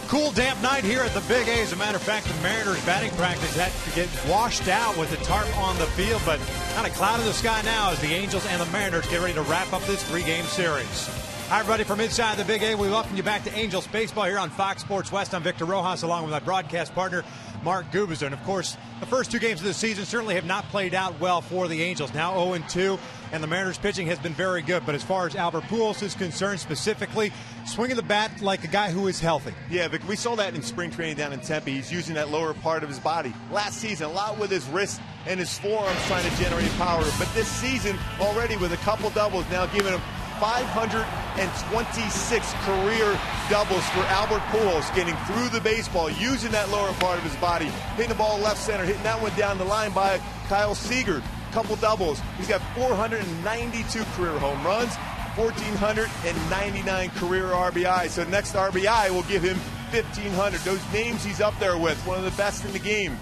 Cool, damp night here at the Big A. As a matter of fact, the Mariners batting practice had to get washed out with the tarp on the field, but kind of cloud in the sky now as the Angels and the Mariners get ready to wrap up this three-game series. Hi, everybody, from inside the Big A. We welcome you back to Angels Baseball here on Fox Sports West. I'm Victor Rojas, along with my broadcast partner, Mark Gubicza. And, of course, the first two games of the season certainly have not played out well for the Angels. Now 0-2, and the Mariners' pitching has been very good. But as far as Albert Pujols is concerned specifically, swinging the bat like a guy who is healthy. Yeah, Vic, we saw that in spring training down in Tempe. He's using that lower part of his body. Last season, a lot with his wrist and his forearms trying to generate power. But this season, already with a couple doubles, now giving him 526 career doubles for Albert Pujols, getting through the baseball, using that lower part of his body, hitting the ball left center, hitting that one down the line by Kyle Seager. Couple doubles. He's got 492 career home runs, 1,499 career RBI. So next RBI will give him 1,500. Those names he's up there with, one of the best in the game.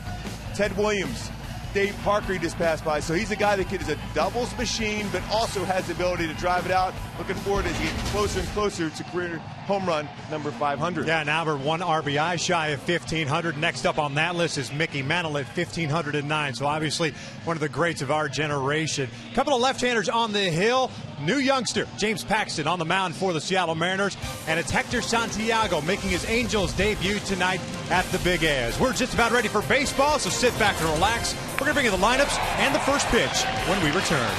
Ted Williams, Dave Parker he just passed by. So he's a guy that is a doubles machine, but also has the ability to drive it out. Looking forward as he gets closer and closer to career home run number 500. Yeah, and Albert, one RBI shy of 1,500. Next up on that list is Mickey Mantle at 1,509. So obviously one of the greats of our generation. A couple of left-handers on the hill. New youngster, James Paxton, on the mound for the Seattle Mariners. And it's Hector Santiago making his Angels debut tonight at the Big A. We're just about ready for baseball, so sit back and relax. We're going to bring you the lineups and the first pitch when we return.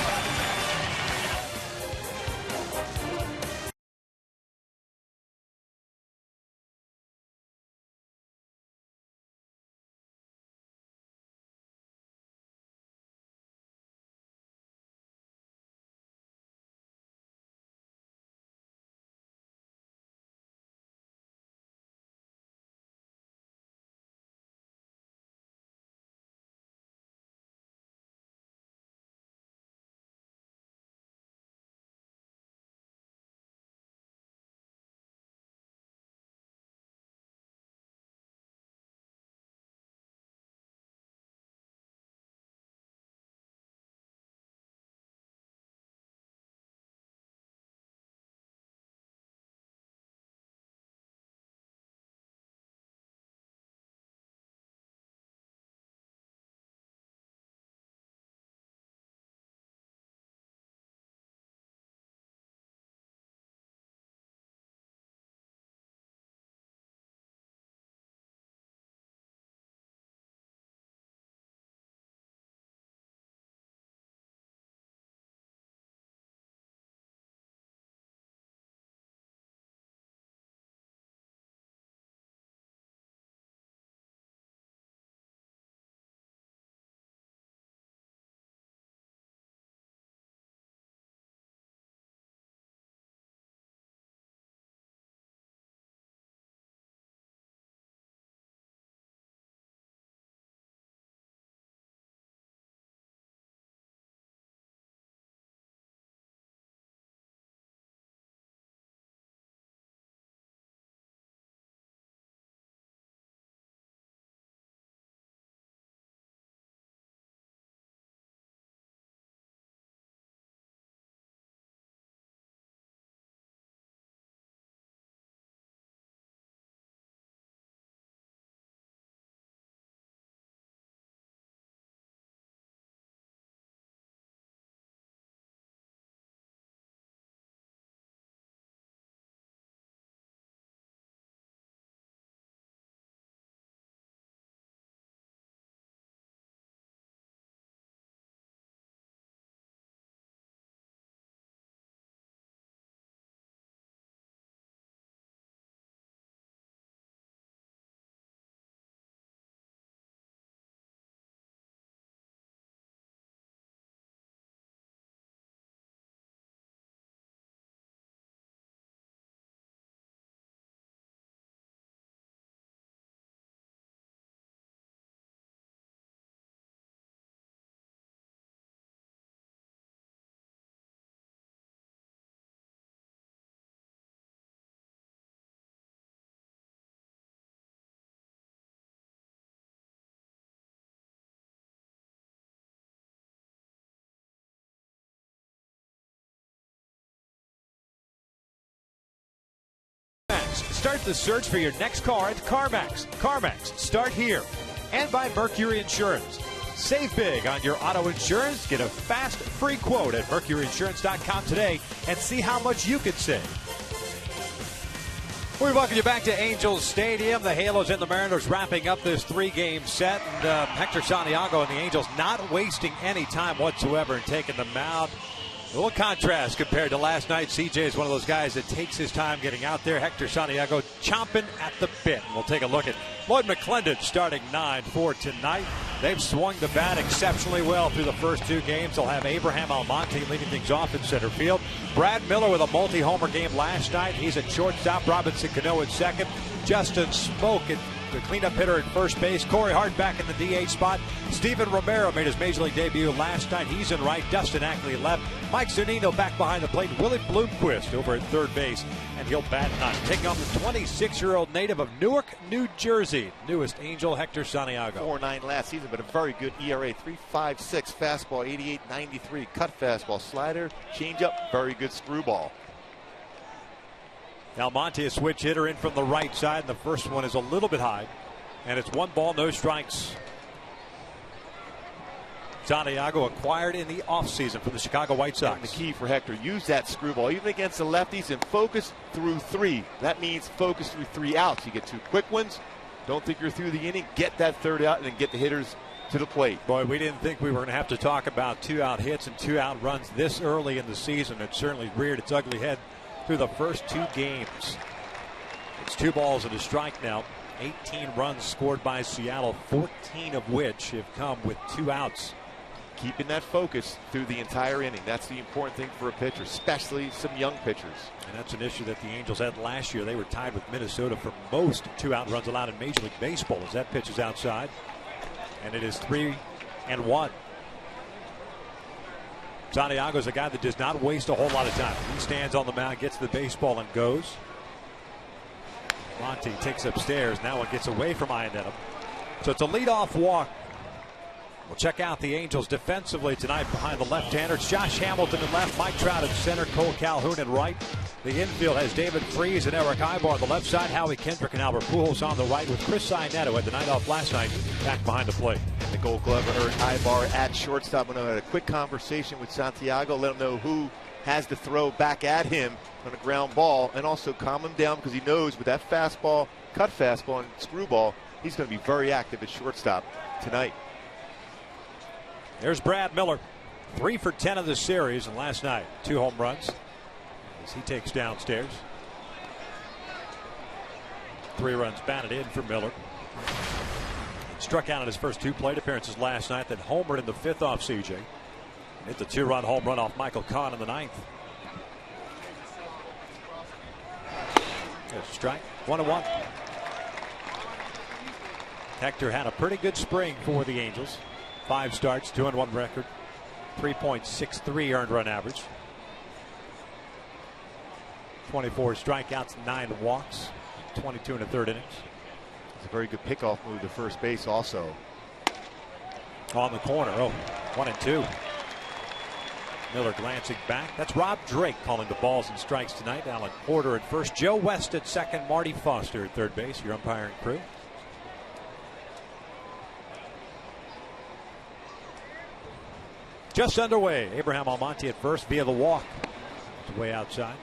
Start the search for your next car at CarMax. CarMax, start here. And by Mercury Insurance. Save big on your auto insurance. Get a fast, free quote at MercuryInsurance.com today and see how much you could save. We welcome you back to Angels Stadium. The Halos and the Mariners wrapping up this three-game set. And Hector Santiago and the Angels not wasting any time whatsoever in taking the mound. A little contrast compared to last night. CJ is one of those guys that takes his time getting out there. Hector Santiago chomping at the bit. We'll take a look at Lloyd McClendon starting 9 for tonight. They've swung the bat exceptionally well through the first two games. They'll have Abraham Almonte leading things off in center field. Brad Miller with a multi-homer game last night. He's at shortstop. Robinson Cano at second. Justin Smoke at the cleanup hitter at first base. Corey Hart back in the DH spot. Steven Romero made his major league debut last night. He's in right. Dustin Ackley left. Mike Zunino back behind the plate. Willie Bloomquist over at third base. And he'll bat ninth. Taking on the 26-year-old native of Newark, New Jersey. Newest Angel, Hector Santiago. 4.9 last season, but a very good ERA. 3.56 fastball, 88.93 cut fastball, slider, changeup, very good screwball. Almonte, a switch hitter in from the right side, and the first one is a little bit high. And it's 1 ball, no strikes. Santiago acquired in the offseason from the Chicago White Sox. And the key for Hector, use that screwball, even against the lefties, and focus through 3. That means focus through 3 outs. You get 2 quick ones. Don't think you're through the inning. Get that third out and then get the hitters to the plate. Boy, we didn't think we were going to have to talk about 2-out hits and 2-out runs this early in the season. It certainly reared its ugly head through the first 2 games. It's 2 balls and a strike now. 18 runs scored by Seattle, 14 of which have come with 2 outs. Keeping that focus through the entire inning. That's the important thing for a pitcher, especially some young pitchers. And that's an issue that the Angels had last year. They were tied with Minnesota for most 2-out runs allowed in Major League Baseball as that pitch is outside. And it is 3-1. Santiago's a guy that does not waste a whole lot of time. He stands on the mound, gets the baseball, and goes. Monty takes upstairs. Now it gets away from Iannetta. So it's a leadoff walk. We'll check out the Angels defensively tonight behind the left-handers. Josh Hamilton in left, Mike Trout at center, Cole Calhoun in right. The infield has David Freese and Eric Ibar on the left side, Howie Kendrick and Albert Pujols on the right, with Chris Iannetta, who had the night off last night, back behind the plate. The Gold Glover Eric Ibar at shortstop. I'm going to have a quick conversation with Santiago, let him know who has to throw back at him on a ground ball, and also calm him down because he knows with that fastball, cut fastball, and screwball, he's going to be very active at shortstop tonight. There's Brad Miller, 3 for 10 of the series, and last night 2 home runs as he takes downstairs. 3 runs batted in for Miller. He struck out in his first 2 plate appearances last night, then homered in the 5th off CJ. Hit the 2-run home run off Michael Kahn in the 9th. There's a strike, 1-1. Hector had a pretty good spring for the Angels. 5 starts, 2-1 record, 3.63 earned run average. 24 strikeouts, 9 walks, 22 in the 3rd innings. It's a very good pickoff move to first base also. On the corner, 1-2. Miller glancing back. That's Rob Drake calling the balls and strikes tonight. Alan Porter at first, Joe West at second, Marty Foster at third base, your umpiring crew. Just underway. Abraham Almonte at first via the walk. It's way outside.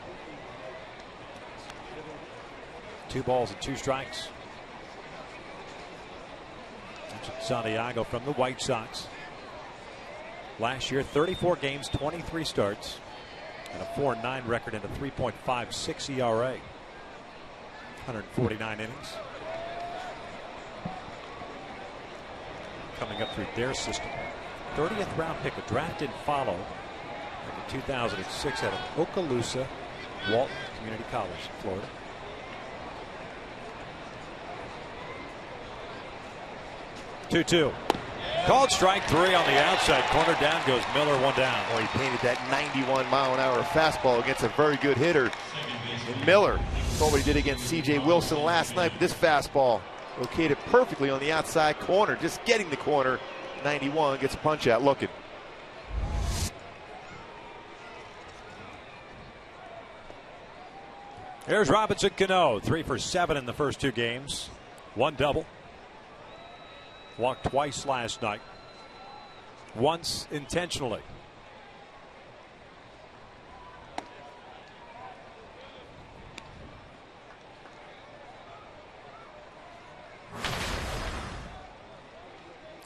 2 balls and 2 strikes. That's Santiago from the White Sox. Last year, 34 games, 23 starts, and a 4.9 record and a 3.56 ERA. 149 innings. Coming up through their system. 30th round pick, a drafted follow in 2006 out of Okaloosa, Walton Community College, Florida. Two. Called strike 3 on the outside corner. Down goes Miller, 1 down. Well, he painted that 91-mile-an-hour fastball against a very good hitter in Miller. Saw what he did against C.J. Wilson last night, but this fastball located perfectly on the outside corner, just getting the corner. 91 gets a punch out looking. Here's Robinson Cano, 3 for 7 in the first 2 games. 1 double. Walked twice last night. Once intentionally.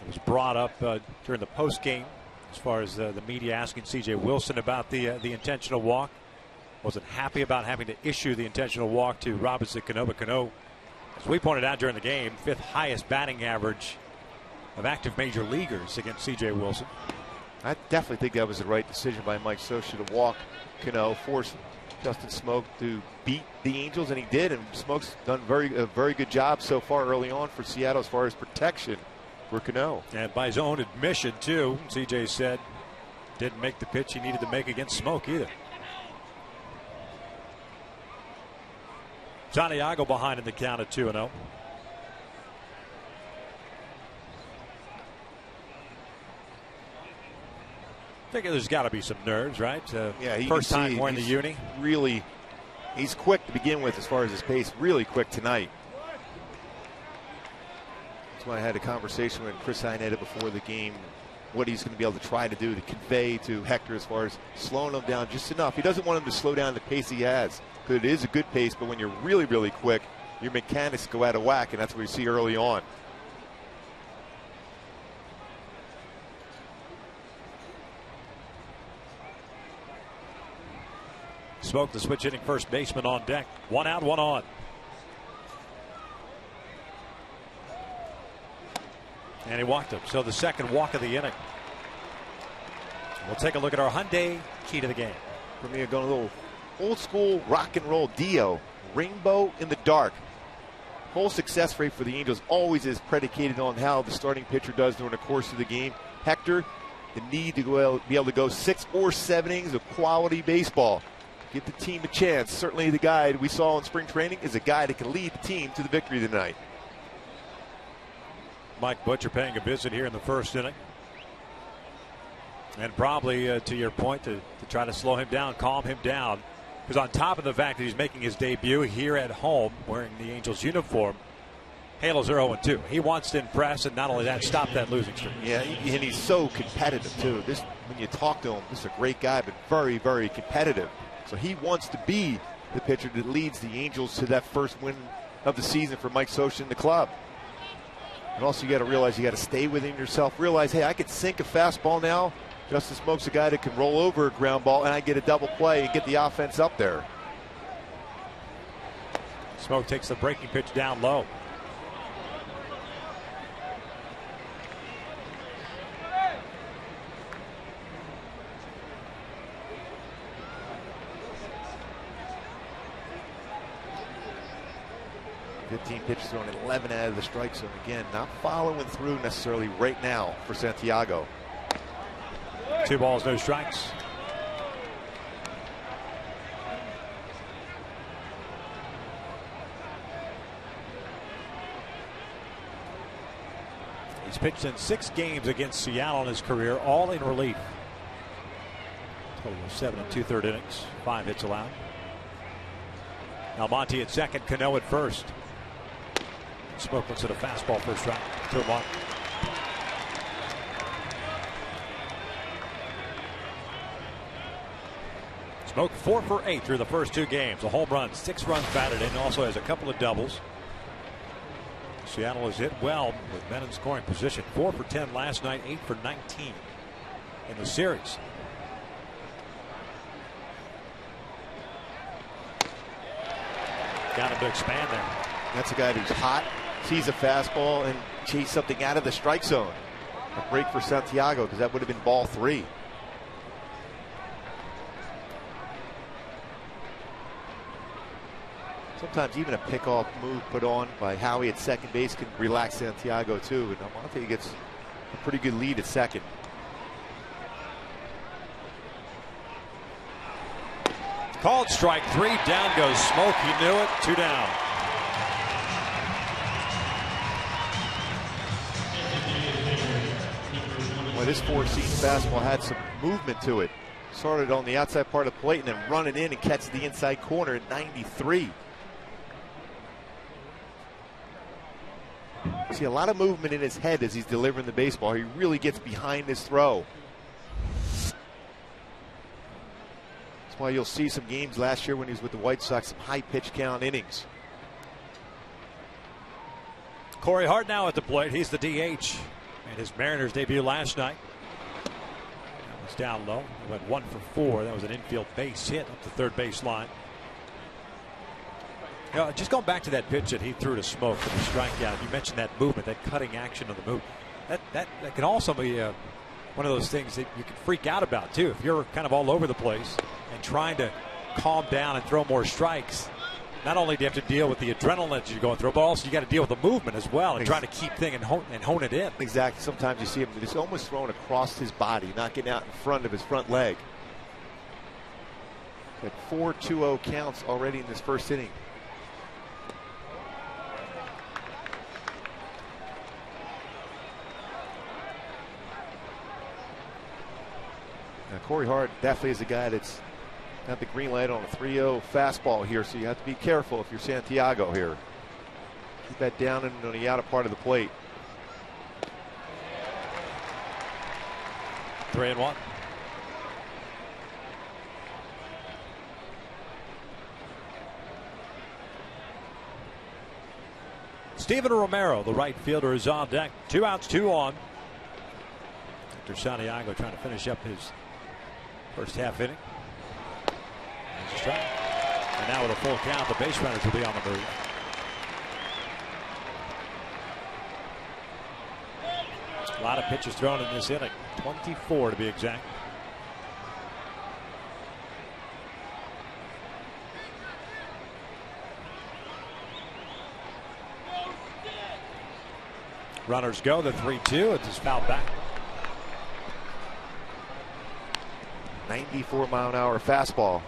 It was brought up during the post game as far as the media asking C.J. Wilson about the intentional walk. Wasn't happy about having to issue the intentional walk to Robinson Cano. But Cano, as we pointed out during the game, 5th highest batting average of active major leaguers against C.J. Wilson. I definitely think that was the right decision by Mike Scioscia to walk Cano, force Justin Smoak to beat the Angels, and he did. And Smoak's done a very good job so far early on for Seattle as far as protection for Cano. And by his own admission, too, C.J. said didn't make the pitch he needed to make against Smoak either. Santiago behind in the count at 2-0. I think there's got to be some nerves, right? Yeah, first time wearing the uni. Really, he's quick to begin with as far as his pace. Really quick tonight. That's why I had a conversation with Chris Iannetta before the game, what he's going to be able to try to do to convey to Hector as far as slowing him down just enough. He doesn't want him to slow down the pace he has, because it is a good pace, but when you're really, really quick, your mechanics go out of whack, and that's what you see early on. Smoak, the switch hitting first baseman, on deck. 1 out, 1 on. And he walked him. So the second walk of the inning. We'll take a look at our Hyundai key to the game. For me, going a little old school rock and roll Dio. Rainbow in the dark. Whole success rate for the Angels always is predicated on how the starting pitcher does during the course of the game. Hector, the need to be able to go 6 or 7 innings of quality baseball. Give the team a chance. Certainly the guy we saw in spring training is a guy that can lead the team to the victory tonight. Mike Butcher paying a visit here in the first inning. And probably, to your point, to try to slow him down, calm him down. Because on top of the fact that he's making his debut here at home wearing the Angels uniform, Halo's 0-2. He wants to impress, and not only that, stop that losing streak. Yeah, and he's so competitive, too. When you talk to him, this is a great guy, but very, very competitive. So he wants to be the pitcher that leads the Angels to that first win of the season for Mike Scioscia and the club. And also you got to realize you got to stay within yourself. Realize, hey, I could sink a fastball now. Justin Smoak's a guy that can roll over a ground ball, and I get a double play and get the offense up there. Smoak takes the breaking pitch down low. Fifteen pitches thrown, 11 out of the strike zone. Again, not following through necessarily right now for Santiago. 2 balls, no strikes. He's pitched in 6 games against Seattle in his career, all in relief. Total of 7 2/3 innings, 5 hits allowed. Almonte at second, Cano at first. Smoak looks at a fastball first strike. 2-1. Smoak 4 for 8 through the first 2 games. A home run, 6 runs batted in. Also has a couple of doubles. Seattle has hit well with men in scoring position. 4 for 10 last night, 8 for 19 in the series. Got him to expand there. That's a guy who's hot, sees a fastball, and chase something out of the strike zone. A break for Santiago, because that would have been ball 3. Sometimes even a pickoff move put on by Howie at second base can relax Santiago too. And Almonte gets a pretty good lead at second. Called strike 3. Down goes Smoak. He knew it. 2 down. Well, this 4-seam fastball had some movement to it. Started on the outside part of the plate and then running in and catches the inside corner at 93. See a lot of movement in his head as he's delivering the baseball. He really gets behind his throw. That's why you'll see some games last year when he was with the White Sox, some high pitch count innings. Corey Hart now at the plate. He's the DH. And his Mariners debut last night. That was down low. He went 1 for 4. That was an infield base hit up the third base line. You know, just going back to that pitch that he threw to Smoke for the strikeout. You mentioned that movement, that cutting action of the move. That can also be one of those things that you can freak out about too. If you're kind of all over the place and trying to calm down and throw more strikes, not only do you have to deal with the adrenaline that you're going through, but also you got to deal with the movement as well and trying to keep things and hone it in. Exactly. Sometimes you see him just almost throwing across his body, not getting out in front of his front leg. Had 4 2-0 counts already in this first inning. Now, Corey Hart definitely is a guy that's got the green light on a 3-0 fastball here, so you have to be careful if you're Santiago here. Keep that down and on the outer part of the plate. 3-1. Steven Romero, the right fielder, is on deck. 2 outs, 2 on. Hector Santiago trying to finish up his first half inning. There's a strike. And now with a full count, the base runners will be on the move. A lot of pitches thrown in this inning. 24 to be exact. Runners go, the 3-2. It's just fouled back. 94-mile-an-hour fastball.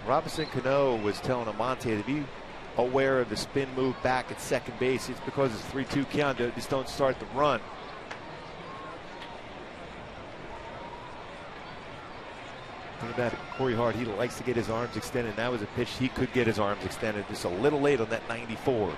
Robinson Cano was telling Almonte to be aware of the spin move back at second base. It's because it's 3-2 count. Just don't start the run. Think about it, Corey Hart, he likes to get his arms extended. That was a pitch he could get his arms extended. Just a little late on that 94.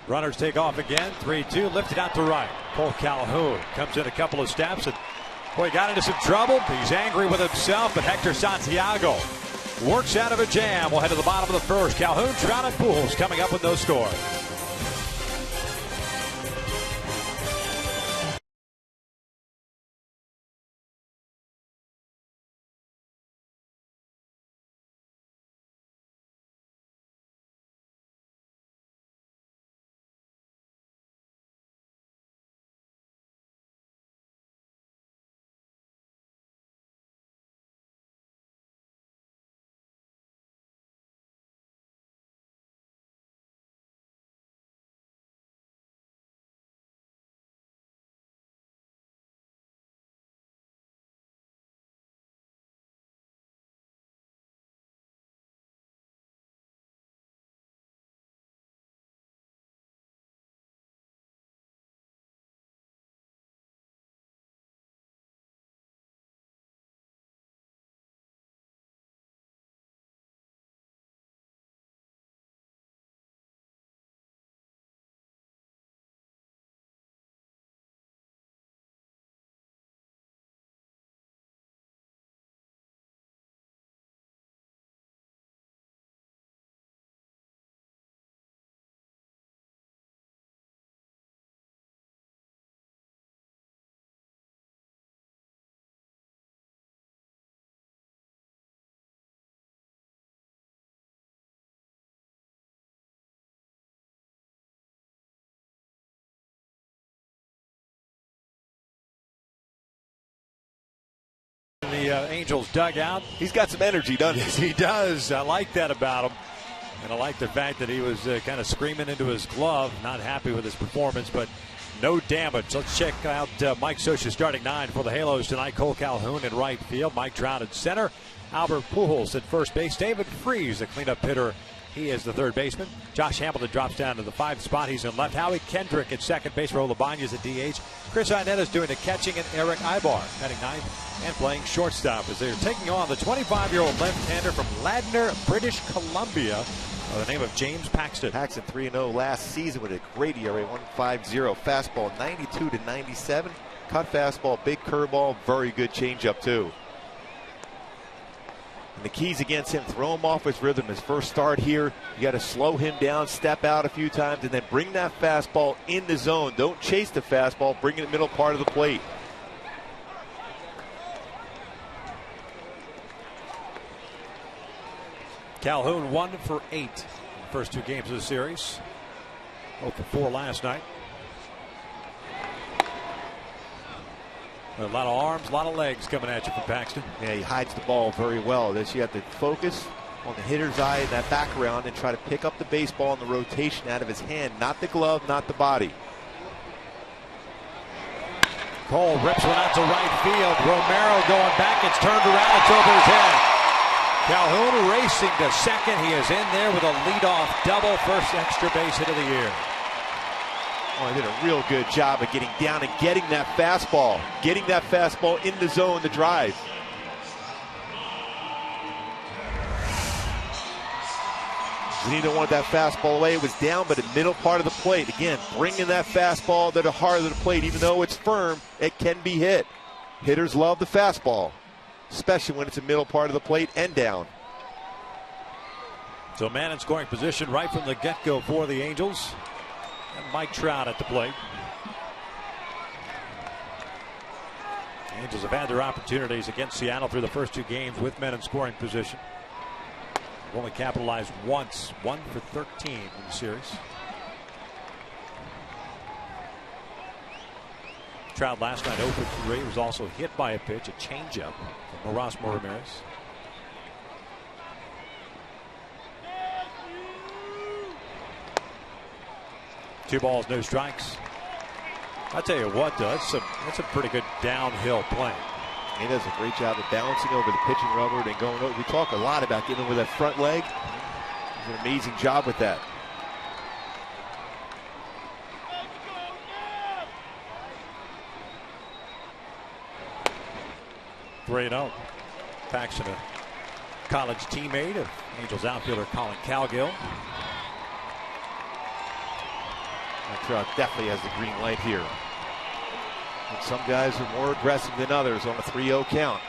Runners take off again. 3-2, lifted out to right. Cole Calhoun comes in a couple of steps and boy, got into some trouble. He's angry with himself, but Hector Santiago works out of a jam. We'll head to the bottom of the first. Calhoun, Trout, and Pujols coming up with no score. The Angels dugout. He's got some energy, doesn't he? Yes, he does. I like that about him. And I like the fact that he was kind of screaming into his glove, not happy with his performance, but No damage. Let's check out Mike Scioscia starting 9 for the Halos tonight. Cole Calhoun in right field. Mike Trout at center. Albert Pujols at first base. David Freese, the cleanup hitter. He is the third baseman. Josh Hamilton drops down to the 5th spot. He's in left. Howie Kendrick at second base. Raul Ibanez at DH. Chris Iannetta is doing the catching, and Eric Ibar batting 9th and playing shortstop as they're taking on the 25-year-old left-hander from Ladner, British Columbia, by the name of James Paxton. Paxton 3-0 last season with a great ERA, 1.50. Fastball 92-97. Cut fastball, big curveball, very good changeup too. And the keys against him: throw him off his rhythm. His first start here, you got to slow him down, step out a few times, and then bring that fastball in the zone. Don't chase the fastball, bring it in the middle part of the plate. Calhoun 1 for 8 in the first 2 games of the series. 0 for 4 last night. A lot of arms, a lot of legs coming at you from Paxton. Yeah, he hides the ball very well. This, you have to focus on the hitter's eye in that background and try to pick up the baseball in the rotation out of his hand, not the glove, not the body. Cole rips one out to right field. Romero going back. It's turned around. It's over his head. Calhoun racing to second. He is in there with a leadoff double. First extra base hit of the year. Oh, he did a real good job of getting down and getting that fastball. Getting that fastball in the zone to drive. Zunino wanted that fastball away. It was down, but in the middle part of the plate. Again, bringing that fastball to the heart of the plate. Even though it's firm, it can be hit. Hitters love the fastball, especially when it's in the middle part of the plate and down. So man in scoring position right from the get-go for the Angels. And Mike Trout at the plate. The Angels have had their opportunities against Seattle through the first 2 games with men in scoring position. They've only capitalized once, 1 for 13 in the series. Trout last night 0 for 3. Was also hit by a pitch, a changeup from Erasmo Ramirez. Two balls, no strikes. I tell you what, though, that's a pretty good downhill play. He does a great job of balancing over the pitching rubber and going over. We talk a lot about getting over that front leg. He does an amazing job with that. Great out. Paxton, a college teammate of Angels outfielder Colin Cowgill. Trout definitely has the green light here. And some guys are more aggressive than others on a 3-0 count.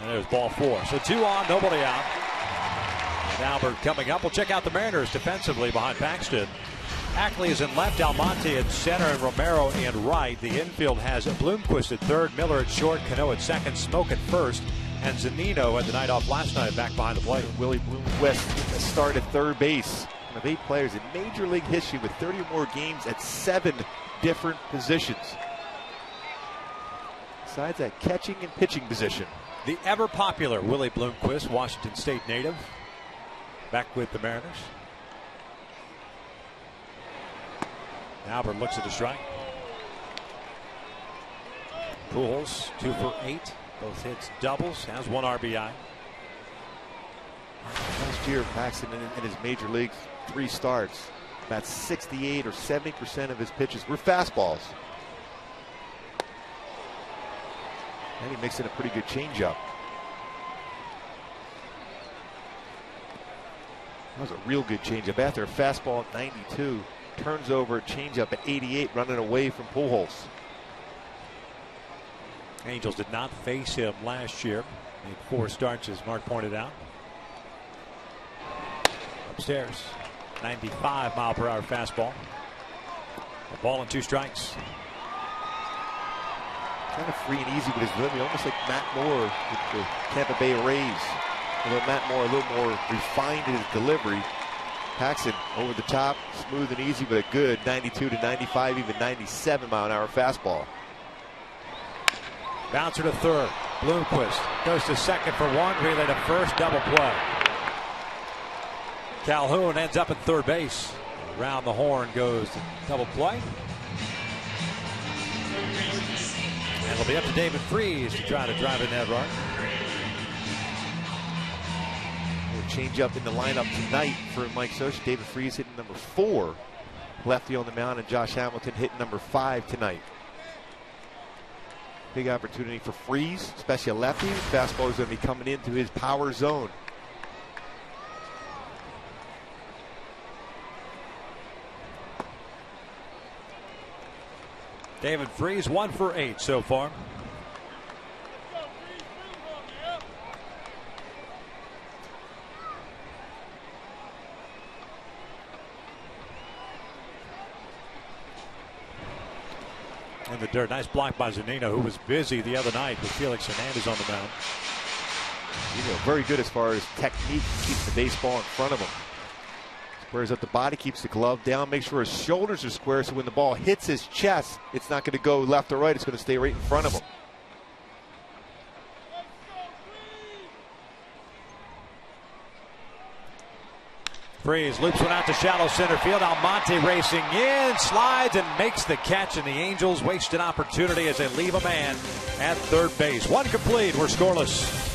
And there's ball 4. So 2 on, nobody out. And Albert coming up. We'll check out the Mariners defensively behind Paxton. Ackley is in left, Almonte at center, and Romero in right. The infield has Bloomquist at third, Miller at short, Cano at second, Smoke at first, and Zunino had the night off last night back behind the plate. Willie Bloomquist started third base. One of 8 players in Major League history with 30 or more games at 7 different positions. Besides that catching and pitching position. The ever popular Willie Bloomquist, Washington State native, back with the Mariners. Albert looks at the strike. Pujols 2 for 8. Both hits doubles. Has 1 RBI. Last year, Paxton in his major league 3 starts, about 68 or 70% of his pitches were fastballs. And he mixed in a pretty good changeup. That was a real good changeup. After a fastball at 92, turns over, changeup at 88, running away from Pujols. Angels did not face him last year. Made 4 starts, as Mark pointed out. Upstairs, 95-mile-per-hour fastball. A ball and 2 strikes. Kind of free and easy with his delivery, almost like Matt Moore with the Tampa Bay Rays. Although Matt Moore a little more refined in his delivery. Paxton over the top, smooth and easy, but a good 92 to 95, even 97-mile-an-hour fastball. Bouncer to third. Bloomquist goes to second for 1. Relay to first. Double play. Calhoun ends up at third base. Around the horn goes the double play. And it'll be up to David Freese to try to drive in that run. We'll change up in the lineup tonight for Mike Scioscia. David Freese hitting number 4. Lefty on the mound, and Josh Hamilton hitting number 5 tonight. Big opportunity for Freese, especially a lefty. Fastball is going to be coming into his power zone. David Freese 1 for 8 so far. In the dirt. Nice block by Zunino, who was busy the other night with Felix Hernandez on the mound. Very good as far as technique, keeps the baseball in front of him. Squares up the body, keeps the glove down, makes sure his shoulders are square so when the ball hits his chest, it's not going to go left or right, it's going to stay right in front of him. Freese loops one out to shallow center field. Almonte racing in, slides and makes the catch, and the Angels waste an opportunity as they leave a man at third base. One complete. We're scoreless.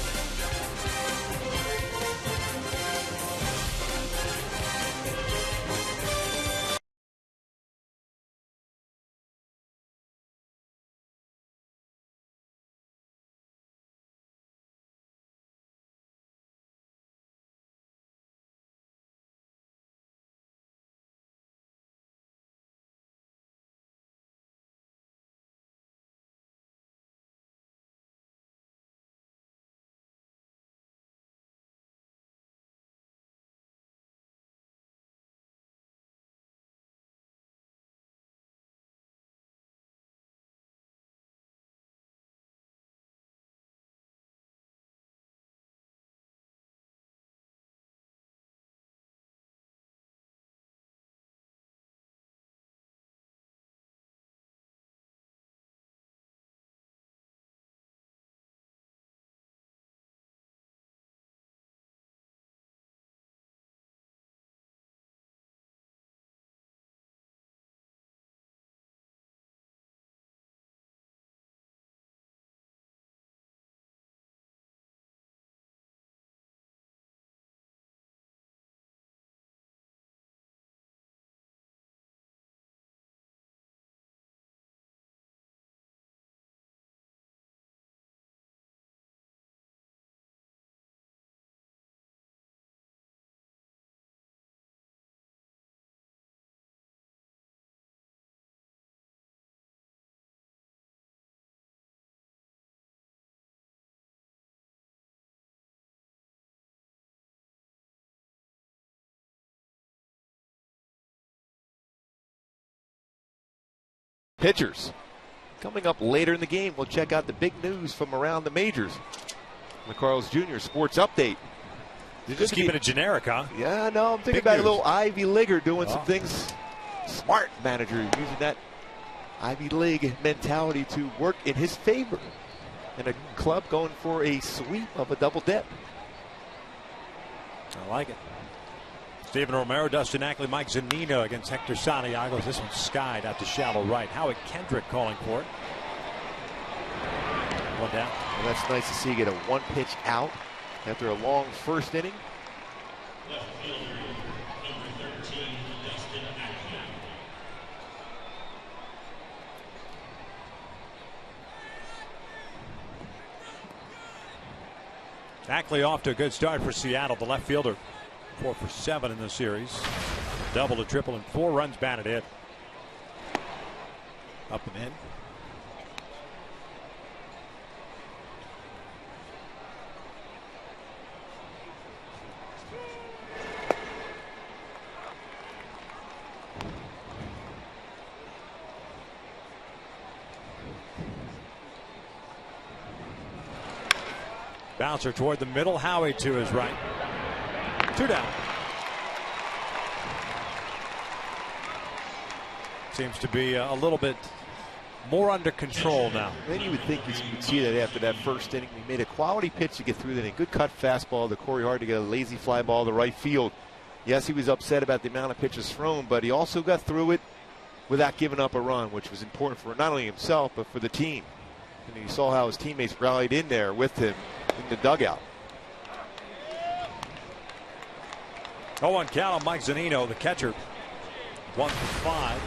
Pitchers. Coming up later in the game, we'll check out the big news from around the majors. The Carl's Jr. Sports Update. Just keeping it generic, huh? Yeah, no, I'm thinking big about news. a little Ivy Leaguer doing some things. Smart manager using that Ivy League mentality to work in his favor. And a club going for a sweep of a double dip. I like it. Steven Romero, Dustin Ackley, Mike Zunino against Hector Santiago. This one's skied out to shallow right. Howitt Kendrick calling for it. One down. Well, that's nice to see you get a one pitch out after a long first inning. Left fielder, number 13, Dustin Ackley. Ackley off to a good start for Seattle. The left fielder, 4 for 7 in the series. Double to triple and 4 runs batted in. Up and in. Bouncer toward the middle. Howie to his right. 2 down. Seems to be a little bit more under control now. Then you would think you would see that after that first inning. He made a quality pitch to get through that. A good cut fastball to Corey Hart to get a lazy fly ball to right field. Yes, he was upset about the amount of pitches thrown, but he also got through it without giving up a run, which was important for not only himself, but for the team. And you saw how his teammates rallied in there with him in the dugout. 0-1 count on Mike Zunino, the catcher. 1 for 5.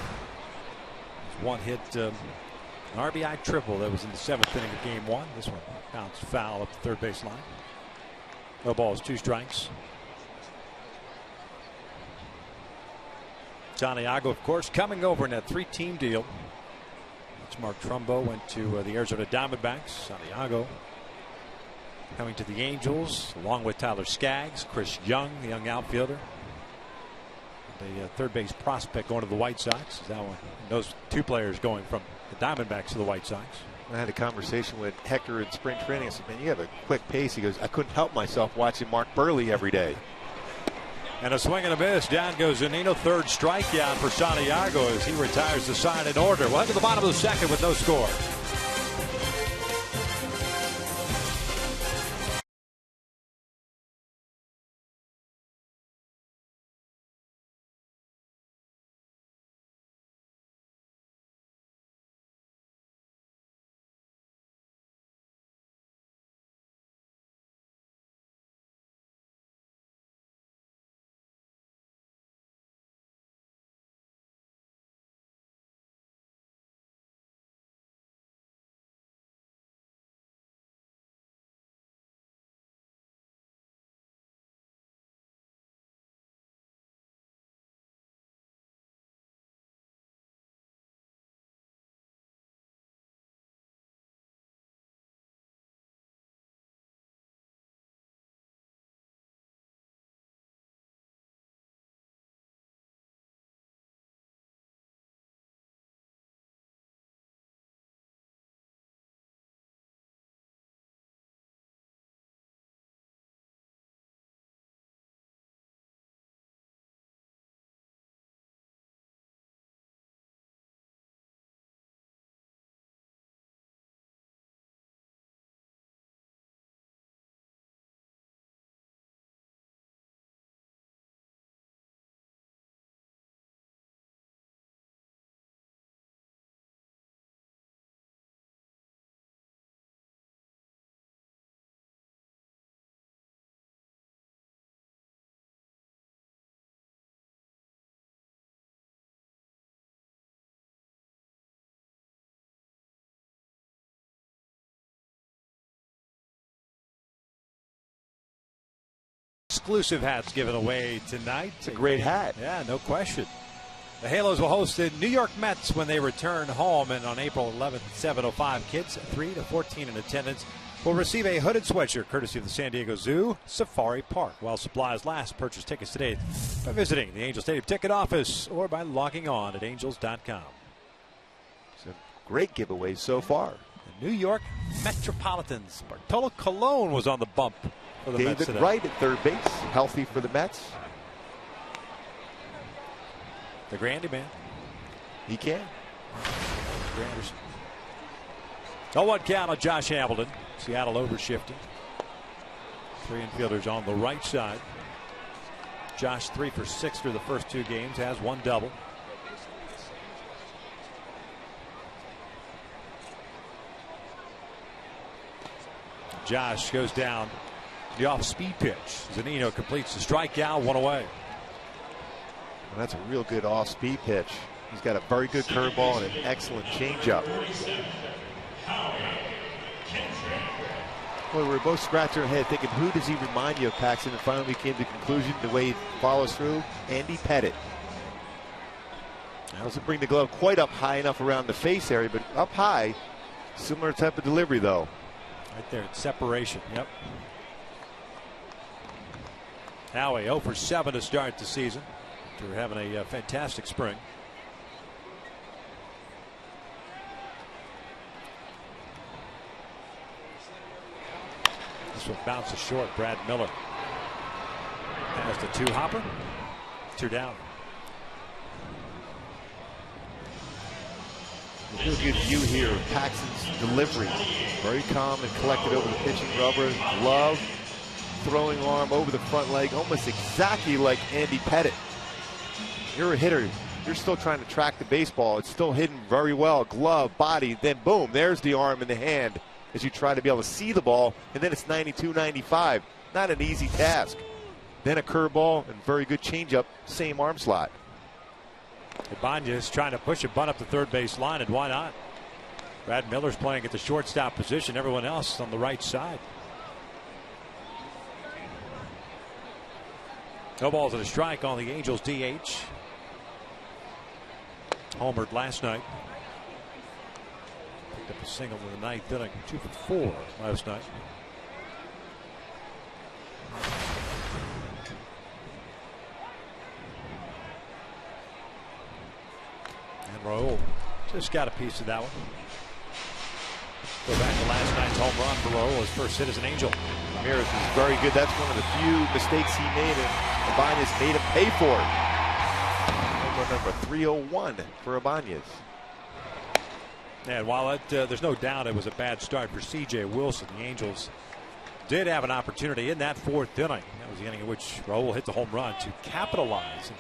One hit, an RBI triple that was in the 7th inning of game 1. This one bounced foul up the third base line. No balls, 2 strikes. Santiago, of course, coming over in that 3-team deal. That's Mark Trumbo went to the Arizona Diamondbacks. Santiago coming to the Angels, along with Tyler Skaggs, Chris Young, the young outfielder. The third base prospect going to the White Sox. Is that one? Those 2 players going from the Diamondbacks to the White Sox. I had a conversation with Hector in spring training. I said, man, you have a quick pace. He goes, I couldn't help myself watching Mark Burley every day. And a swing and a miss. Down goes Zunino. 3rd strikeout for Santiago as he retires the side in order. Well, to the bottom of the 2nd with no score. Exclusive hats given away tonight. It's a great hat. Yeah, no question. The Halos will host the New York Mets when they return home, and on April 11th at 7:05, kids 3 to 14 in attendance will receive a hooded sweatshirt courtesy of the San Diego Zoo Safari Park. While supplies last, purchase tickets today by visiting the Angels Stadium ticket office or by logging on at angels.com. Some great giveaways so far. The New York Metropolitans. Bartolo Colon was on the bump for the Mets David today. Wright at third base, healthy for the Mets. The Grandy man. He can. Granderson. 0-1 count on Josh Hamilton. Seattle overshifting. 3 infielders on the right side. Josh 3 for 6 through the first 2 games. Has 1 double. Josh goes down the off-speed pitch. Zunino completes the strikeout, 1 away. Well, that's a real good off-speed pitch. He's got a very good curveball and an excellent changeup. Well, we were both scratching our head thinking, who does he remind you of, Paxton? And finally we came to the conclusion, the way he follows through, Andy Pettitte. Doesn't bring the glove quite up high enough around the face area, but up high. Similar type of delivery, though. Right there, it's separation. Yep. Howie 0 for 7 to start the season after having a fantastic spring. This one bounces short. Brad Miller has the 2-hopper. 2 down. A real good view here of Paxton's delivery. Very calm and collected over the pitching rubber. Glove throwing arm over the front leg, almost exactly like Andy Pettit. You're a hitter. You're still trying to track the baseball. It's still hidden very well. Glove, body, then boom, there's the arm and the hand as you try to be able to see the ball, and then it's 92, 95. Not an easy task. Then a curveball and very good changeup, same arm slot. Ibanez trying to push a bunt up the third base line, and why not? Brad Miller's playing at the shortstop position. Everyone else on the right side. No balls and a strike on the Angels DH. Homered last night. Picked up a single in the ninth inning. 2 for 4 last night. And Raul just got a piece of that one. Go back to last night's home run for Raul. His first hit as an Angel. Ramirez was very good. That's one of the few mistakes he made, and Ibanez made him pay for it. Number 301 for Ibanez. And while there's no doubt it was a bad start for C.J. Wilson, the Angels did have an opportunity in that fourth inning. That was the inning in which Raul hit the home run to capitalize and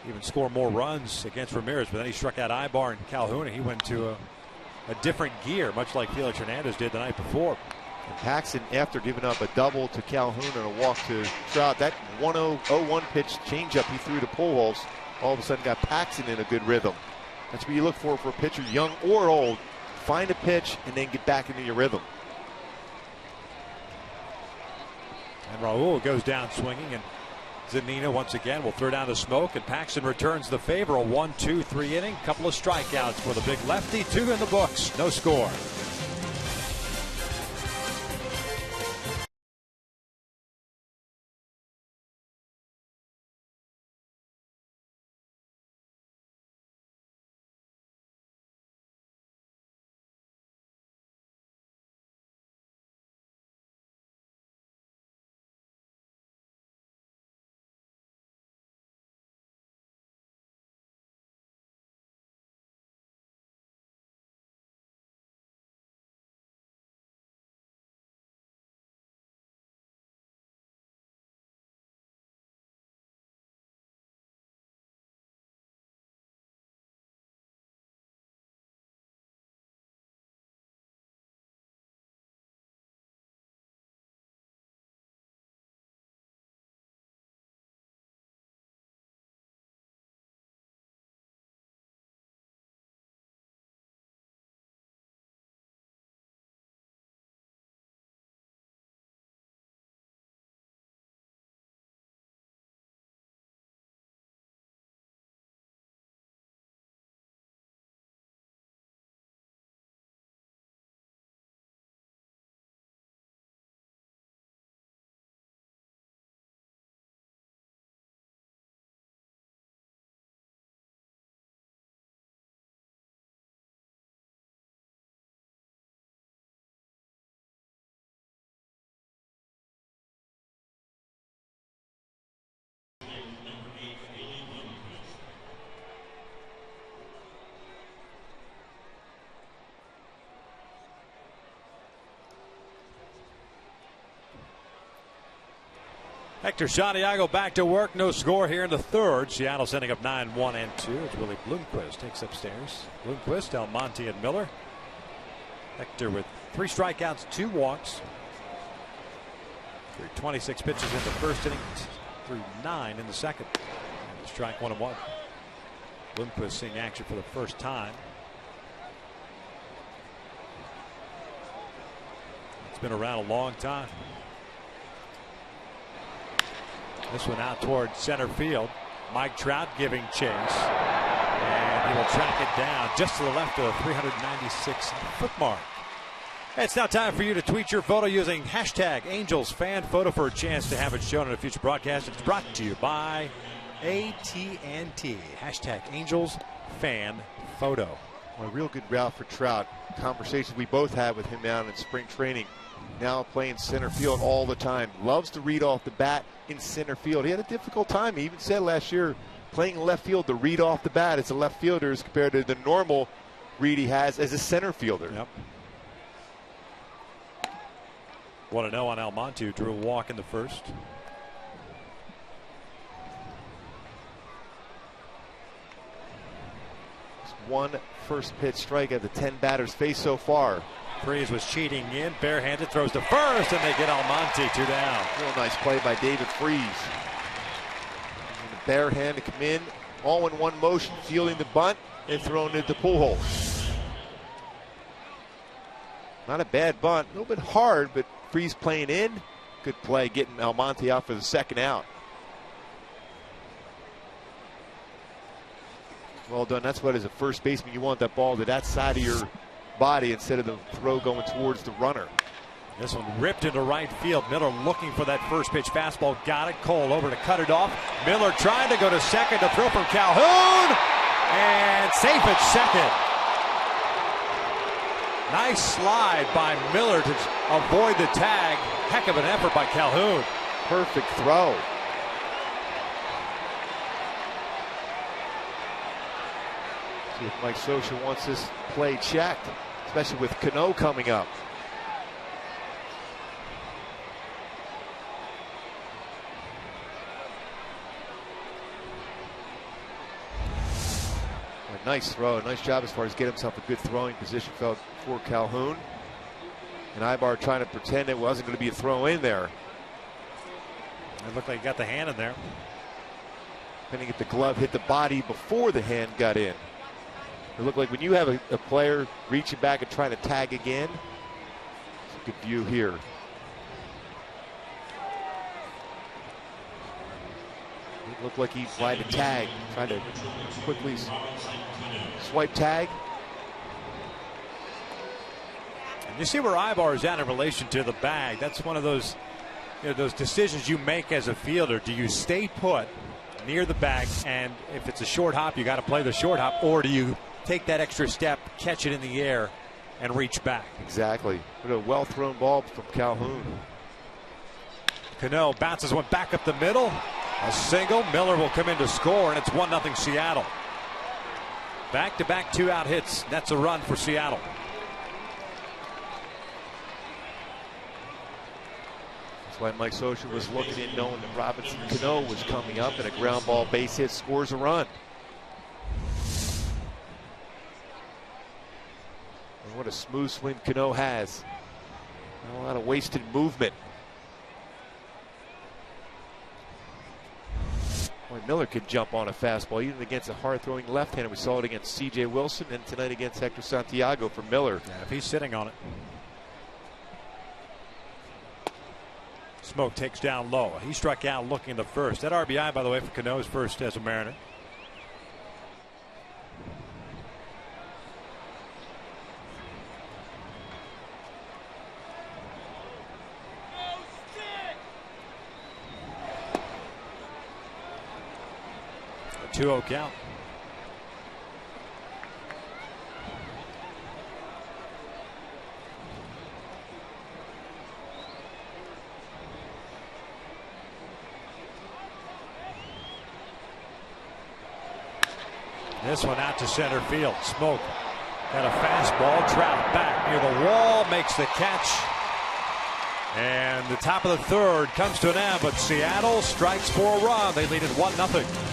even score more runs against Ramirez. But then he struck out Ibar and Calhoun, and he went to a different gear, much like Felix Hernandez did the night before. And Paxton, after giving up a double to Calhoun and a walk to Trout, that 1-0-1 pitch changeup he threw to Pujols all of a sudden got Paxton in a good rhythm. That's what you look for a pitcher, young or old. Find a pitch and then get back into your rhythm. And Raul goes down swinging, and Zunino once again will throw down the smoke, and Paxton returns the favor. A 1-2-3 inning. Couple of strikeouts for the big lefty. 2 in the books. No score. Hector Santiago back to work. No score here in the third. Seattle sending up 9-1 and 2. It's Willie Bloomquist takes upstairs. Bloomquist, Almonte, and Miller. Hector with 3 strikeouts, 2 walks. Through 26 pitches in the first inning, through 9 in the second. And strike 1-1. Bloomquist seeing action for the first time. It's been around a long time. This one out toward center field. Mike Trout giving chase. And he will track it down just to the left of the 396-foot mark. It's now time for you to tweet your photo using hashtag AngelsFanPhoto for a chance to have it shown in a future broadcast. It's brought to you by AT&T. Hashtag AngelsFanPhoto. A real good route for Trout. Conversations we both had with him down in spring training. Now playing center field all the time. Loves to read off the bat in center field. He had a difficult time. He even said last year playing left field to read off the bat as a left fielder as compared to the normal read he has as a center fielder. Yep. 1-0 on Almonte, who drew a walk in the first. Just one first pitch strike at the 10 batters faced so far. Freese was cheating in, barehanded, throws to first, and they get Almonte 2 down. Real nice play by David Freese. Using the bare hand to come in, all in one motion, fielding the bunt and throwing it to Pujols. Not a bad bunt, a little bit hard, but Freese playing in. Good play, getting Almonte out for the second out. Well done. That's what, as a first baseman, you want that ball to that side of your body instead of the throw going towards the runner. This one ripped into right field. Miller looking for that first pitch fastball. Got it. Cole over to cut it off. Miller trying to go to second to throw from Calhoun. And safe at second. Nice slide by Miller to avoid the tag. Heck of an effort by Calhoun. Perfect throw. See if Mike Scioscia wants this play checked, especially with Cano coming up. A nice throw, a nice job as far as get himself a good throwing position for Calhoun. And Ibar trying to pretend it wasn't going to be a throw in there. It looked like he got the hand in there. Depending if the glove hit the body before the hand got in. It looked like when you have a player reaching back and trying to tag again. It's a good view here. It looked like he tried to tag, trying to quickly swipe tag. And you see where Ibar is at in relation to the bag. That's one of those, those decisions you make as a fielder. Do you stay put near the bag, and if it's a short hop, you got to play the short hop, or do you take that extra step, catch it in the air, and reach back? Exactly. What a well-thrown ball from Calhoun. Cano bounces one back up the middle. A single. Miller will come in to score, and it's 1-0 Seattle. Back-to-back 2-out hits. That's a run for Seattle. That's why Mike Scioscia was looking in, knowing that Robinson Cano was coming up, and a ground ball base hit scores a run. And what a smooth swing Cano has. Not a lot of wasted movement. Boy, Miller could jump on a fastball, even against a hard-throwing left-hander. We saw it against C.J. Wilson, and tonight against Hector Santiago for Miller. Yeah, if he's sitting on it. Smoke takes down low. He struck out looking in the first. That RBI, by the way, for Cano's first as a Mariner. A 2-0 count. This one out to center field. Smoke got a fastball. Trout back near the wall, makes the catch. And the top of the third comes to an end, but Seattle strikes for a run. They lead it 1-0.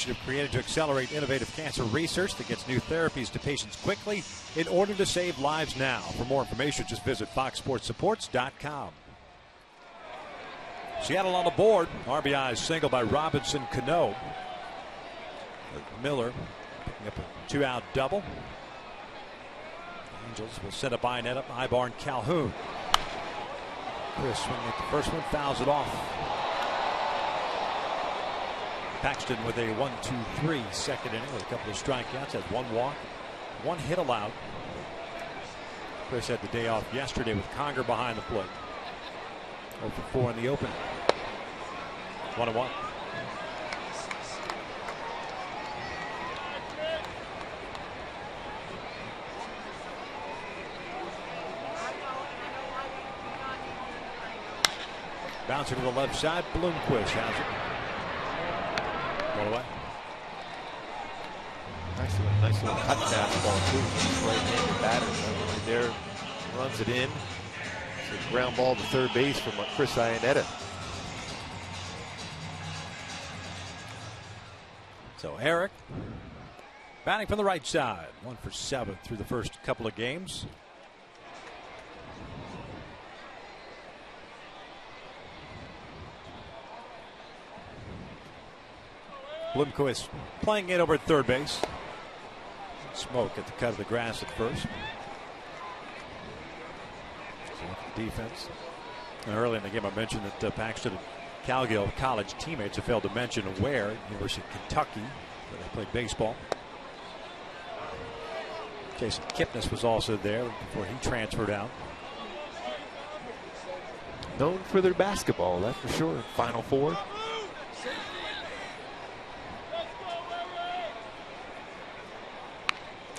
initiative created to accelerate innovative cancer research that gets new therapies to patients quickly in order to save lives now. For more information, just visit foxsportsupports.com. Seattle on the board. RBI single by Robinson Cano. Miller picking up a 2-out double. Angels will set up Iannetta up. Ibar and Calhoun. Chris swinging at the first one, fouls it off. Paxton with a 1-2-3 second inning with a couple of strikeouts, has 1 walk, 1 hit allowed. Chris had the day off yesterday with Conger behind the plate. 0 for 4 in the opening. 1-1. Bouncing to the left side, Bloomquist has it. 1 away. Nice little cut fastball too. Right-handed batter right there, runs it in. It's a ground ball to third base from Chris Iannetta. So Eric batting from the right side, 1 for 7 through the first couple of games. Bloomquist playing it over at third base. Smoke at the cut of the grass at first. So defense. And early in the game I mentioned that Paxton and Calgill college teammates have failed to mention where at University of Kentucky where they played baseball. Jason Kipnis was also there before he transferred out. Known for their basketball, that's for sure. Final Four.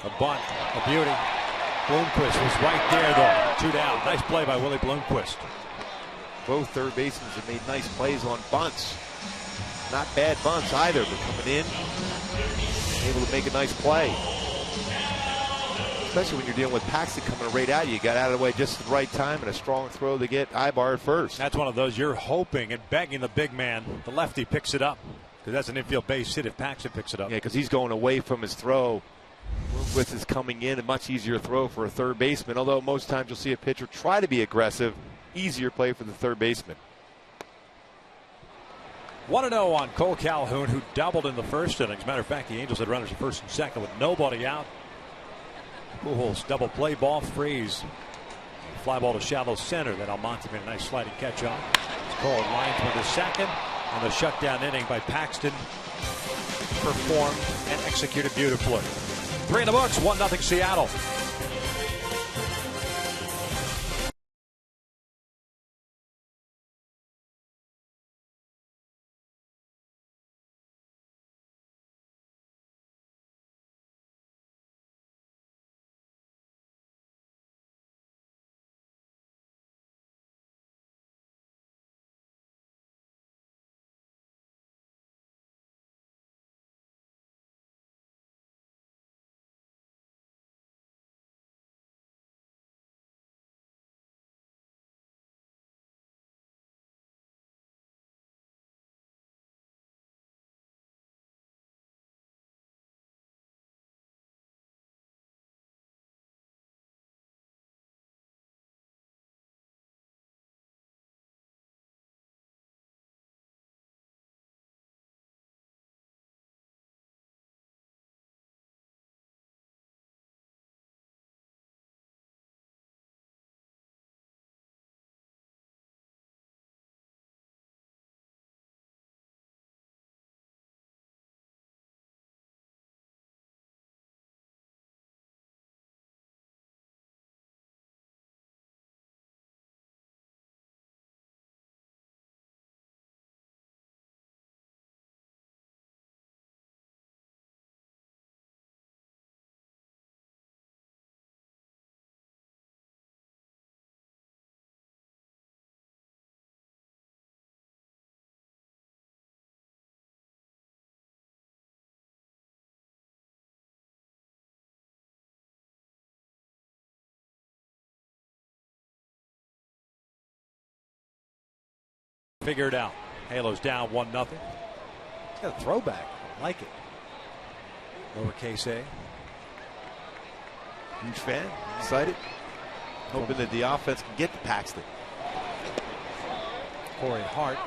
A bunt, a beauty. Bloomquist was right there, though. 2 down. Nice play by Willie Bloomquist. Both third basemen have made nice plays on bunts. Not bad bunts either, but coming in, able to make a nice play. Especially when you're dealing with Paxton coming right at you. You got out of the way just at the right time and a strong throw to get Ibar at first. That's one of those you're hoping and begging the big man, the lefty, picks it up. Because that's an infield base hit if Paxton picks it up. Yeah, because he's going away from his throw. Bloomquist is coming in, a much easier throw for a third baseman. Although most times you'll see a pitcher try to be aggressive. Easier play for the third baseman. 1-0 on Cole Calhoun, who doubled in the first inning. As a matter of fact, the Angels had runners at first and second with nobody out. Pujols double play ball, freeze. Fly ball to shallow center. Then Almonte made a nice sliding catch on. It's called lines with the second. And the shutdown inning by Paxton performed and executed beautifully. 3 in the books, 1-0 Seattle. Figure it out. Halos down 1-0. got a throwback. I like it. Lowercase a. Huge fan. Excited. Hoping that the offense can get to Paxton. Corey Hart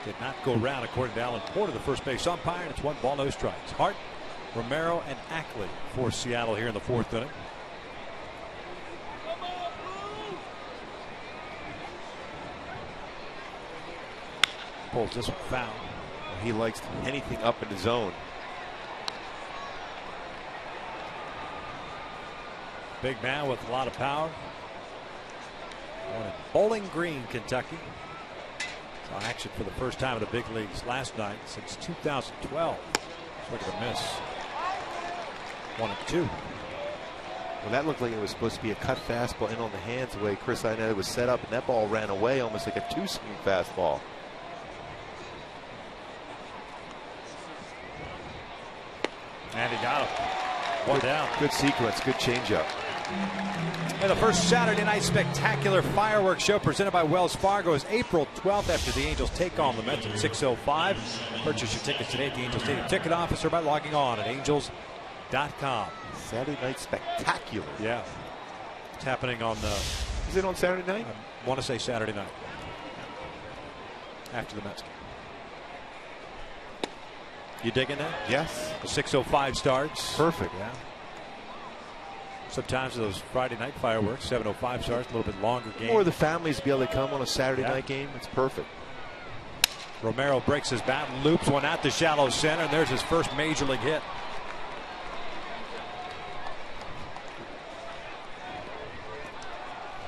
did not go around, according to Alan Porter, the first base umpire, and it's 1 ball, no strikes. Hart, Romero, and Ackley for Seattle here in the 4th inning. Pulls this one foul. He likes anything up in the zone. Big man with a lot of power. Born in Bowling Green, Kentucky. Saw action for the first time in the big leagues last night since 2012. Look at the miss. 1-2. Well, that looked like it was supposed to be a cut fastball in on the hands the way Chris Iannetta was set up, and that ball ran away almost like a 2-swing fastball. And he got him. One down. Good sequence, good changeup. And the first Saturday night spectacular fireworks show presented by Wells Fargo is April 12th after the Angels take on the Mets at 6:05. Purchase your tickets today at the Angels Stadium ticket office or by logging on at angels.com. Saturday night spectacular. Yeah. It's happening on the. Is it on Saturday night? I want to say Saturday night. After the Mets game. You digging that? Yes. The 6:05 starts. Perfect. Yeah. Sometimes those Friday night fireworks, 7:05 starts, a little bit longer game. Or the families be able to come on a Saturday night game. It's perfect. Romero breaks his bat and loops one out to shallow center, and there's his first major league hit.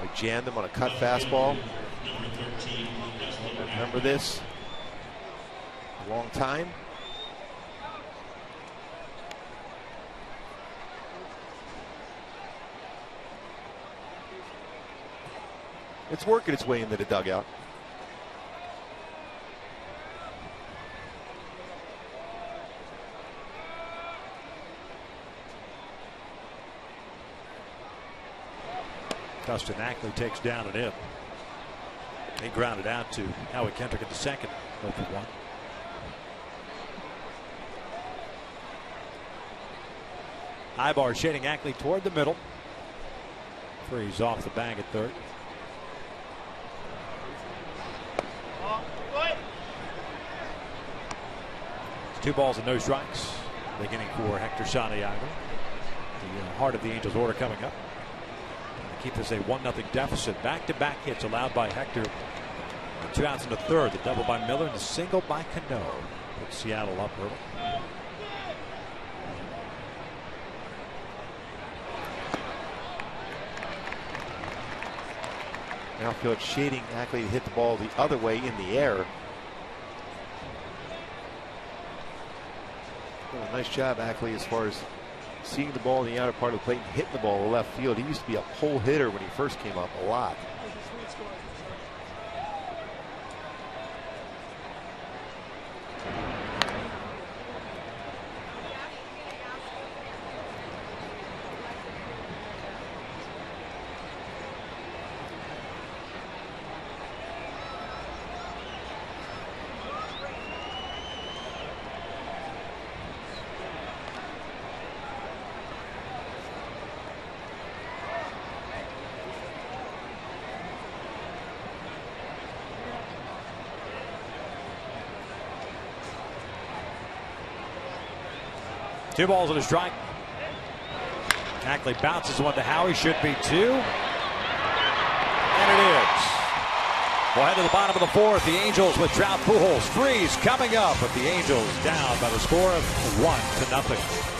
I jammed him on a cut fastball. Remember this? A long time. It's working its way into the dugout. Dustin Ackley takes down and in. He grounded out to Howie Kendrick at the second. 0-1. Ibar shading Ackley toward the middle. Freeze off the bag at third. It's 2 balls and no strikes. Beginning for Hector Santiago. The heart of the Angels order coming up. Keep this a 1-0 deficit. Back-to-back hits allowed by Hector. 2 outs in the third. The double by Miller and the single by Cano. Put Seattle up early. Outfield shading Ackley to hit the ball the other way in the air. Well, nice job, Ackley, as far as seeing the ball in the outer part of the plate and hitting the ball to left field. He used to be a pull hitter when he first came up a lot. Two balls and a strike. Ackley bounces one to Howie. Should be 2. And it is. Well, head to the bottom of the 4th. The Angels with Trout, Pujols, Freeze coming up. But the Angels down by the score of 1-0.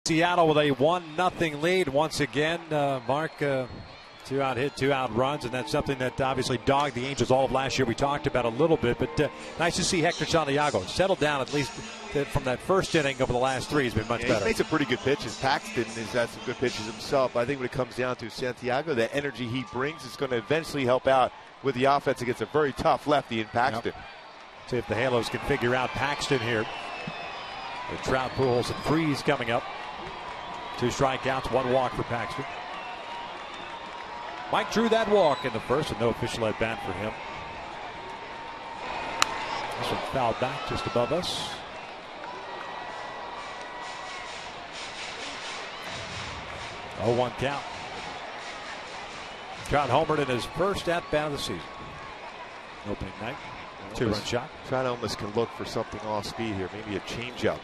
Seattle with a 1-0 lead once again. Mark, 2-out hit, 2-out runs, and that's something that obviously dogged the Angels all of last year. We talked about a little bit, but nice to see Hector Santiago settle down at least from that first inning over the last three. He's been much better. He made some pretty good pitches. Paxton has had some good pitches himself. I think when it comes down to Santiago, the energy he brings is going to eventually help out with the offense against a very tough lefty in Paxton. Yep. See if the Halos can figure out Paxton here. The Trout, Pujols, and Freese coming up. 2 strikeouts, 1 walk for Paxton. Mike drew that walk in the first, and no official at bat for him. This one fouled back just above us. Oh, 1 count. Trout homered in his first at bat of the season. Opening night, 2-run shot. Trout almost can look for something off speed here, maybe a changeup.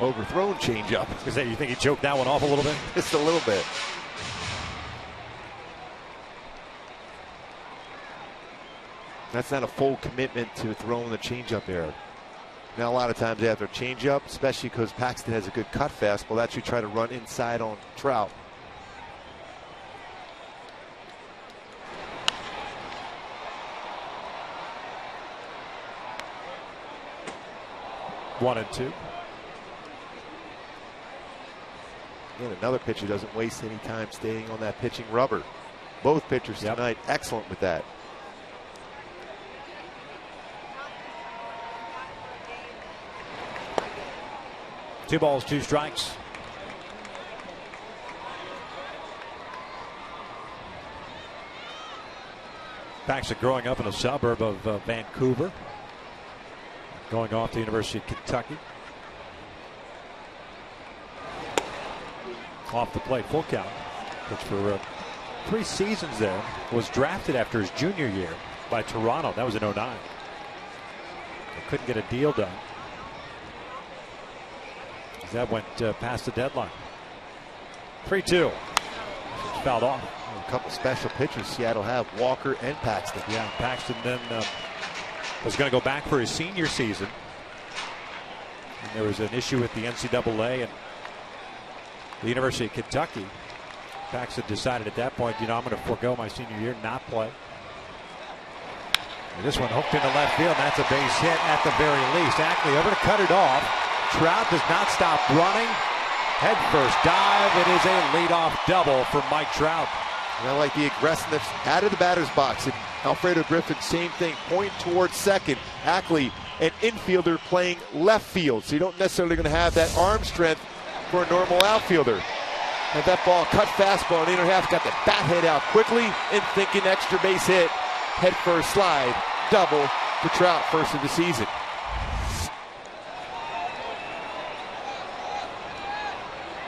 Overthrown changeup. Is that, you think he choked that one off a little bit? Just a little bit. That's not a full commitment to throwing the changeup there. Now, a lot of times after changeup, especially because Paxton has a good cut fastball, that's you try to run inside on Trout. One and two. And another pitcher doesn't waste any time staying on that pitching rubber. Both pitchers tonight excellent with that. Two balls, 2 strikes. Paxton growing up in a suburb of Vancouver. Going off to the University of Kentucky. Off the plate, full count. Pitched for 3 seasons there. Was drafted after his junior year by Toronto. That was in 09. They couldn't get a deal done. That went past the deadline. 3-2. Fouled off. A couple special pitchers Seattle have, Walker and Paxton. Yeah, Paxton then was going to go back for his senior season. And there was an issue with the NCAA and the University of Kentucky. Paxton decided at that point, I'm going to forego my senior year, not play. And this one hooked into left field, and that's a base hit at the very least. Ackley over to cut it off. Trout does not stop running. Head first dive. It is a leadoff double for Mike Trout. And I like the aggressiveness out of the batter's box. And Alfredo Griffin, same thing, point towards second. Ackley, an infielder playing left field, so you don't necessarily going to have that arm strength for a normal outfielder. And that ball, cut fastball in the inner half, got the bat head out quickly and thinking extra base hit. Head first slide, double for Trout, first of the season.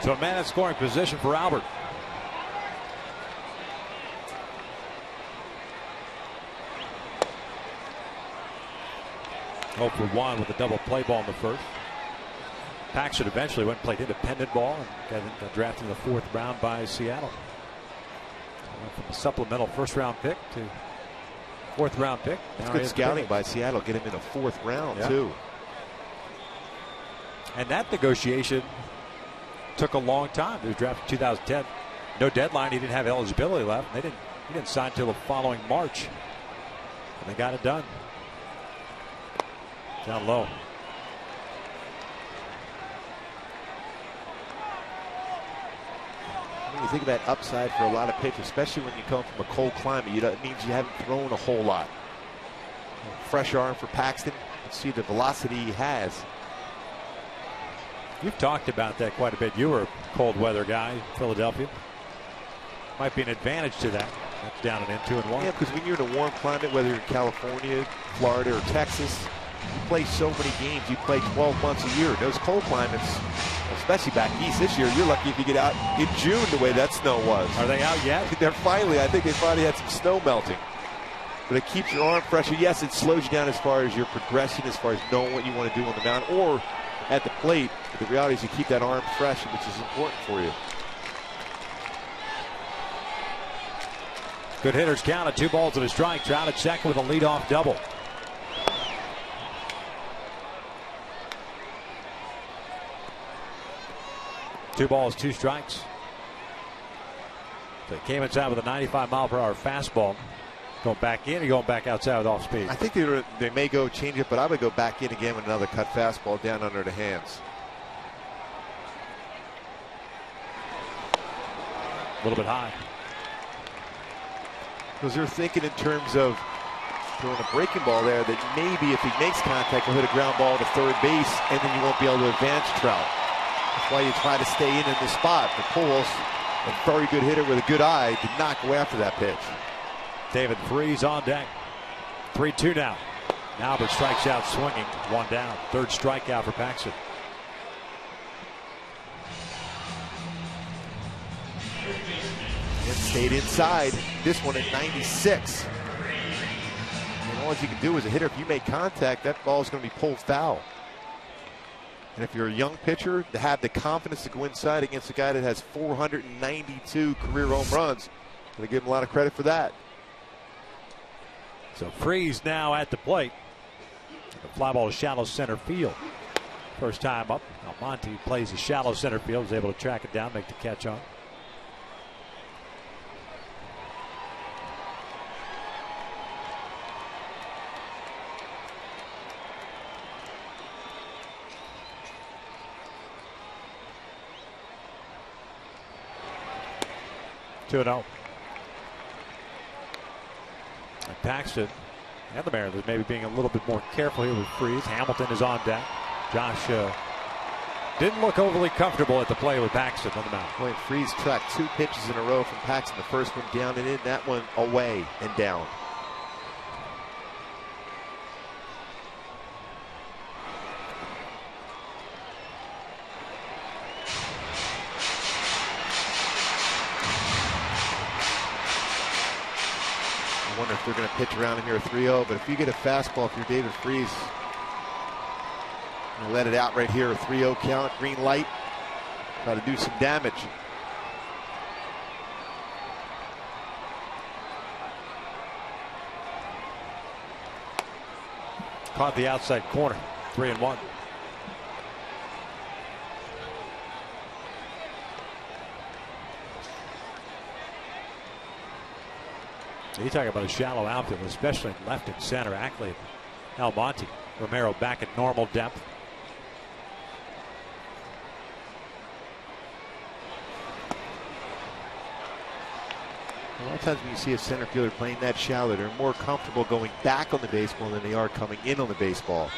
So a man in scoring position for Albert. Oh for 1 with a double play ball in the first. Paxton eventually went and played independent ball and got drafted in the 4th round by Seattle. Went from a supplemental 1st-round pick to 4th-round pick. That's good scouting by Seattle. Get him in the 4th round, too. And that negotiation took a long time. He was drafted in 2010. No deadline. He didn't have eligibility left. He didn't sign until the following March. And they got it done. Down low. When you think of that upside for a lot of pitchers, especially when you come from a cold climate, it means you haven't thrown a whole lot. Fresh arm for Paxton. Let's see the velocity he has. You've talked about that quite a bit. You were a cold weather guy in Philadelphia. Might be an advantage to that. That's down and in 2-1. Yeah, because when you're in a warm climate, whether you're in California, Florida, or Texas, you play so many games. You play 12 months a year. Those cold climates, especially back east this year, you're lucky if you get out in June the way that snow was. Are they out yet? I think they finally had some snow melting. But it keeps your arm fresher. Yes, it slows you down as far as your progression, as far as knowing what you want to do on the mound or at the plate. But the reality is you keep that arm fresh, which is important for you. Good hitters count at 2 balls and a strike. Trout at second with a leadoff double. 2 balls, 2 strikes. So he came inside with a 95-mile-per-hour fastball. Going back in or going back outside with off speed? I think they may go change it, but I would go back in again with another cut fastball down under the hands. A little bit high. Because they're thinking in terms of throwing a breaking ball there that maybe if he makes contact, he'll hit a ground ball to third base, and then you won't be able to advance Trout. That's why you try to stay in the spot. But Pujols, a very good hitter with a good eye, did not go after that pitch. David Freese on deck. 3-2 now. Albert strikes out swinging. 1 down. 3rd strikeout for Paxton. And stayed inside. This one at 96. And all you can do as a hitter, if you make contact, that ball is going to be pulled foul. And if you're a young pitcher, to have the confidence to go inside against a guy that has 492 career home runs, I'm going to give him a lot of credit for that. So Freese now at the plate. The fly ball to shallow center field. First time up. Almonte plays the shallow center field. Is able to track it down, make the catch on. Two and 0. Paxton and the Mariners maybe being a little bit more careful here with Freese. Hamilton is on deck. Josh didn't look overly comfortable at the play with Paxton on the mound. Boy, Freese tracked 2 pitches in a row from Paxton. The first one down and in, that one away and down. I wonder if they're going to pitch around in here 3-0, but if you get a fastball, if you're David Freese, let it out right here, a 3-0 count, green light, try to do some damage. Caught the outside corner, 3-1. You talk about a shallow outfield, especially left and center. Ackley, Almonte, Romero back at normal depth. A lot of times when you see a center fielder playing that shallow, they're more comfortable going back on the baseball than they are coming in on the baseball.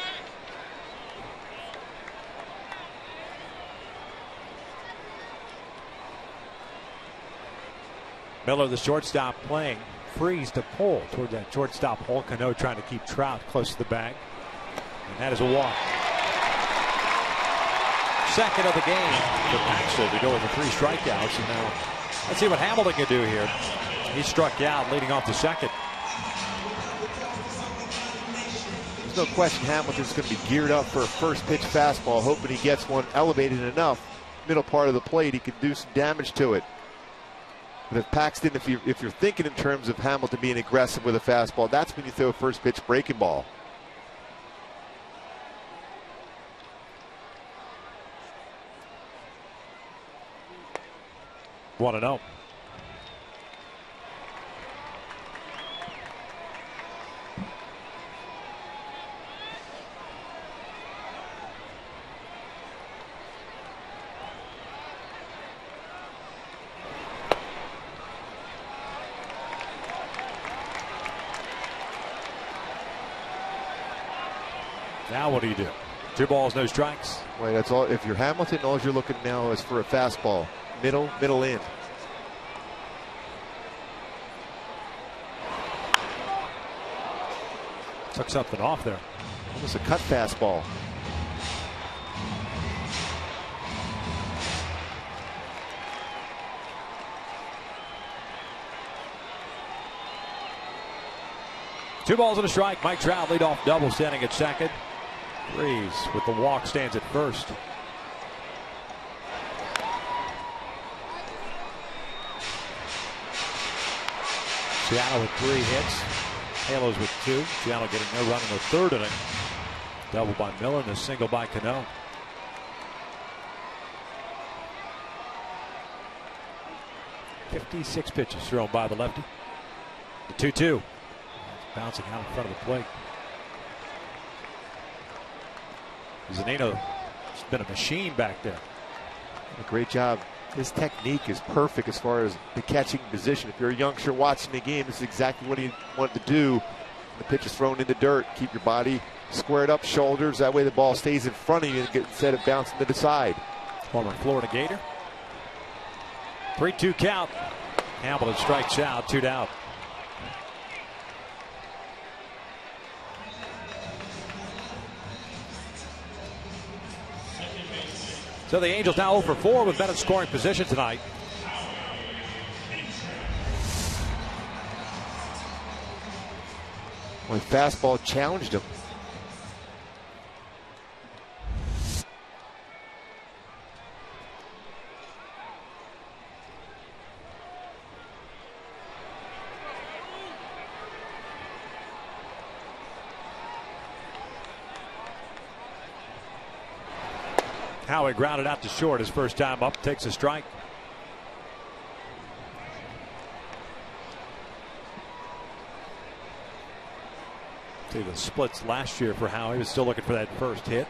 Miller, the shortstop, playing Freese to pull toward that shortstop hole. Cano trying to keep Trout close to the bag. And that is a walk. Second of the game for Paxton to go with the 3 strikeouts. And now let's see what Hamilton can do here. He struck out leading off the second. There's no question Hamilton's going to be geared up for a first pitch fastball, hoping he gets one elevated enough. Middle part of the plate, he can do some damage to it. But if Paxton, if you're thinking in terms of Hamilton being aggressive with a fastball, that's when you throw a first pitch breaking ball. Want to know. Now what do you do? 2 balls, no strikes. Wait, that's all. If you're Hamilton, all you're looking now is for a fastball. Middle in. Took something off there. Almost a cut fastball. Two balls and a strike. Mike Trout lead off double, standing at second. Freese with the walk stands at first. Seattle with 3 hits. Halos with 2. Seattle getting no run in the 3rd inning. Double by Miller and a single by Cano. 56 pitches thrown by the lefty. The 2-2. Bouncing out in front of the plate. Zunino has been a machine back there. A great job. His technique is perfect as far as the catching position. If you're a youngster watching the game, this is exactly what he wanted to do. The pitch is thrown in the dirt. Keep your body squared up, shoulders. That way the ball stays in front of you instead of bouncing to the side. Former Florida Gator. 3-2 count. Hamilton strikes out, 2 down. So the Angels now 0 for 4 with men in scoring position tonight. Well, fastball challenged him. Howie grounded out to short his first time up, takes a strike. See the splits last year for Howie. He was still looking for that first hit.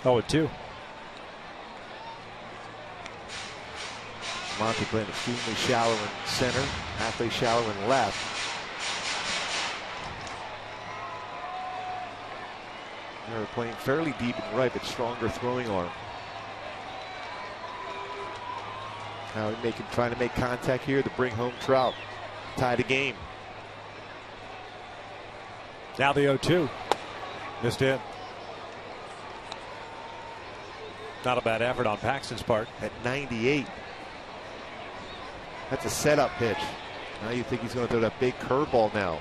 Oh, 2. Monty playing extremely shallow in center, halfway shallow in left. They're playing fairly deep and right, but stronger throwing arm. Now trying to make contact here to bring home Trout. Tie the game. Now the 0-2. Missed in. Not a bad effort on Paxton's part. At 98. That's a setup pitch. Now you think he's going to throw that big curveball now.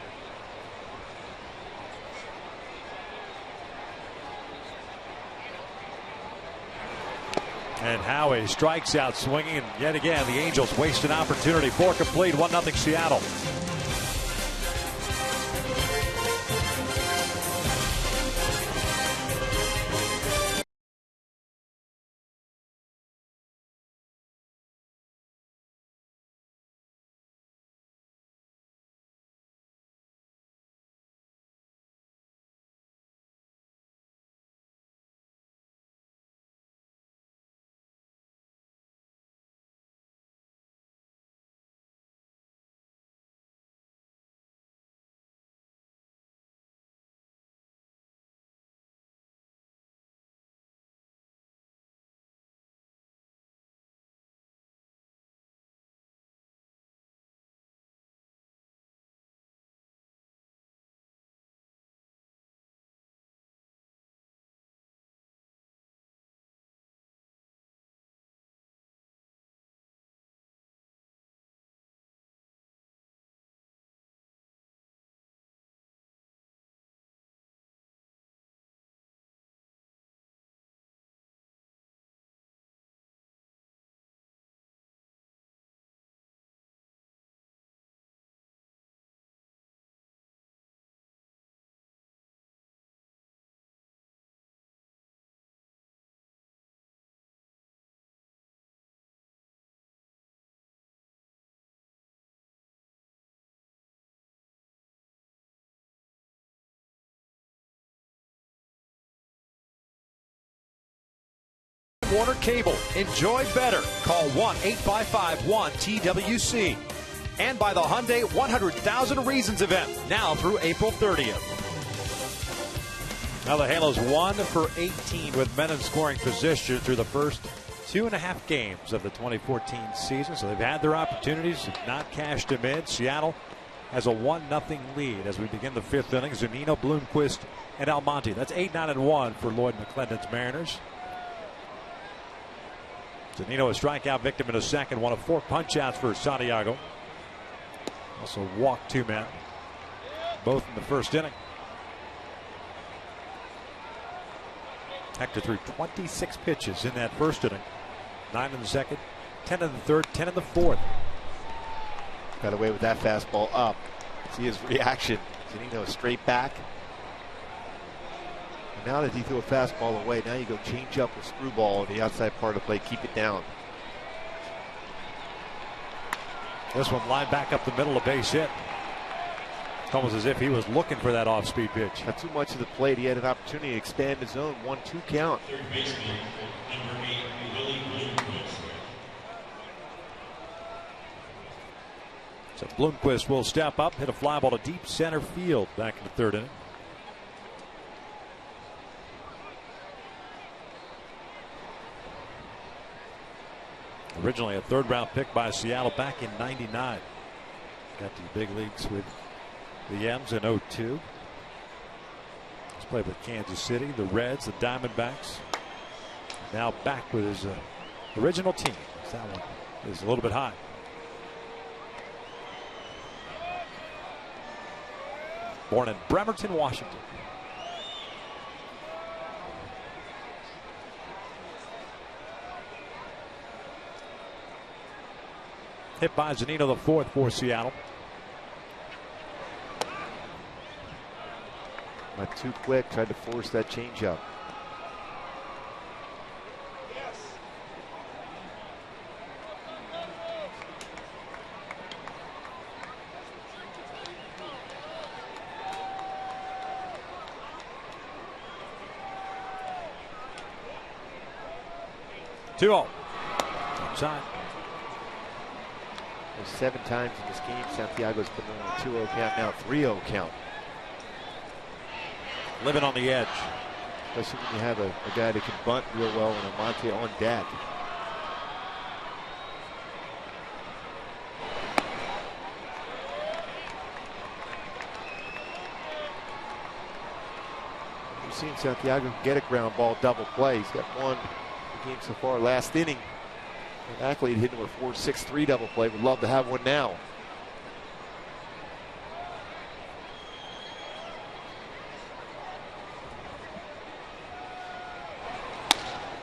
And Howie strikes out swinging, and yet again the Angels waste an opportunity. 4 complete, 1-0 Seattle. Warner Cable. Enjoy better. Call 1-855-1-TWC. And by the Hyundai 100,000 Reasons event, now through April 30th. Now the Halos 1 for 18 with men in scoring position through the first 2.5 games of the 2014 season. So they've had their opportunities, have not cashed them in. Seattle has a 1-0 lead as we begin the 5th inning. Zunino, Bloomquist, and Almonte. That's 8-9-1 for Lloyd McClendon's Mariners. Zunino, a strikeout victim in a second, one of 4 punch-outs for Santiago. Also walked 2 men, both in the first inning. Hector threw 26 pitches in that first inning. 9 in the second, 10 in the third, 10 in the fourth. Got away with that fastball up. See his reaction. Zunino straight back. now that he threw a fastball away, now you go change up with screwball on the outside part of the play, keep it down. This one lined back up the middle, a base hit. Almost as if he was looking for that off-speed pitch. Not too much of the plate. He had an opportunity to expand his zone. 1-2 count. Third baseman, number 8, Willie Bloomquist. So Bloomquist will step up, hit a fly ball to deep center field back in the third inning. Originally a third-round pick by Seattle back in '99. Got to the big leagues with the M's in '02. He's played with Kansas City, the Reds, the Diamondbacks. Now back with his original team. That one is a little bit high. Born in Bremerton, Washington. Hit by Zunino the fourth for Seattle. Not too quick, tried to force that changeup. Two-0. Outside. There's 7 times in this game Santiago's put on a 2-0 count, now 3-0 count. Living on the edge. Especially when you have a guy that can bunt real well and Almonte on deck. We've seen Santiago get a ground ball double play. He's got one game so far last inning. Accolade hitting with a 4.63 double play. Would love to have one now.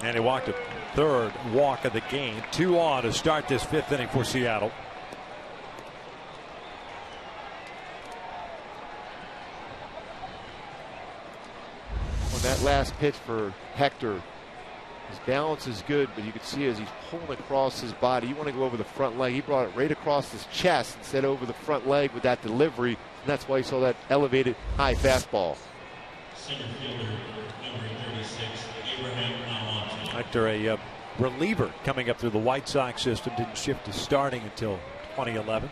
And he walked a third walk of the game. 2 on to start this 5th inning for Seattle. On that last pitch for Hector, his balance is good, but you can see as he's pulling across his body, you want to go over the front leg. He brought it right across his chest instead of over the front leg with that delivery, and that's why you saw that elevated high fastball. Center fielder, number 36, Abraham Almonte. Hector, a reliever coming up through the White Sox system, didn't shift to starting until 2011.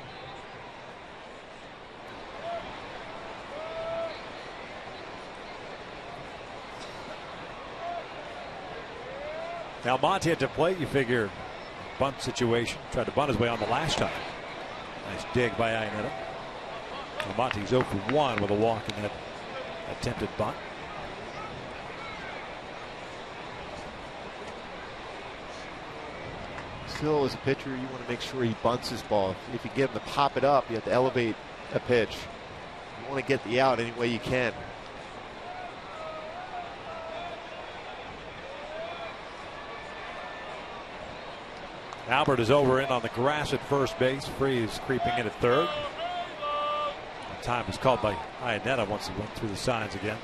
Almonte at the plate, you figure bunt situation. Tried to bunt his way on the last time. Nice dig by Iannetta. Almonte's 0 for 1 with a walk in that attempted bunt. Still, as a pitcher, you want to make sure he bunts his ball. If you get him to pop it up, you have to elevate a pitch. You want to get the out any way you can. Albert is over in on the grass at first base. Freeze creeping in at third. The time was called by Iannetta once he went through the signs again.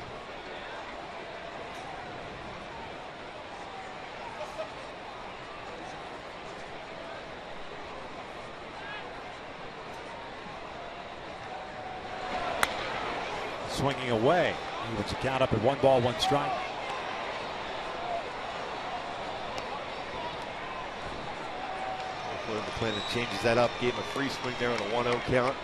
Swinging away. He puts a count up at 1 ball, 1 strike. McClellan changes that up, gave him a free swing there on a 1-0 count.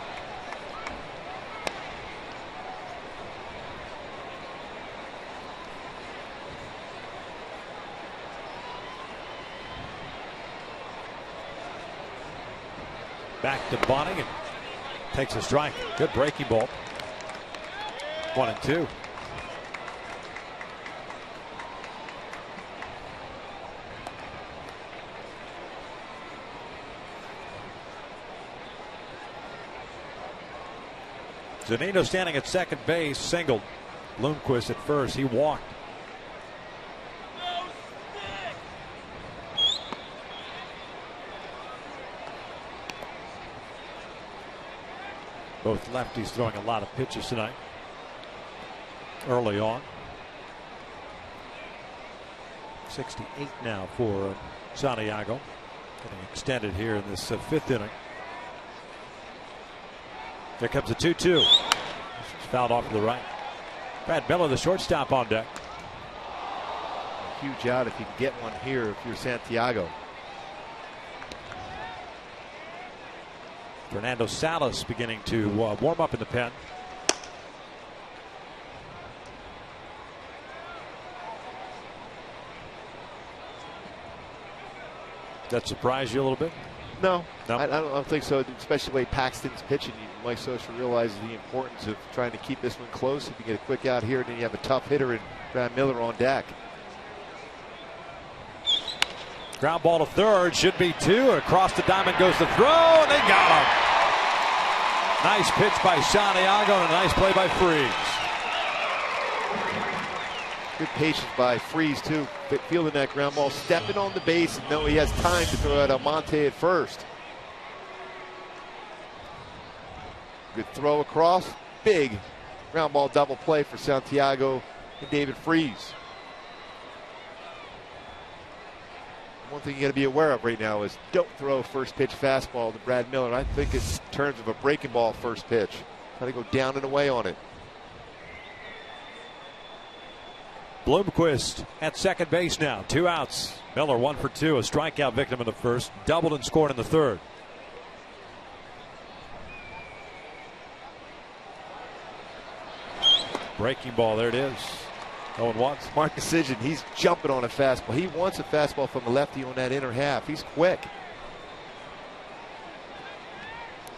Back to Bonnie and takes a strike. Good breaking ball. 1-2. Zunino standing at second base, singled. Bloomquist at first. He walked. Both lefties throwing a lot of pitches tonight. Early on. 68 now for Santiago. Getting extended here in this fifth inning. There comes a 2-2. It's fouled off to the right. Brad Miller, the shortstop, on deck. A huge out if you can get one here if you're Santiago. Fernando Salas beginning to warm up in the pen. That surprise you a little bit? No, No? I don't think so, especially the way Paxton's pitching. Mike Scioscia realizes the importance of trying to keep this one close. If you get a quick out here, then you have a tough hitter in Brad Miller on deck. Ground ball to third, should be two. Across the diamond goes the throw, and they got him. Nice pitch by Santiago and a nice play by Freese. Good patience by Freese, too. Fielding that ground ball, stepping on the base, and know he has time to throw out Almonte at first. Good throw across. Big ground ball double play for Santiago and David Freese. One thing you got to be aware of right now is don't throw first pitch fastball to Brad Miller. I think it's in terms of a breaking ball first pitch. Try to go down and away on it. Bloomquist at second base now. 2 outs. Miller 1 for 2. A strikeout victim in the first. Doubled and scored in the third. Breaking ball. There it is. 0-1. Smart decision. He's jumping on a fastball. He wants a fastball from the lefty on that inner half. He's quick.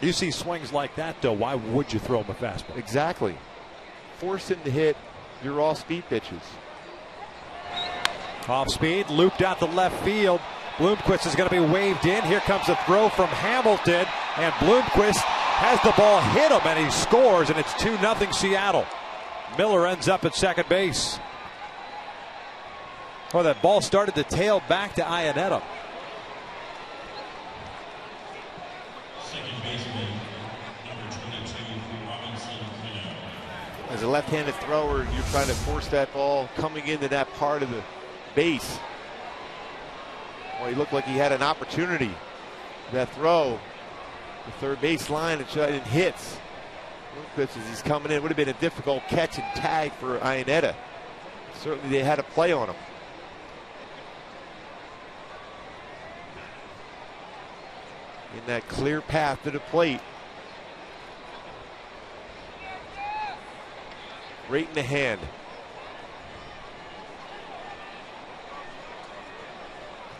You see swings like that, though. Why would you throw him a fastball? Exactly. Force him to hit your all-speed pitches. Off speed, looped out to left field. Bloomquist is going to be waved in. Here comes a throw from Hamilton, and Bloomquist has the ball hit him, and he scores, and it's 2-0 Seattle. Miller ends up at second base. Oh, that ball started to tail back to Iannetta. Second baseman, number 22, Robinson Cano. As a left-handed thrower, you're trying to force that ball coming into that part of the base. Well, he looked like he had an opportunity. That throw, the third base line, and hits. Bloomquist, as he's coming in, would have been a difficult catch and tag for Iannetta. Certainly they had a play on him. In that clear path to the plate. Right in the hand.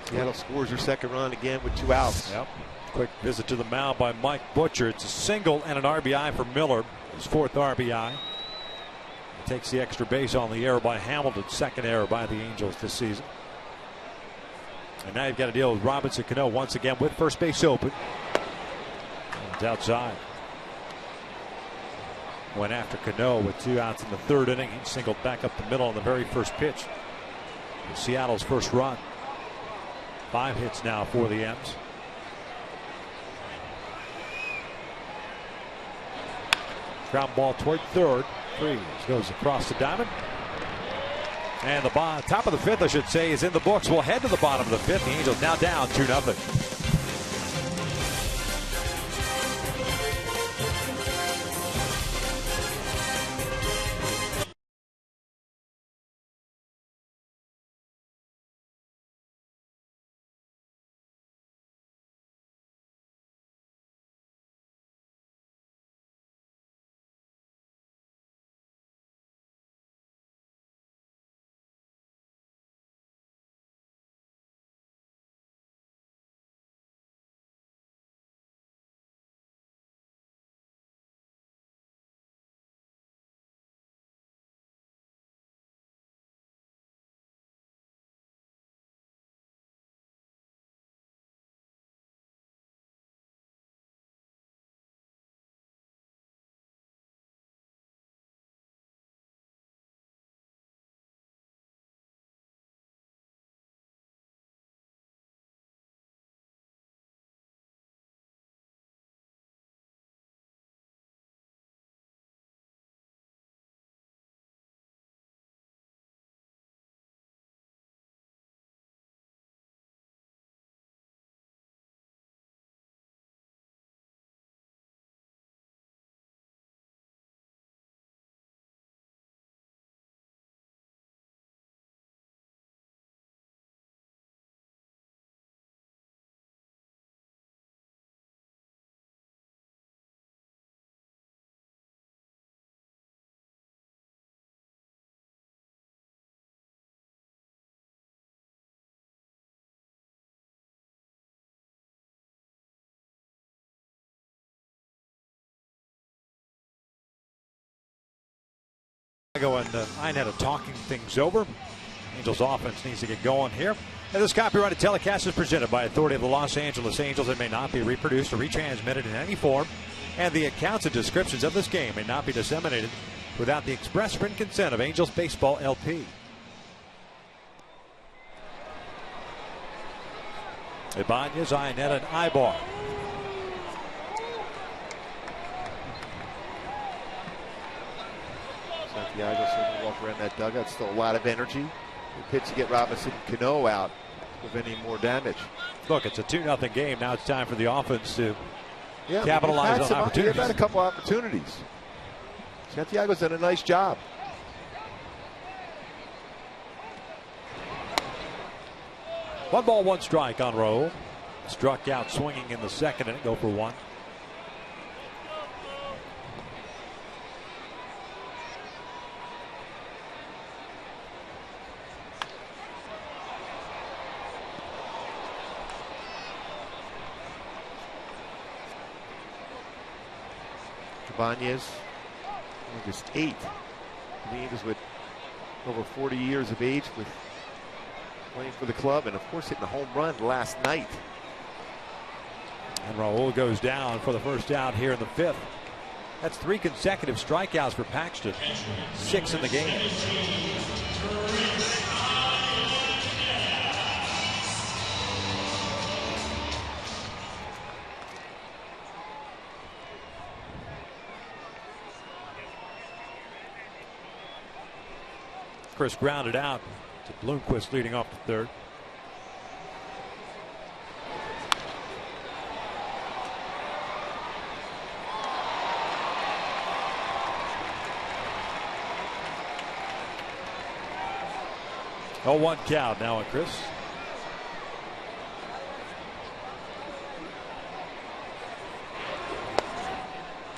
Seattle scores their second run again with 2 outs. Yep. Quick visit to the mound by Mike Butcher. It's a single and an RBI for Miller. His 4th RBI. He takes the extra base on the error by Hamilton. 2nd error by the Angels this season. And now you've got to deal with Robinson Cano once again with first base open. And it's outside. Went after Cano with 2 outs in the 3rd inning. He singled back up the middle on the very first pitch. Seattle's first run. 5 hits now for the M's. Ground ball toward third. Freese goes across the diamond. And the top of the 5th, I should say, is in the books. We'll head to the bottom of the 5th. The Angels now down 2-0. And Iannetta talking things over. Angels offense needs to get going here. And this copyrighted telecast is presented by authority of the Los Angeles Angels. It may not be reproduced or retransmitted in any form. And the accounts and descriptions of this game may not be disseminated without the express written consent of Angels Baseball LP. Ibanez, Iannetta, and Ibar. Santiago seemed to walk around that dugout. Still a lot of energy. The pitch to get Robinson Cano out, preventing more damage. Look, it's a 2-0 game. Now it's time for the offense to capitalize on opportunities. They've had a couple opportunities. Santiago's done a nice job. One ball, one strike on Raul. Struck out swinging in the second inning. Go for one. Ibanez, August 8th. The Angels with over 40 years of age with playing for the club and of course hitting a home run last night. And Raul goes down for the first out here in the fifth. That's 3 consecutive strikeouts for Paxton. 6 in the game. Chris grounded out to Bloomquist leading off the third. Oh, 1 count now on Chris.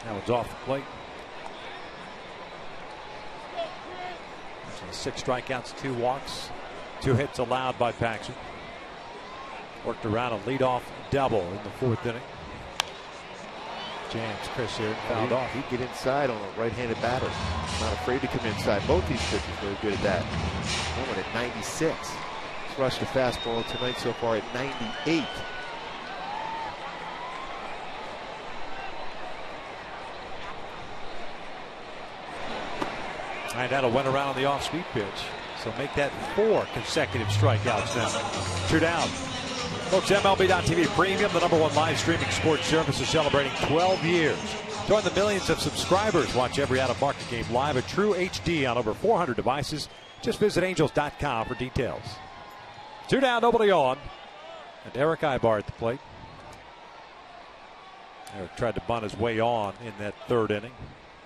That one's off the plate. 6 strikeouts, 2 walks, 2 hits allowed by Paxton. Worked around a leadoff double in the 4th inning. Jams Chris here fouled off. He'd get inside on a right-handed batter. Not afraid to come inside. Both these pitchers very good at that. That one at 96. He's rushed a fastball tonight so far at 98. Iannetta went around on the off-speed pitch. So make that 4 consecutive strikeouts now. 2 down. Folks, MLB.TV Premium, the #1 live streaming sports service, is celebrating 12 years. Join the millions of subscribers. Watch every out-of-market game live at True HD on over 400 devices. Just visit Angels.com for details. 2 down, nobody on. And Erick Ibar at the plate. Eric tried to bunt his way on in that 3rd inning.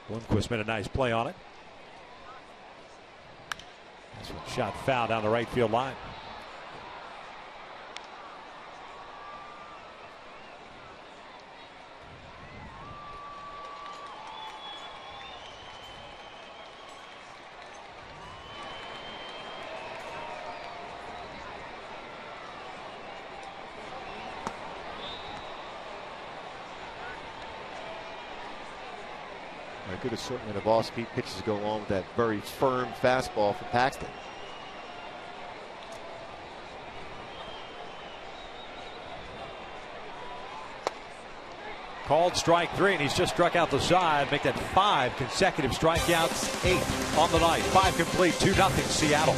Bloomquist made a nice play on it. This one shot foul down the right field line. A good assortment of off-speed pitches to go along with that very firm fastball from Paxton. Called strike 3, and he's just struck out the side. Make that 5 consecutive strikeouts, 8 on the night. 5 complete, 2-0 Seattle.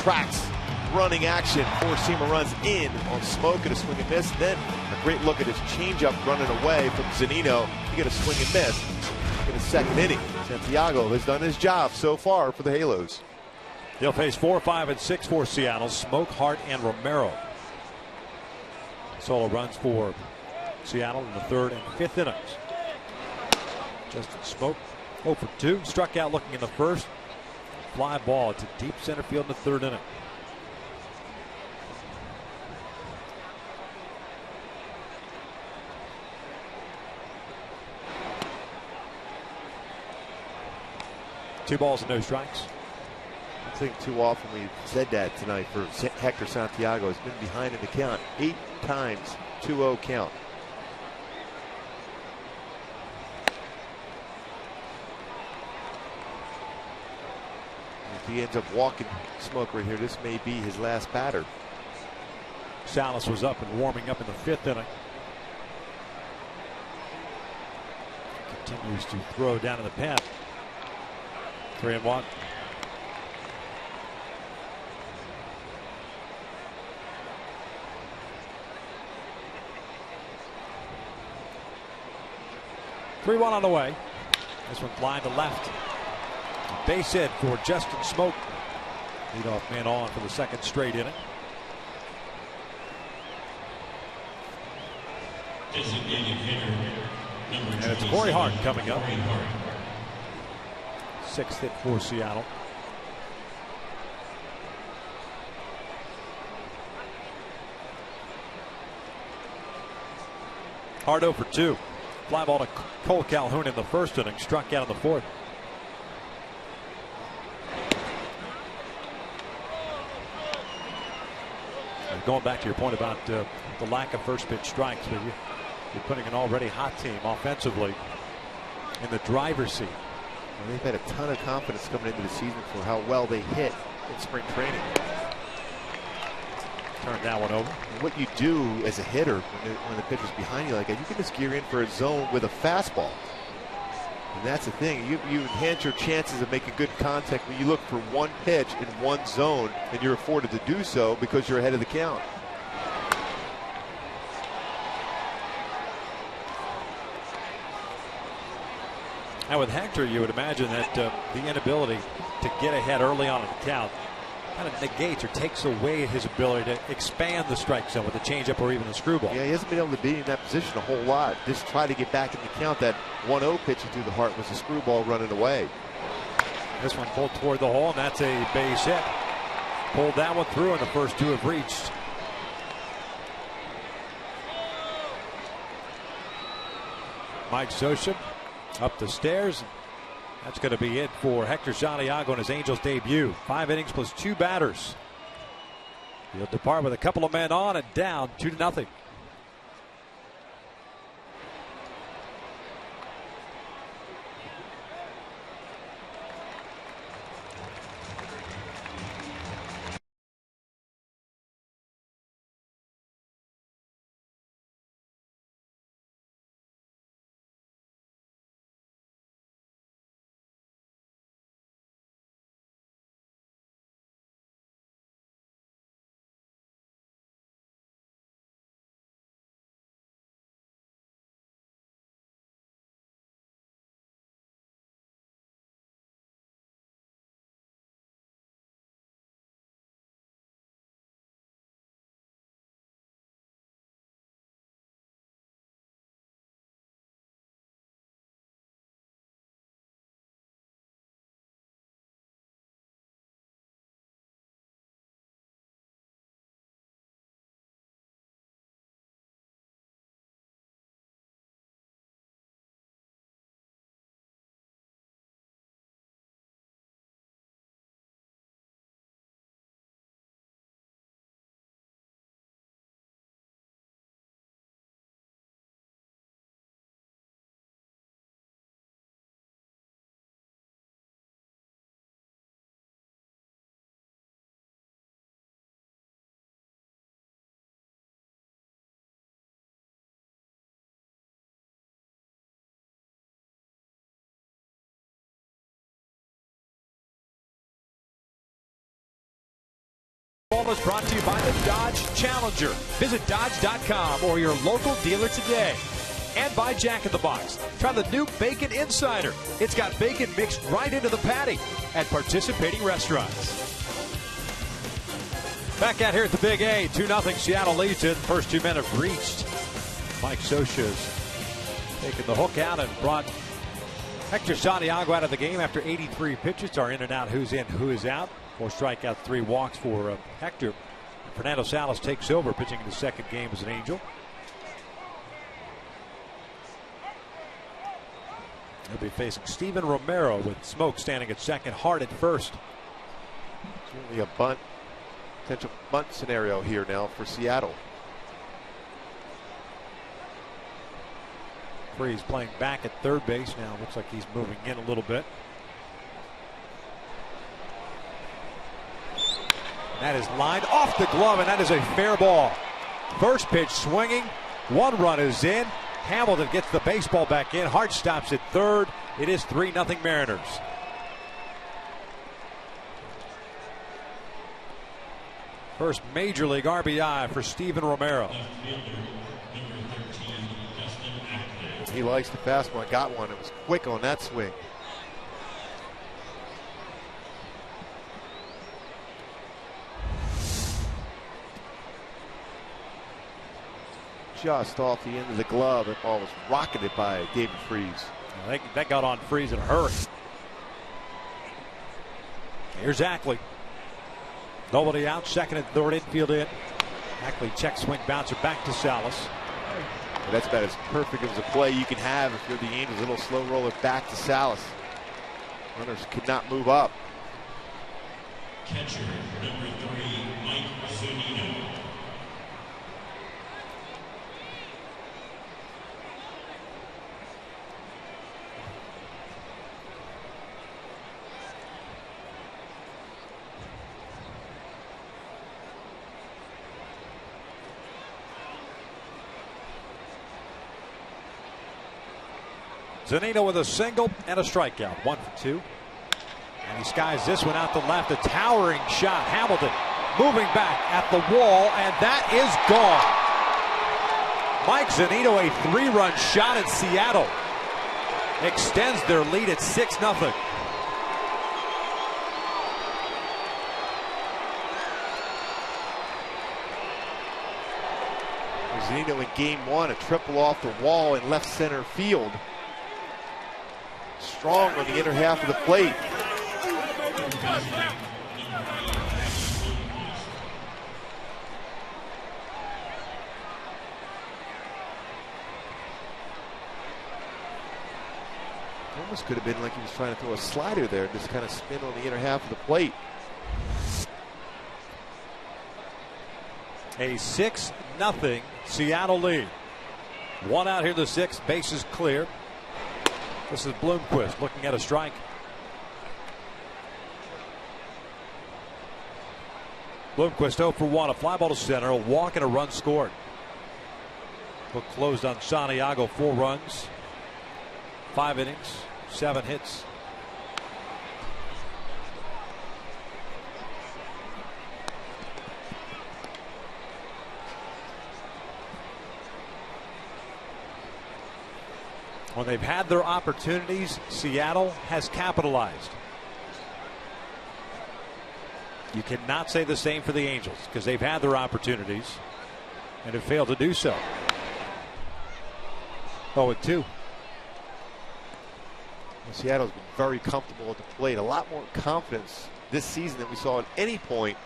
cracks, running action. Four-seamer runs in on Smoke at a swing and miss. Then a great look at his changeup running away from Zunino. You get a swing and miss in the second inning. Santiago has done his job so far for the Halos. They'll face 4, 5, and 6 for Seattle. Smoke, Hart, and Romero. Solo runs for Seattle in the third and fifth innings. Justin Smoke 0 for 2. Struck out looking in the first. Fly ball to deep center field in the third inning. Two balls and no strikes. I think too often we've said that tonight for Hector Santiago. Has been behind in the count 8 times, 2-0 count. If he ends up walking Smoke right here, this may be his last batter. Salas was up and warming up in the fifth inning. Continues to throw down in the pen. 3-1. On the way. This one flying to left. Base hit for Justin Smoke. Leadoff man on for the second straight inning. Designated hitter, number And it's Corey Hart 27, coming up. Corey Hart. Sixth hit for Seattle. Hart 0 for 2. Fly ball to Cole Calhoun in the first inning. Struck out in the fourth. And going back to your point about the lack of first pitch strikes, but you're putting an already hot team offensively in the driver's seat. Well, they've had a ton of confidence coming into the season for how well they hit in spring training. Turn that one over. And what you do as a hitter when the pitcher's behind you like that, you can just gear in for a zone with a fastball. And that's the thing. You enhance your chances of making good contact when you look for one pitch in one zone, and you're afforded to do so because you're ahead of the count. And with Hector, you would imagine that the inability to get ahead early on in the count kind of negates or takes away his ability to expand the strike zone with the changeup or even the screwball. Yeah, he hasn't been able to be in that position a whole lot. Just try to get back in the count. That 1-0 pitch through the heart was a screwball running away. This one pulled toward the hole, and that's a base hit. Pulled that one through, and the first two have reached. Mike Socha up the stairs. That's going to be it for Hector Santiago in his Angels debut. 5 innings plus 2 batters. He'll depart with a couple of men on and down 2-0. Ball is brought to you by the Dodge Challenger. Visit Dodge.com or your local dealer today. And by Jack in the Box. Try the new Bacon Insider. It's got bacon mixed right into the patty at participating restaurants. Back out here at the Big A, 2-0 Seattle leads it. First 2 men have reached. Mike Scioscia's taking the hook out and brought Hector Santiago out of the game after 83 pitches. Our in and out, who's in, who is out. 4 strikeouts, 3 walks for Hector. Fernando Salas takes over, pitching in his second game as an Angel. He'll be facing Steven Romero with Smoke standing at second, Hart at first. Certainly a bunt, potential bunt scenario here now for Seattle. Freese playing back at third base now. Looks like he's moving in a little bit. And that is lined off the glove, and that is a fair ball. First pitch swinging. 1 run is in. Hamilton gets the baseball back in. Hart stops at third. It is 3-0 Mariners. First major league RBI for Steven Romero. He likes the fastball. Got one. It was quick on that swing. Just off the end of the glove. That ball was rocketed by David Freese. That got on Freese in a hurry. Here's Ackley. Nobody out. Second and third, infield in. Ackley check swing bouncer back to Salas. And that's about as perfect as a play you can have if you're the Angels. A little slow roller back to Salas. Runners could not move up. Catcher number 3, Mike Zunino. Zunino with a single and a strikeout. 1 for 2. And he skies this one out to left. A towering shot. Hamilton moving back at the wall, and that is gone. Mike Zunino, a 3-run shot at Seattle. Extends their lead at 6-0. Zunino in game 1, a triple off the wall in left center field. Strong on the inner half of the plate. Almost could have been like he was trying to throw a slider there, just kind of spin on the inner half of the plate. A 6-0 Seattle lead. 1 out here, the 6th. Bases clear. This is Bloomquist looking at a strike. Bloomquist 0 for 1. A fly ball to center. A walk and a run scored. Book closed on Santiago. 4 runs. 5 innings. 7 hits. When they've had their opportunities, Seattle has capitalized. You cannot say the same for the Angels because they've had their opportunities and have failed to do so. 0-2. Seattle's been very comfortable at the plate. A lot more confidence this season than we saw at any point,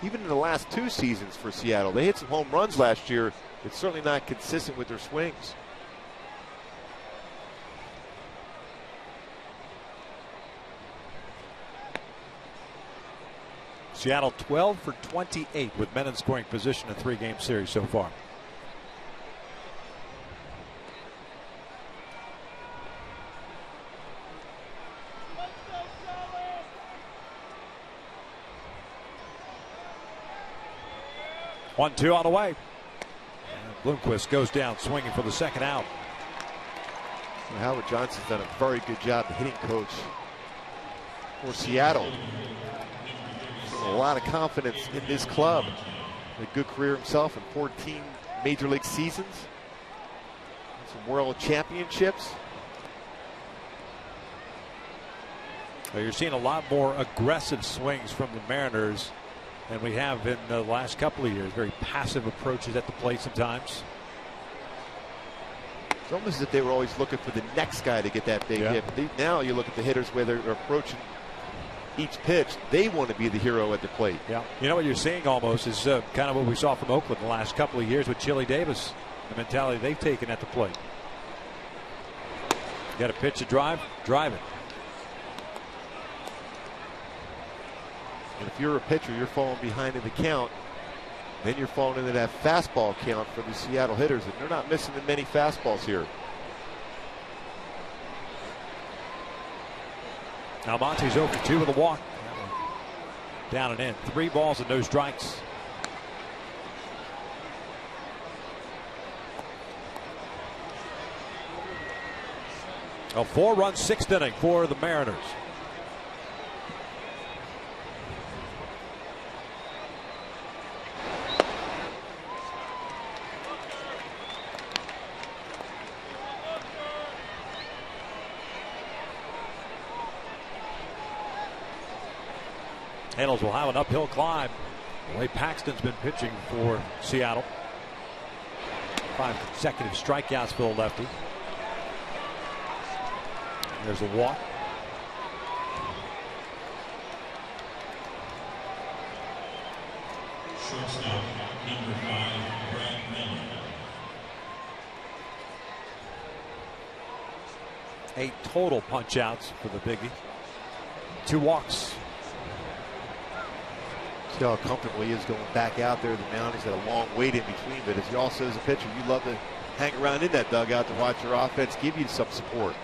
even in the last 2 seasons for Seattle. They hit some home runs last year. It's certainly not consistent with their swings. Seattle 12 for 28 with men in scoring position in 3-game series so far. One, 2 on the way. And Bloomquist goes down swinging for the second out. Well, Howard Johnson's done a very good job, the hitting coach for Seattle. a lot of confidence in this club. A good career himself in 14 major league seasons. Some world championships. Well, you're seeing a lot more aggressive swings from the Mariners than we have in the last couple of years. Very passive approaches at the plate sometimes. It's almost as if they were always looking for the next guy to get that big hit. Now you look at the hitters where they're approaching each pitch. They want to be the hero at the plate. Yeah. You know what you're seeing almost is kind of what we saw from Oakland the last couple of years with Chili Davis. The mentality they've taken at the plate. You got a pitch to drive it. And if you're a pitcher, you're falling behind in the count. Then you're falling into that fastball count for the Seattle hitters, and they're not missing many fastballs here. Almonte's 0 for 2 with a walk. Down and in. 3 balls and no strikes. A 4-run 6th inning for the Mariners. Halos will have an uphill climb. The way Paxton's been pitching for Seattle. 5 consecutive strikeouts for the lefty. There's a walk. Shortstop, number 5, Brad Miller. 8 total punch outs for the biggie. 2 walks. See how comfortable he is going back out there. The mound, he's got a long wait in between, but as you also as a pitcher, you love to hang around in that dugout to watch your offense give you some support.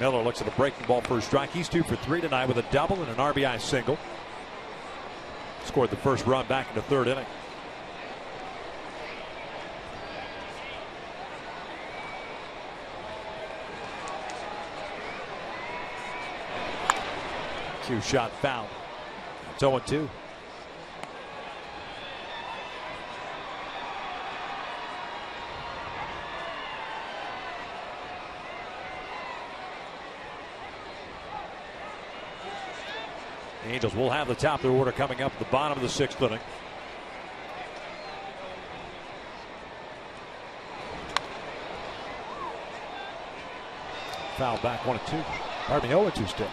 Miller looks at the breaking ball for a strike. He's 2 for 3 tonight with a double and an RBI single. Scored the first run back in the 3rd inning. Cue shot foul. It's 0-2. The Angels will have the top of their order coming up at the bottom of the 6th inning. Foul back 1-2. Pardon me, 0-2 still.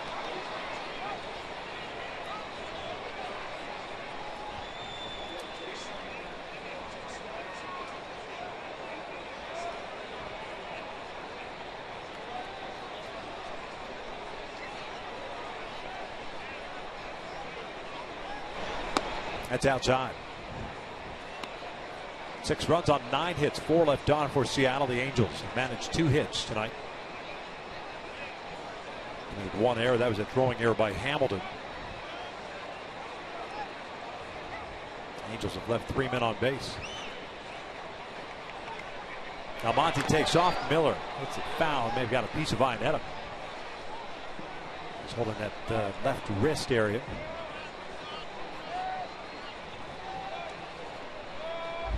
That's outside. 6 runs on 9 hits, 4 left on for Seattle. The Angels have managed 2 hits tonight. Made 1 error. That was a throwing error by Hamilton. Angels have left 3 men on base. Almonte takes off. Miller hits it foul. May have got a piece of Iannetta. He's holding that left wrist area.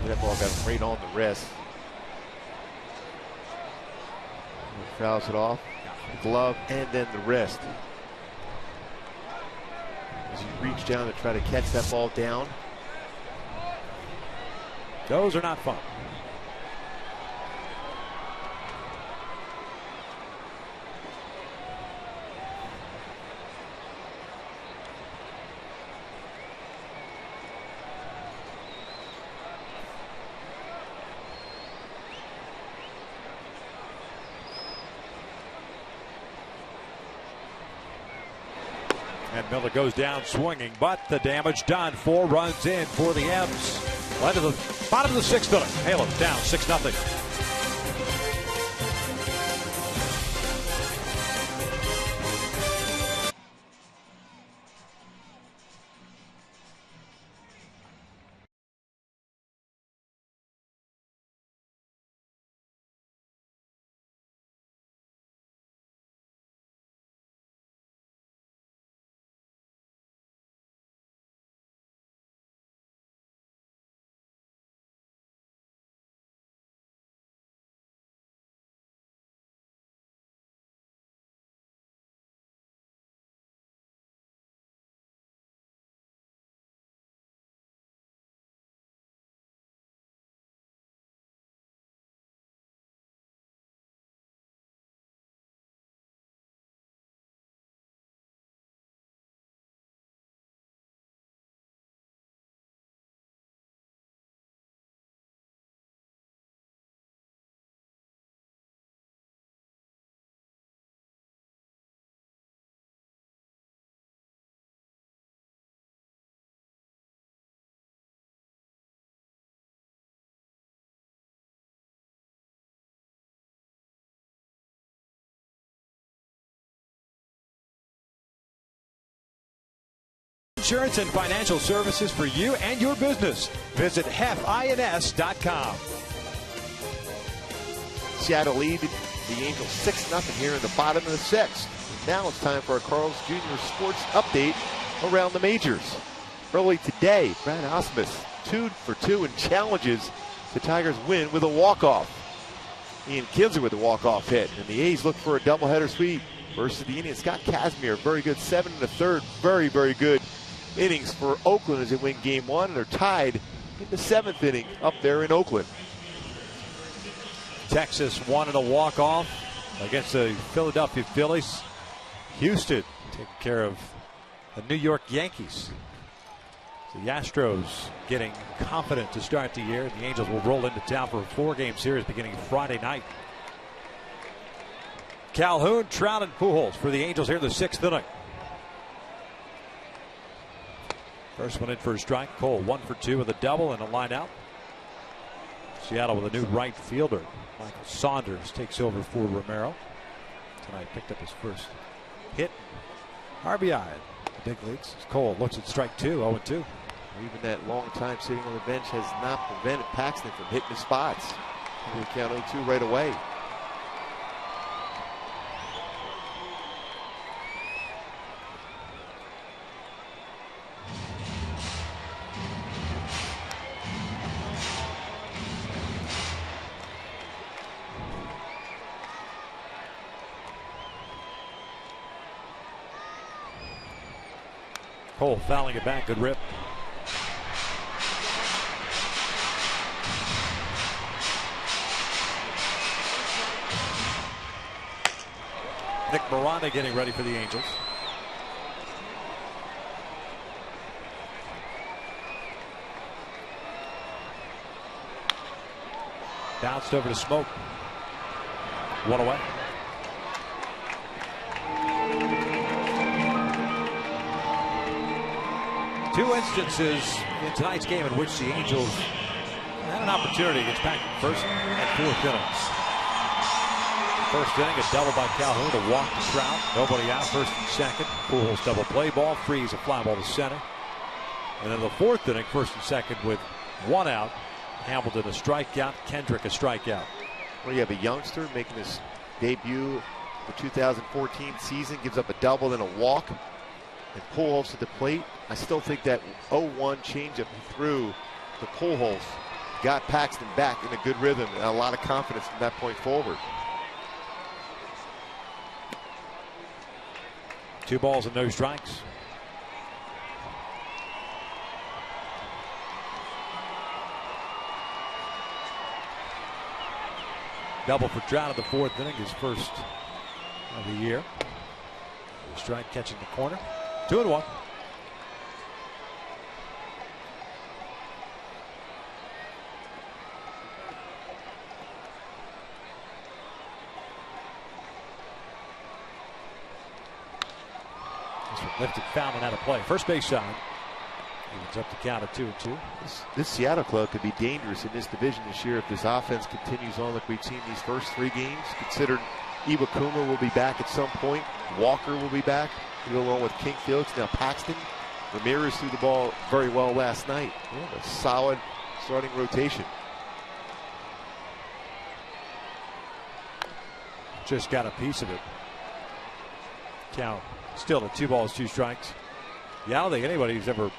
That ball got right on the wrist. Fouls it off. Glove and then the wrist. As he reached down to try to catch that ball down. Those are not fun. And Miller goes down swinging, but the damage done. 4 runs in for the M's. Led to the bottom of the 6th inning. Halos down 6-0. insurance and financial services for you and your business. Visit hefins.com. Seattle lead the Angels 6-0 here in the bottom of the 6th. Now it's time for a Carl's Jr. Sports update around the majors. Early today, Brad Ausmus 2 for 2 in challenges. The Tigers win with a walk-off. Ian Kinsler with a walk-off hit, and the A's look for a doubleheader sweep versus the Indians. Scott Kazmir, very good 7 1/3, very, very good innings for Oakland as they win game 1, and they're tied in the 7th inning up there in Oakland. Texas won in a walk-off against the Philadelphia Phillies. Houston taking care of the New York Yankees. The Astros getting confident to start the year. The Angels will roll into town for a 4-game series beginning Friday night. Calhoun, Trout, and Pujols for the Angels here in the 6th inning. First one in for a strike. Cole 1 for 2 with a double and a line out. Seattle with a new right fielder. Michael Saunders takes over for Romero. Tonight picked up his first hit. RBI at the big leagues. Cole looks at strike 2, 0-2. Even that long time sitting on the bench has not prevented Paxton from hitting his spots. We count 0-2 right away. Cole fouling it back, good rip. Nick Miranda getting ready for the Angels. Bounced over to Smoke. 1 away. Two instances in tonight's game in which the Angels had an opportunity against Packers. First and 4th innings. First inning, a double by Calhoun to walk to Trout. Nobody out, 1st and 2nd. Pujols double play ball, frees a fly ball to center. And then the 4th inning, 1st and 2nd with 1 out. Hamilton a strikeout, Kendrick a strikeout. Well, you have a youngster making his debut the 2014 season, gives up a double and a walk. And Pujols to the plate. I still think that 0-1 changeup he threw to Pujols got Paxton back in a good rhythm and a lot of confidence from that point forward. 2 balls and no strikes. Double for Trout in the 4th inning, his first of the year. Strike catching the corner. 2-1. Lifted, foul, and out of play. First base side. It's up to count at 2-2. This Seattle club could be dangerous in this division this year if this offense continues on like we've seen these first 3 games. Considered Iwakuma will be back at some point. Walker will be back. Along with King Felix. Now Paxton. Ramirez threw the ball very well last night. Yeah, a solid starting rotation. Just got a piece of it. Count still at 2 balls, 2 strikes. Yeah, I don't think anybody's ever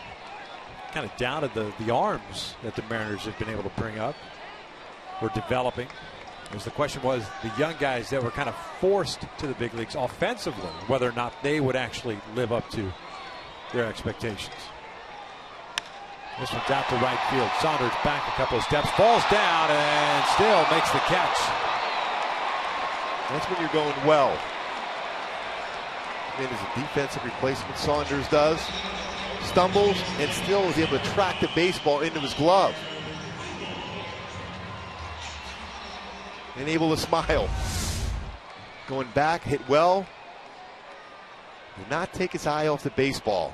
kind of doubted the arms that the Mariners have been able to bring up. We're developing. Because the question was the young guys that were kind of forced to the big leagues offensively, whether or not they would actually live up to their expectations. This one's out to right field. Saunders back a couple of steps, falls down, and still makes the catch. That's when you're going well. And as a defensive replacement, Saunders does. Stumbles and still is able to track the baseball into his glove. And able to smile. Going back, hit well. Did not take his eye off the baseball.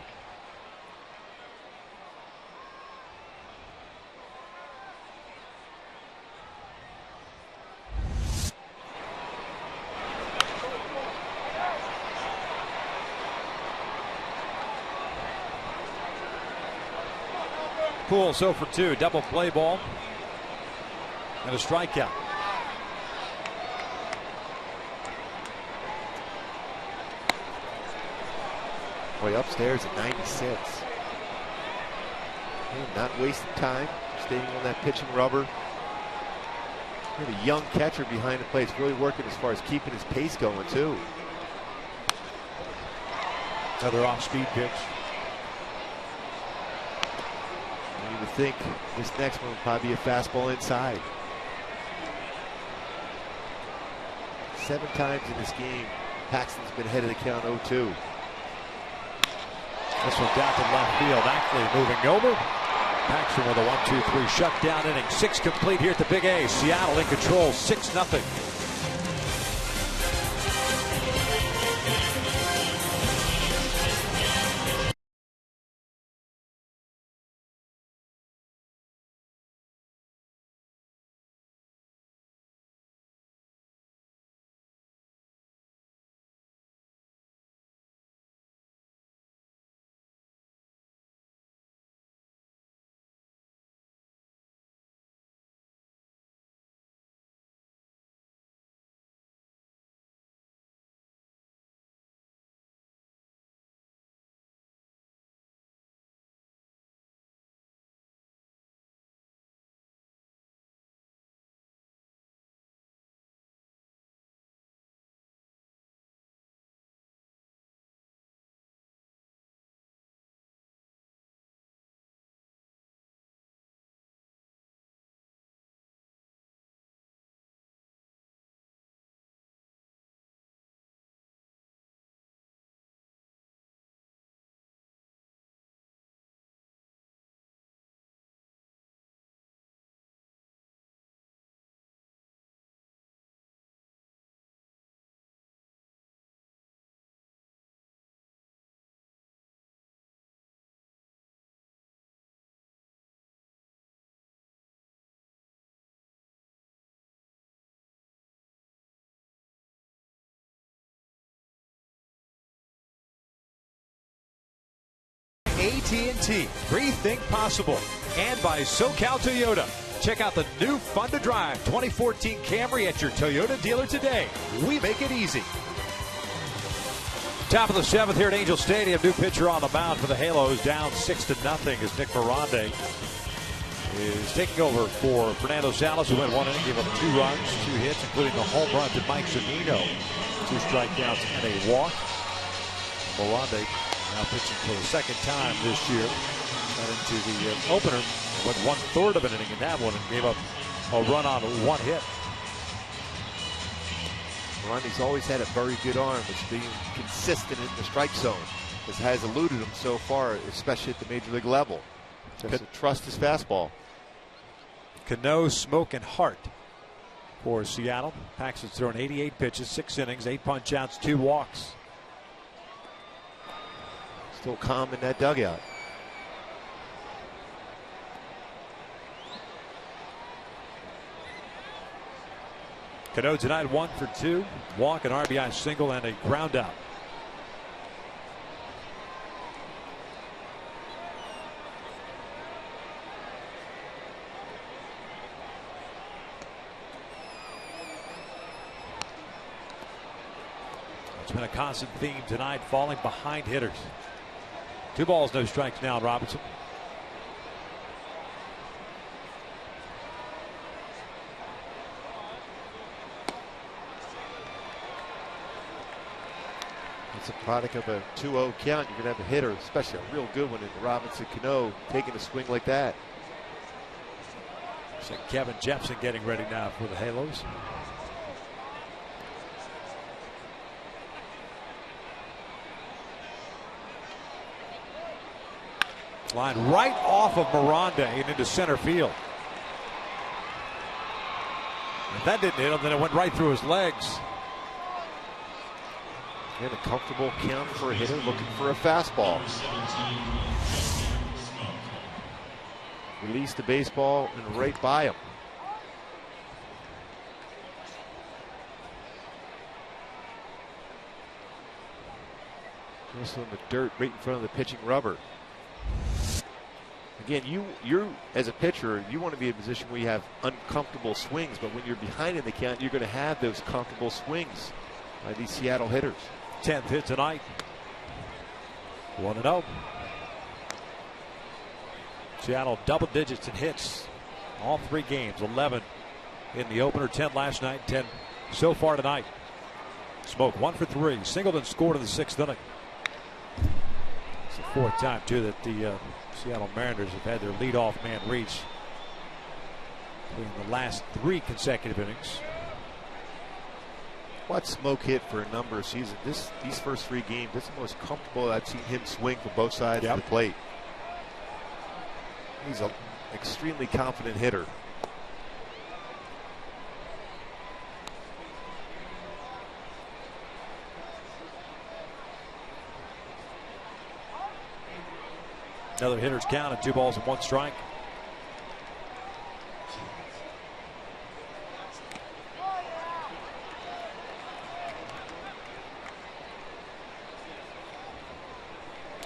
Pujols 0 for 2, double play ball and a strikeout. Boy, upstairs at 96. Not wasting time, staying on that pitching rubber. We have a young catcher behind the plate, really working as far as keeping his pace going too. Another off-speed pitch. You would think this next one would probably be a fastball inside. 7 times in this game, Paxton's been ahead of the count 0-2. This one down to left field, Ackley moving over. Paxton with a 1-2-3 shutdown inning. 6 complete here at the Big A. Seattle in control, 6-0. AT&T, rethink possible, and by SoCal Toyota. Check out the new Fun to Drive 2014 Camry at your Toyota dealer today. We make it easy. Top of the 7th here at Angel Stadium. New pitcher on the mound for the Halos, down 6-0 as Nick Miranda is taking over for Fernando Salas, who went 1 inning, gave up 2 runs, 2 hits, including the home run to Mike Zunino. 2 strikeouts and a walk. Miranda now pitching for the 2nd time this year. Got into the opener, went 1/3 of an inning in that one and gave up a run on 1 hit. Miranda's always had a very good arm. It's being consistent in the strike zone. This has eluded him so far, especially at the major league level. Just to trust his fastball. Cano, Smoke, and Hart for Seattle. Paxton's thrown 88 pitches, 6 innings, 8 punch outs, 2 walks. Still calm in that dugout. Cano tonight 1 for 2, walk, an RBI single, and a ground out. It's been a constant theme tonight, falling behind hitters. 2 balls, no strikes now, Robinson. It's a product of a 2-0 count. You're going to have a hitter, especially a real good one in Robinson Cano, taking a swing like that. So Kevin Jepson getting ready now for the Halos. Line right off of Miranda and into center field. If that didn't hit him, then it went right through his legs. And a comfortable count for a hitter looking for a fastball. Release the baseball and right by him. Also in the dirt right in front of the pitching rubber. Again, you're as a pitcher, you want to be in a position where you have uncomfortable swings, but when you're behind in the count, you're going to have those comfortable swings by these Seattle hitters. 10th hit tonight. 1-0. Seattle double digits in hits all 3 games. 11 in the opener, 10 last night, 10 so far tonight. Smoke 1 for 3. Singleton scored in the 6th inning. It's the 4th time too that the Seattle Mariners have had their leadoff man reach in the last 3 consecutive innings. Watch Smoke hit for a number of seasons. These first 3 games, this is the most comfortable I've seen him swing from both sides of the plate. He's an extremely confident hitter. Another hitter's count at 2 balls and 1 strike.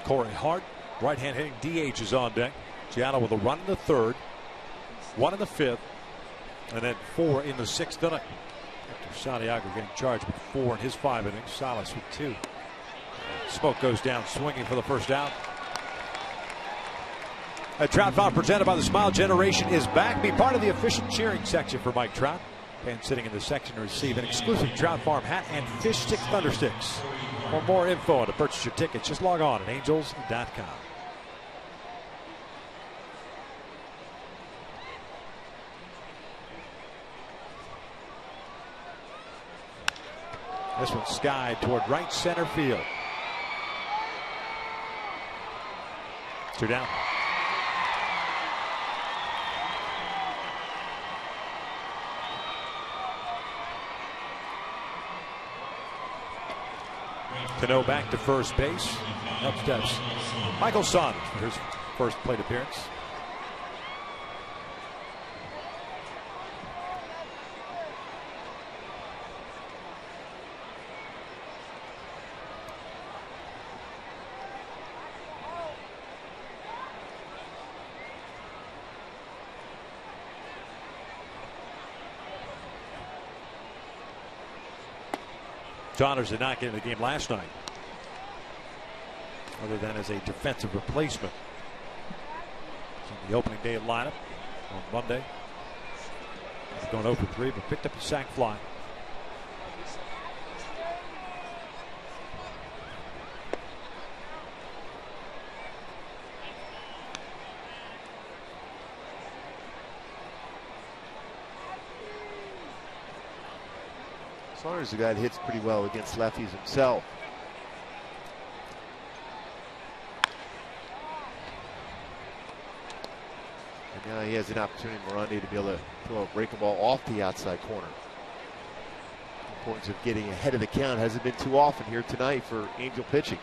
Corey Hart, right-hand hitting DH, is on deck. Seattle with a run in the 3rd, 1 in the 5th, and then 4 in the 6th inning. After Santiago getting charged with 4 in his 5 innings, Salas with 2. Smoke goes down swinging for the first out. A Trout Fountain presented by the Smile Generation is back. Be part of the official cheering section for Mike Trout. Fans sitting in the section receive an exclusive Trout Farm hat and Fish Stick Thunder Sticks. For more info and to purchase your tickets, just log on at angels.com. This one's skied toward right center field. 2 down. Cano back to first base. Up steps Michael Saunders for his first plate appearance. Saunders did not get in the game last night, other than as a defensive replacement. He's in the opening day lineup on Monday. He's going 0 for 3, but picked up a sac fly. Saunders is a guy that hits pretty well against lefties himself. And now he has an opportunity, Morandi, to be able to throw a breaking ball off the outside corner. The importance of getting ahead of the count hasn't been too often here tonight for Angel pitching.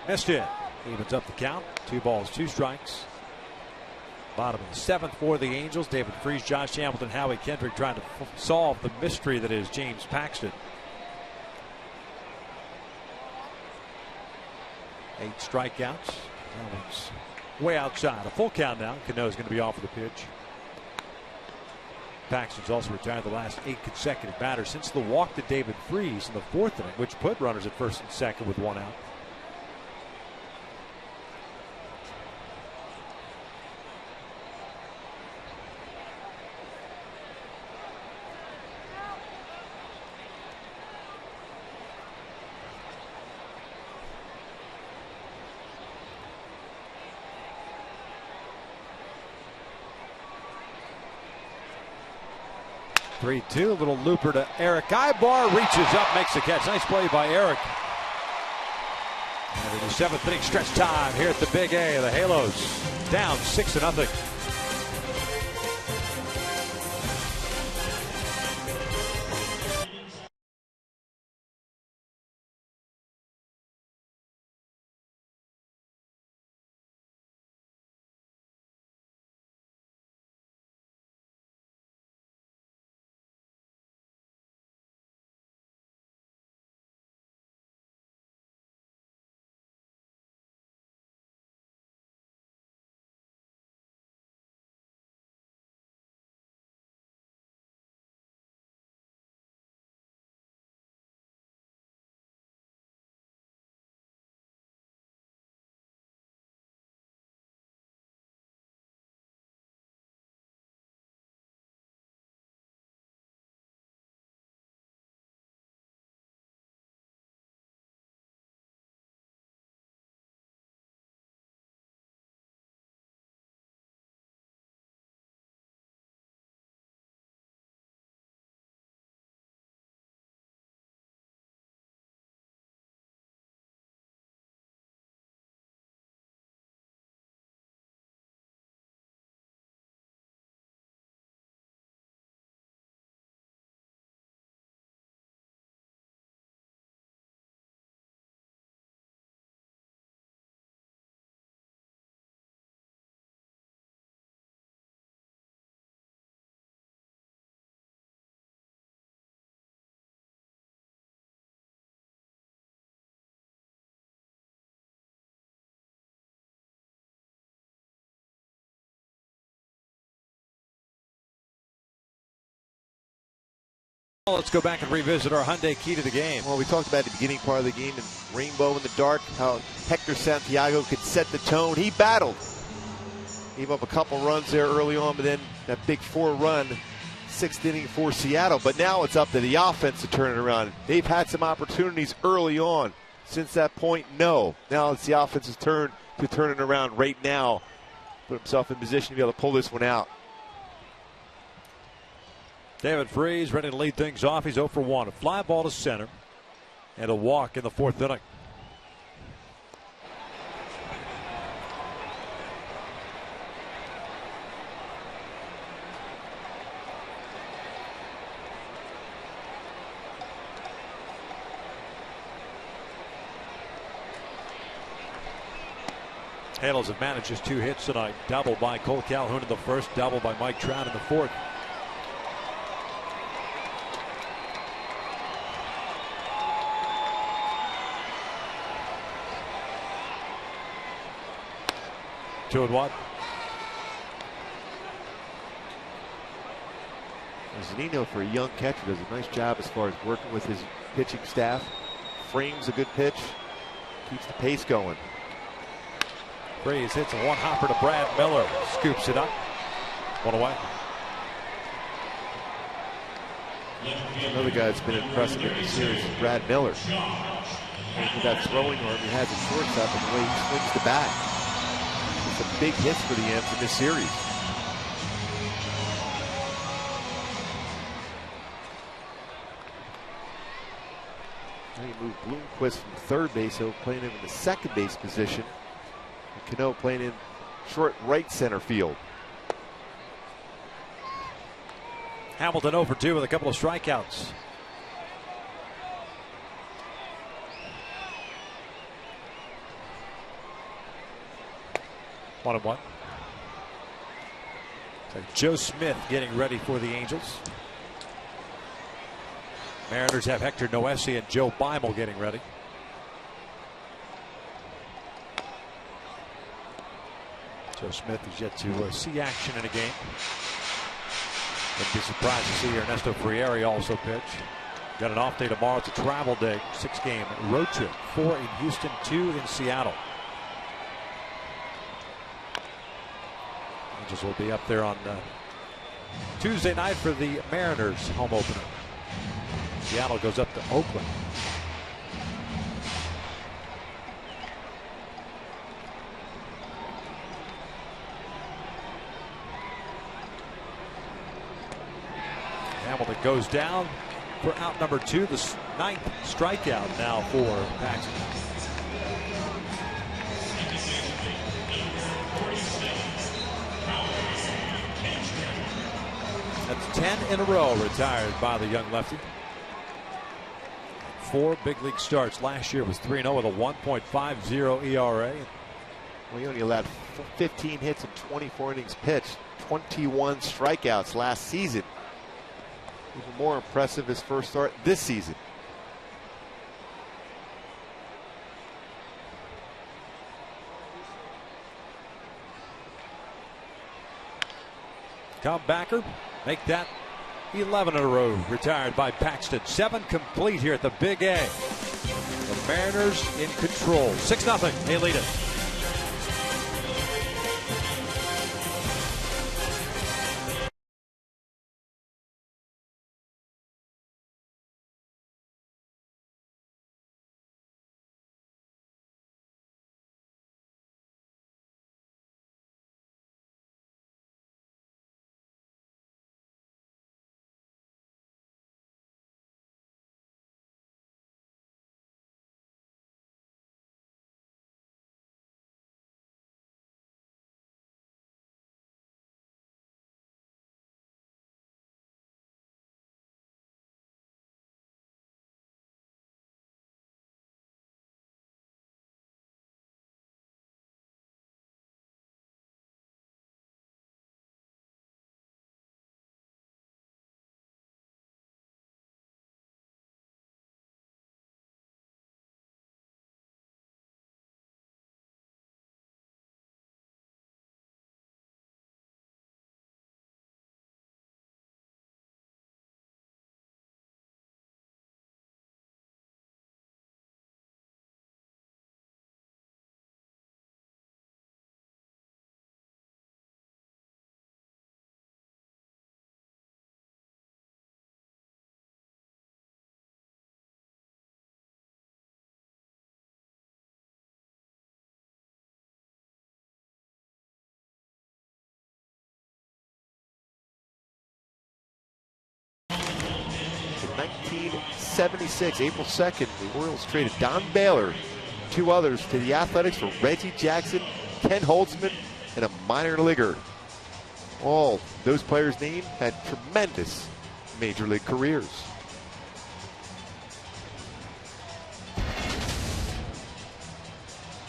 Missed it. Evens up the count. 2 balls, 2 strikes. Bottom of the 7th for the Angels. David Freese, Josh Hamilton, Howie Kendrick trying to solve the mystery that is James Paxton. 8 strikeouts. That one's way outside. A full count now. Cano is going to be off of the pitch. Paxton's also retired the last 8 consecutive batters since the walk to David Freese in the 4th inning, which put runners at first and second with 1 out. Three-two, a little looper to Eric Ibar, reaches up, makes the catch. Nice play by Eric. And in the 7th inning stretch time here at the Big A, the Halos down 6-0. Let's go back and revisit our Hyundai key to the game. Well, we talked about the beginning part of the game and Rainbow in the dark, how Hector Santiago could set the tone. He battled. Gave up a couple runs there early on, but then that big 4-run, 6th inning for Seattle. But now it's up to the offense to turn it around. They've had some opportunities early on. Since that point, no. Now it's the offense's turn to turn it around right now. Put himself in position to be able to pull this one out. David Freese ready to lead things off. He's 0 for 1. A fly ball to center and a walk in the 4th inning. Halos have managed just 2 hits tonight. Double by Cole Calhoun in the 1st, double by Mike Trout in the 4th. Two and one. Zunino, for a young catcher, does a nice job as far as working with his pitching staff. Frames a good pitch, keeps the pace going. Freese hits a 1-hopper to Brad Miller. Scoops it up. 1 away. Another guy that's been impressive in this series is Brad Miller. And with that throwing arm he has at shortstop and the way he swings the bat. Some big hits for the M's in this series. Now you move Bloomquist from third base, so playing him in the second base position. And Cano playing in short right center field. Hamilton 0 for 2 with a couple of strikeouts. One and one. So Joe Smith getting ready for the Angels. Mariners have Hector Noesi and Joe Beimel getting ready. Joe Smith is yet to see action in a game. Wouldn't be surprised to see Ernesto Frieri also pitch. Got an off day tomorrow. It's a travel day. 6-game road trip. 4 in Houston, 2 in Seattle. Angels will be up there on Tuesday night for the Mariners home opener. Seattle goes up to Oakland. Hamilton goes down for out number 2, the 9th strikeout now for Paxton. That's 10 in a row retired by the young lefty. 4 big league starts. Last year was 3-0 with a 1.50 ERA. Well, he only allowed 15 hits and 24 innings pitched. 21 strikeouts last season. Even more impressive his first start this season. Tom Backer make that 11 in a row retired by Paxton. 7 complete here at the Big A. The Mariners in control. 6-0. They lead it. 1976, April 2nd, the Orioles traded Don Baylor, 2 others, to the Athletics for Reggie Jackson, Ken Holtzman, and a minor leaguer. All those players named had tremendous major league careers.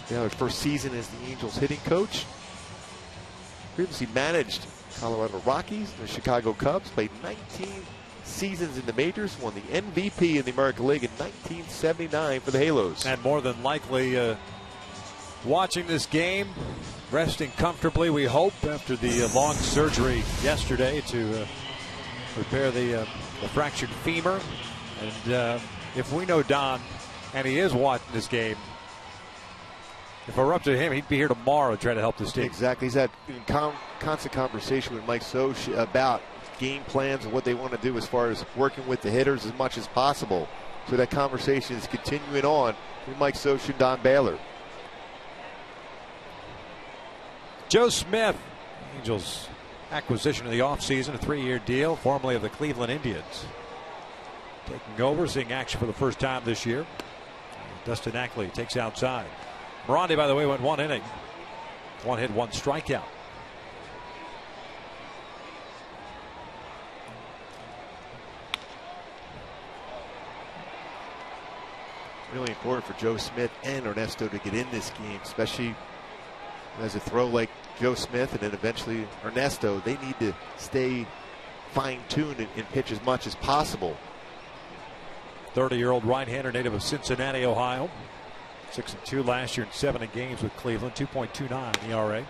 Now his first season as the Angels hitting coach. Previously managed Colorado Rockies, the Chicago Cubs, played 19 seasons in the majors, won the MVP in the American League in 1979 for the Halos. And more than likely watching this game, resting comfortably, we hope, after the long surgery yesterday to repair the fractured femur. And if we know Don, and he is watching this game, if it were up to him, he'd be here tomorrow trying to help this team. Exactly. He's had constant conversation with Mike Soch about game plans and what they want to do as far as working with the hitters as much as possible. So that conversation is continuing on with Mike Soch and Don Baylor. Joe Smith, Angels acquisition of the offseason, a 3-year deal, formerly of the Cleveland Indians. Taking over, seeing action for the first time this year. Dustin Ackley takes outside. Morandi, by the way, went 1 inning. 1 hit, 1 strikeout. Really important for Joe Smith and Ernesto to get in this game, especially as a throw like Joe Smith and then eventually Ernesto. They need to stay fine-tuned and pitch as much as possible. 30-year-old right-hander, native of Cincinnati, Ohio. 6-2 last year in 7 games with Cleveland, 2.29 ERA.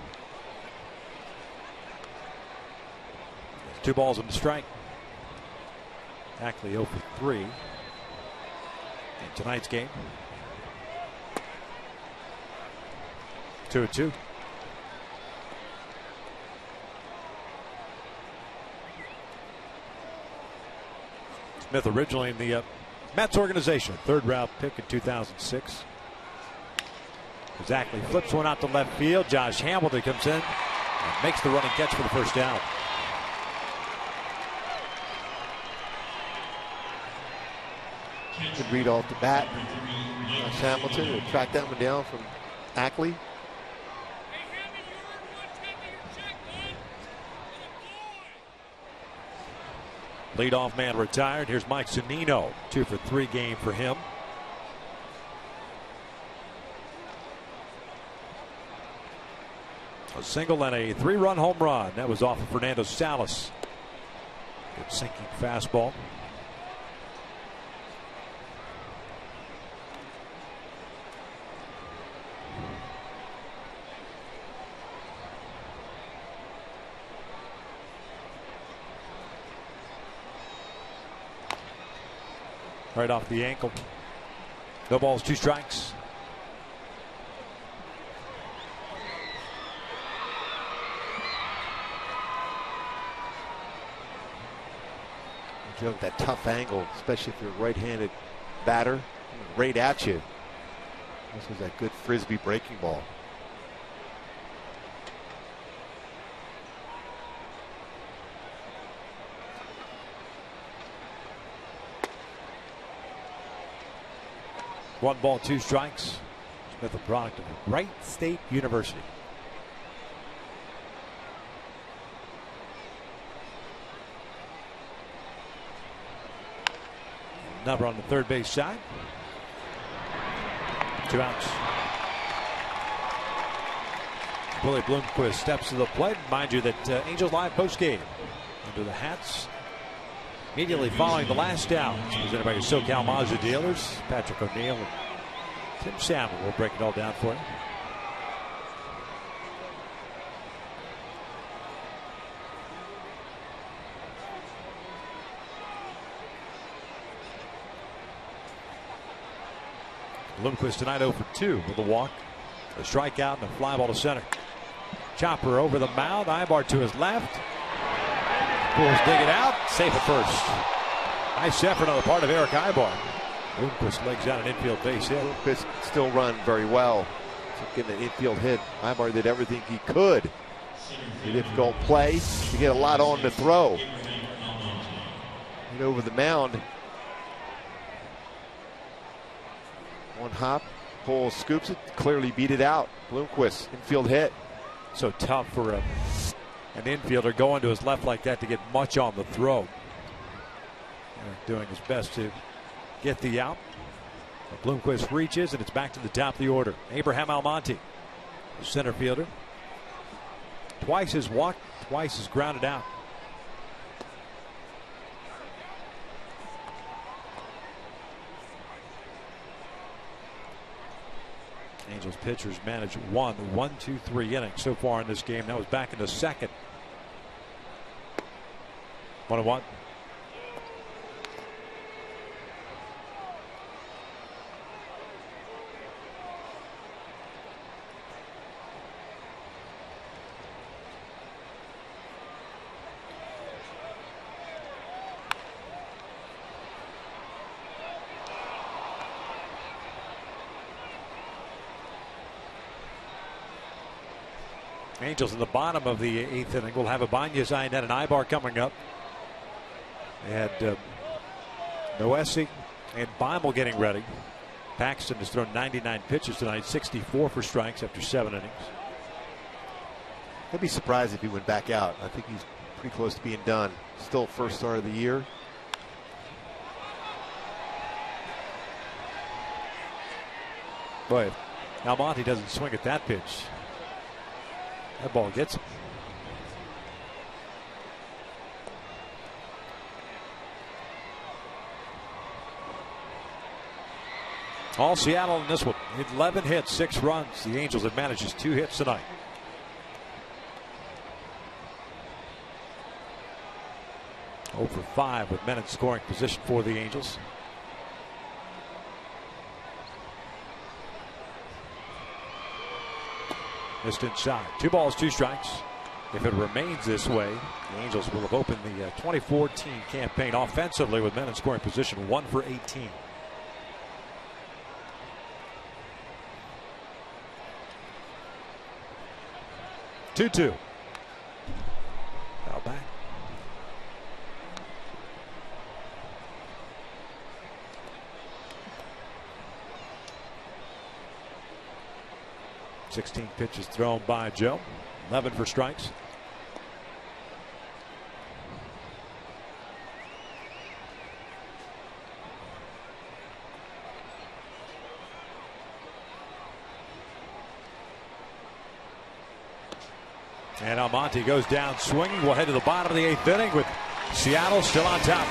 2 balls and a strike. Ackley 0 for 3 in tonight's game. 2-2. Smith originally in the Mets organization, 3rd round pick in 2006. Ackley flips one out to left field. Josh Hamilton comes in and makes the running catch for the first down. Good read off the bat. Josh Hamilton to track that one down from Ackley. Leadoff man retired. Here's Mike Zunino. 2 for 3 game for him. A single and a 3-run home run. That was off of Fernando Salas. Good sinking fastball. Right off the ankle. No balls, 2 strikes. Joe, that tough angle, especially if you're a right-handed batter, right at you. This was that good frisbee breaking ball. One ball, 2 strikes. Smith, a product of Wright State University. Number on the third base side. 2 outs. Willie Bloomquist steps to the plate. Mind you that Angels Live postgame under the hats. Immediately following the last out, presented by your SoCal Mazda dealers, Patrick O'Neill and Tim Salmon will break it all down for you. Bloomquist tonight 0 for 2 with a walk, a strikeout, and a fly ball to center. Chopper over the mound, Ibar to his left. Pools dig it out, safe at first. Nice effort on the part of Eric Ibar. Bloomquist legs out an infield base hit. Bloomquist still run very well. So getting an infield hit. Ibar did everything he could. A difficult play to get a lot on the throw. And over the mound, One hop, Cole scoops it, clearly beat it out. Bloomquist, infield hit. So tough for an infielder going to his left like that to get much on the throw. Doing his best to get the out. But Bloomquist reaches, and it's back to the top of the order. Abraham Almonte, the center fielder. Twice has walked, twice has grounded out. Angels pitchers managed 1, 2, 3 innings so far in this game. That was back in the second. 1-1. Angels in the bottom of the 8th inning. We'll have Ibanez, Iannetta, and Ibar coming up. And Noesi and Beimel getting ready. Paxton has thrown 99 pitches tonight, 64 for strikes after 7 innings. I'd be surprised if he went back out. I think he's pretty close to being done. Still first start of the year. Boy, if Almonte doesn't swing at that pitch, that ball gets him. All Seattle in this one. 11 hits, 6 runs. The Angels have managed just 2 hits tonight. Over 5 with men in scoring position for the Angels. Missed inside. 2 balls, 2 strikes. If it remains this way, the Angels will have opened the 2014 campaign offensively with men in scoring position, 1 for 18. Two. Foul back. Sixteen pitches thrown by Joe. 11 for strikes. And Almonte goes down swinging. We'll head to the bottom of the 8th inning with Seattle still on top.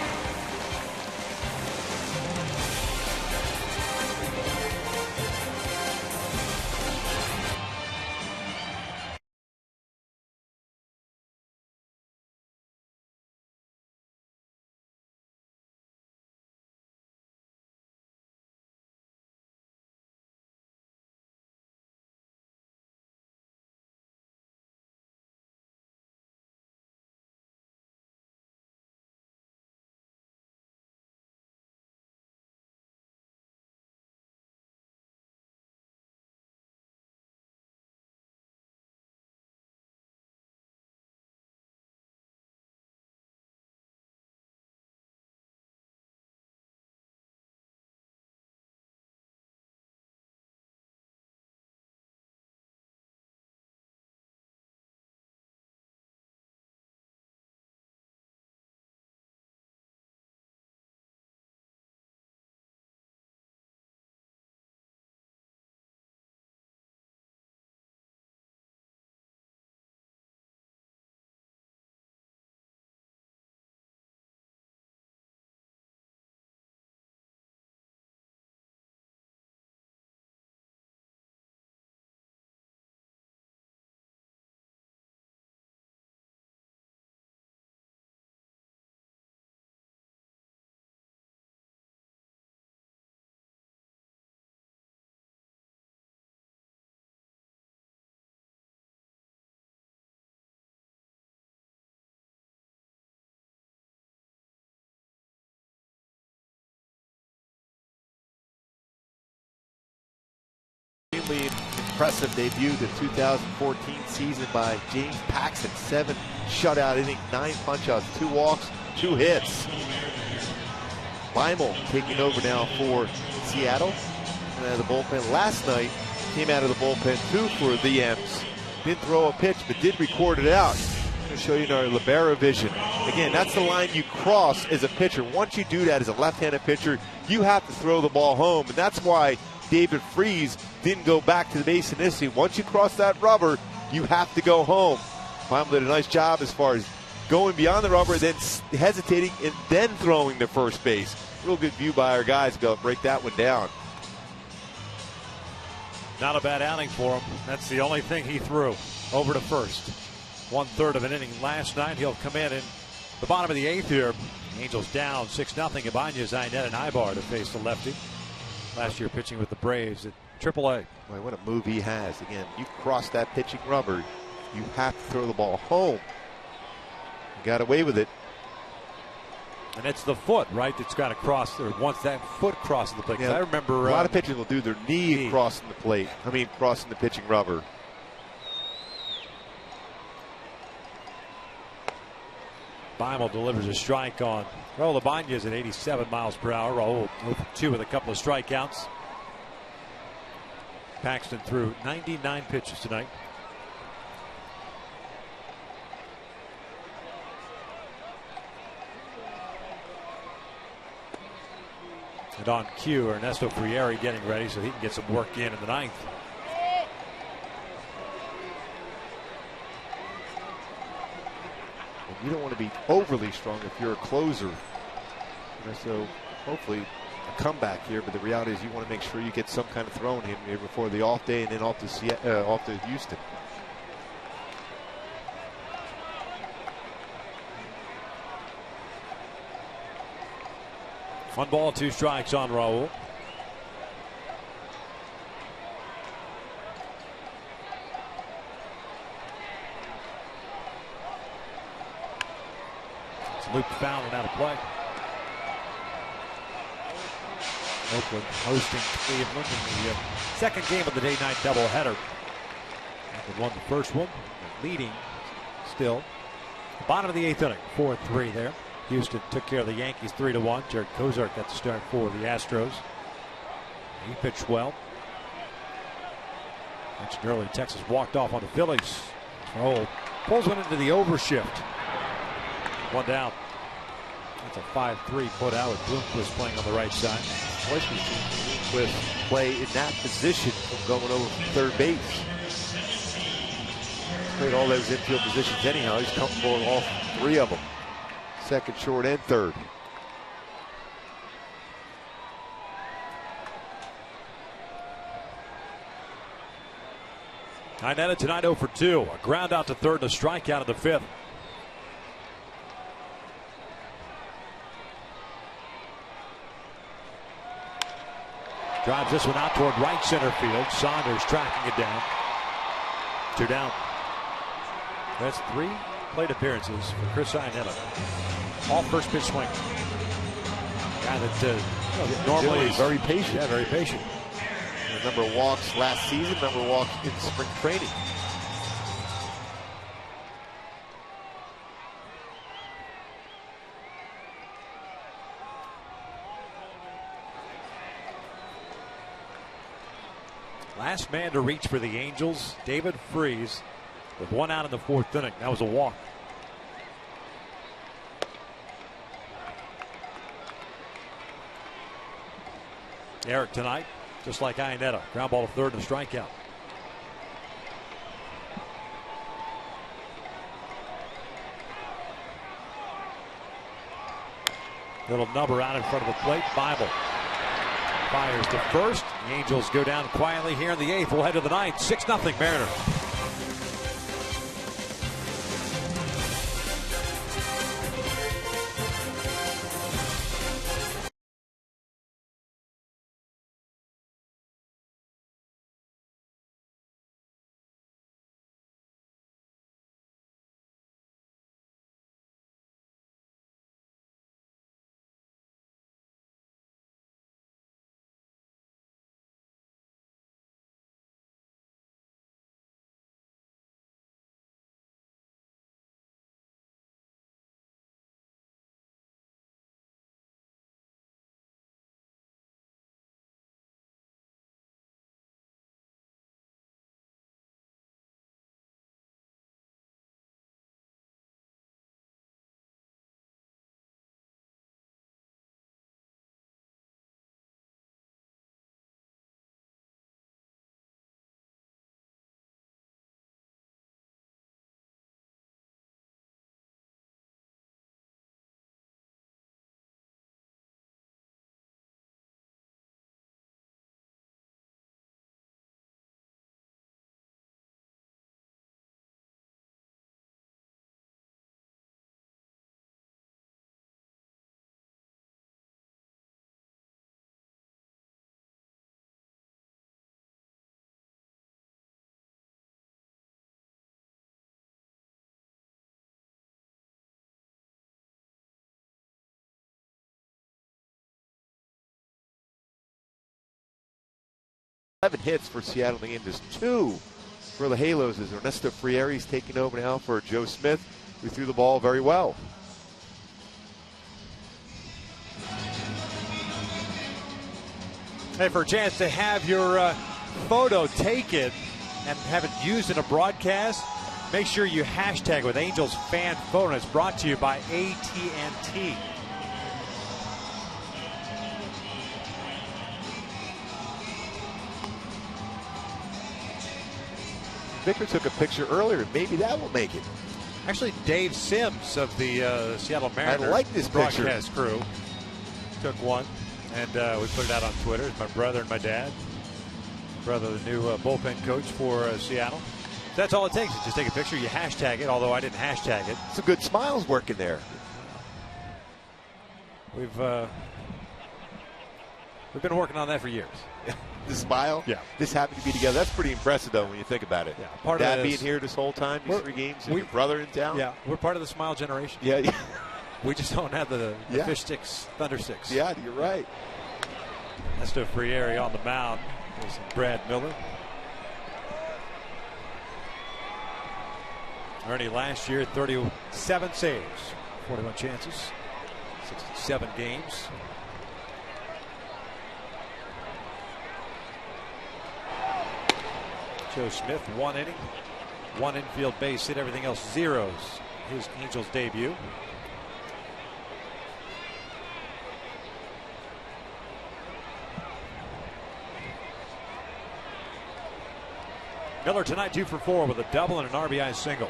Extremely impressive debut the 2014 season by James Paxton. 7 shutout innings, 9 punch-outs, 2 walks, 2 hits. Beimel taking over now for Seattle. Paxton out of the bullpen. Last night, came out of the bullpen too for the M's. Didn't throw a pitch, but did record it out. I'm going to show you in our Libera vision. Again, that's the line you cross as a pitcher. Once you do that as a left-handed pitcher, you have to throw the ball home. And that's why David Freese didn't go back to the base initially. Once you cross that rubber, you have to go home. Bible did a nice job as far as going beyond the rubber, then hesitating, and then throwing to first base. Real good view by our guys to go break that one down. Not a bad outing for him. That's the only thing he threw over to first. 1/3 of an inning last night. He'll come in the bottom of the 8th here. The Angels down 6-0. Ibanez, Inet, and Ibar to face the lefty. Last year pitching with the Braves at AAA. Boy, what a move he has. Again, you cross that pitching rubber, you have to throw the ball home. He got away with it. And it's the foot, right, that's got to cross, or once that foot crosses the plate. Yeah, I remember a lot of pitchers will do their knee crossing the plate. Crossing the pitching rubber. Beimel delivers a strike on Raul Ibanez at 87 miles per hour. Raul 0-2 with a couple of strikeouts. Paxton threw 99 pitches tonight. And on cue, Ernesto Frieri getting ready so he can get some work in the 9th. You don't want to be overly strong if you're a closer. So hopefully a comeback here, but the reality is you want to make sure you get some kind of thrown in here before the off day and then off to Houston. One ball, 2 strikes on Raul. It's looped foul and out of play. Oakland hosting Cleveland in the second game of the day-night doubleheader. They won the first one, leading still. Bottom of the 8th inning, 4-3 there. Houston took care of the Yankees 3-1. Jared Kozark got the start for the Astros. He pitched well. Mentioned earlier, Texas walked off on the Phillies. Oh, pulls one into the overshift. One down. That's a 5-3 put out with Bloomquist playing on the right side. Twice we've seen Bloomquist play in that position from going over from third base. He's played all those infield positions anyhow. He's comfortable in all 3 of them. Second, short, and third. Iannetta tonight 0 for 2. A ground out to third and a strikeout in the 5th. Drives this one out toward right center field. Saunders tracking it down. 2 down. That's 3 plate appearances for Chris Iannetta. All first pitch swing. Guy that normally is very patient. Yeah, very patient. A number of walks last season, number of walks in spring training. Last man to reach for the Angels, David Freese, with 1 out in the 4th inning. That was a walk. Eric tonight, just like Iannetta, ground ball to third and a strikeout. Little number out in front of the plate. Bible fires to first. The Angels go down quietly here in the 8th. We'll head to the 9th. 6-0 Mariners. 11 hits for Seattle in the game. Just 2 for the Halos as Ernesto Frieri's taking over now for Joe Smith, who threw the ball very well. Hey, for a chance to have your photo taken and have it used in a broadcast, make sure you hashtag with Angels Fan Photo. It's brought to you by AT&T. Victor took a picture earlier. Maybe that will make it. Actually, Dave Sims of the Seattle Mariners I like this picture. broadcast crew took one, and we put it out on Twitter. It's my brother and my dad. Brother, the new bullpen coach for Seattle. That's all it takes. Is just take a picture. You hashtag it, although I didn't hashtag it. Some good smiles working there. We've been working on that for years. The smile? Yeah. This happened to be together. That's pretty impressive, though, when you think about it. Yeah. Part Dad of being here this whole time, these 3 games, and your brother in town. Yeah, we're part of the smile generation. Yeah. We just don't have the fish sticks, thunder sticks. Yeah, you're right. Ernesto Frieri on the mound. There's Brad Miller. Ernie last year, 37 saves, 41 chances, 67 games. Joe Smith, 1 inning, 1 infield base hit, everything else zeros. His Angels debut. Miller tonight 2 for 4 with a double and an RBI single.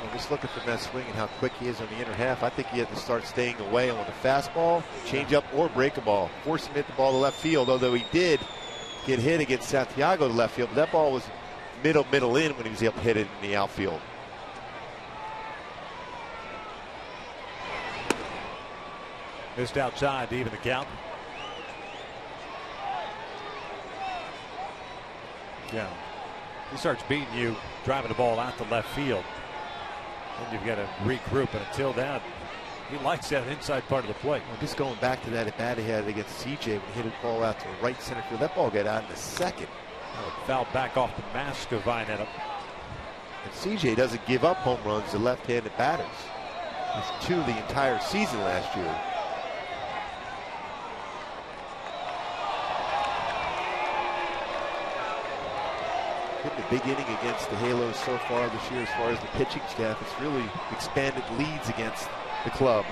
Well, just looking from that swing and how quick he is on the inner half, I think he had to start staying away on the fastball, change up, or break a ball. Force him to hit the ball to left field, although he did get hit against Santiago to left field, but that ball was middle in when he was able to hit it in the outfield. Missed outside to even the count. Yeah. He starts beating you, driving the ball out to left field. Then you've got to regroup, and until that, he likes that inside part of the plate. Well, just going back to that at bat he had against CJ when he hit a ball out to right center field. That ball got out in the second. Fouled back off the mask of Vinetta. And CJ doesn't give up home runs to left-handed batters. It's 2 the entire season last year. A big inning against the Halos so far this year as far as the pitching staff. It's really expanded leads against the club.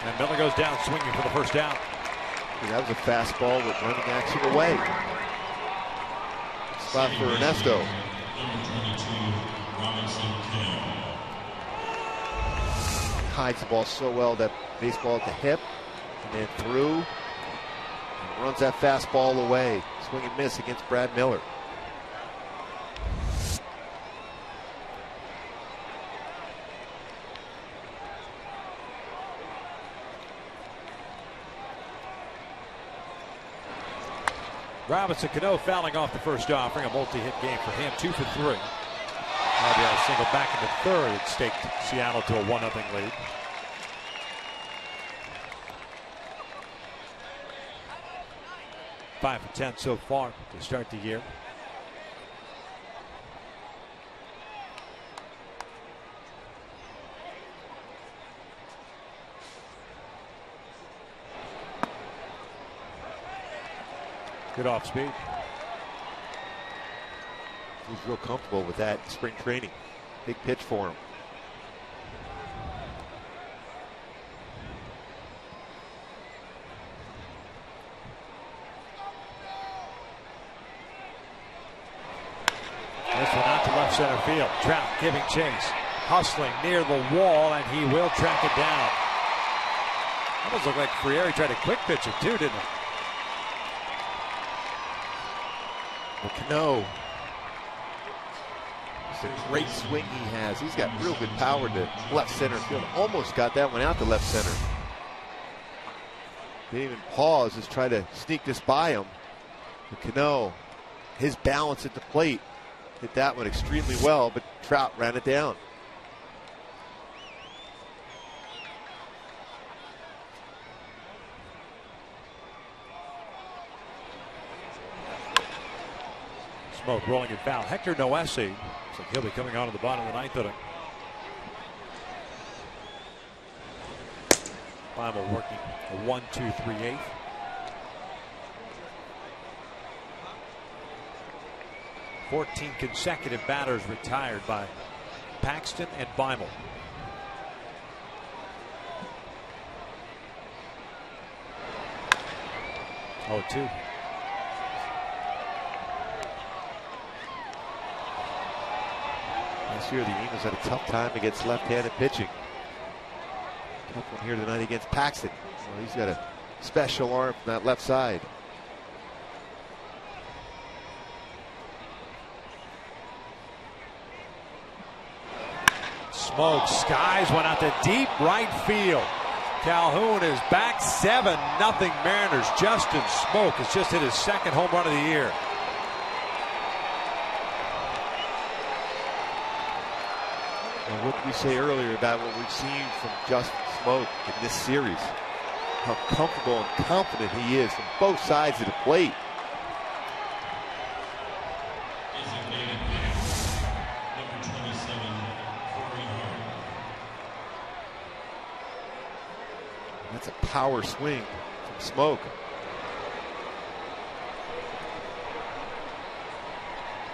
And Miller goes down swinging for the first down. And that was a fastball with running action away. Spot for Ernesto. Hides the ball so well, that baseball at the hip, and then through, and runs that fastball away. Swing and miss against Brad Miller. Robinson Cano fouling off the first offering, a multi-hit game for him, 2 for 3. RBI single back in the third. It staked Seattle to a 1-0 lead. Five for 10 so far to start the year. Good off speed. He's real comfortable with that in spring training. Big pitch for him. This one out to left center field. Trout giving chase. Hustling near the wall, and he will track it down. Almost looked like Frieri tried a quick pitch it too, didn't it? Well, Cano, it's a great swing he has. He's got real good power to left center field. Almost got that one out to left center. Didn't even pause, just try to sneak this by him. Cano, his balance at the plate, hit that one extremely well, but Trout ran it down. Smoke rolling it foul. Hector Noesi. Looks like he'll be coming on to the bottom of the ninth inning. Bible working a 1-2-3-8. Fourteen consecutive batters retired by Paxton and Bible. Oh, 2. Last year, the Eagles had a tough time against left-handed pitching. Tough one here tonight against Paxton. Well, he's got a special arm from that left side. Smoke skies one out to deep right field. Calhoun is back 7-0 Mariners. Justin Smoke has just hit his second home run of the year. And what did we say earlier about what we've seen from Justin Smoke in this series? How comfortable and confident he is from both sides of the plate. That's a power swing from Smoke.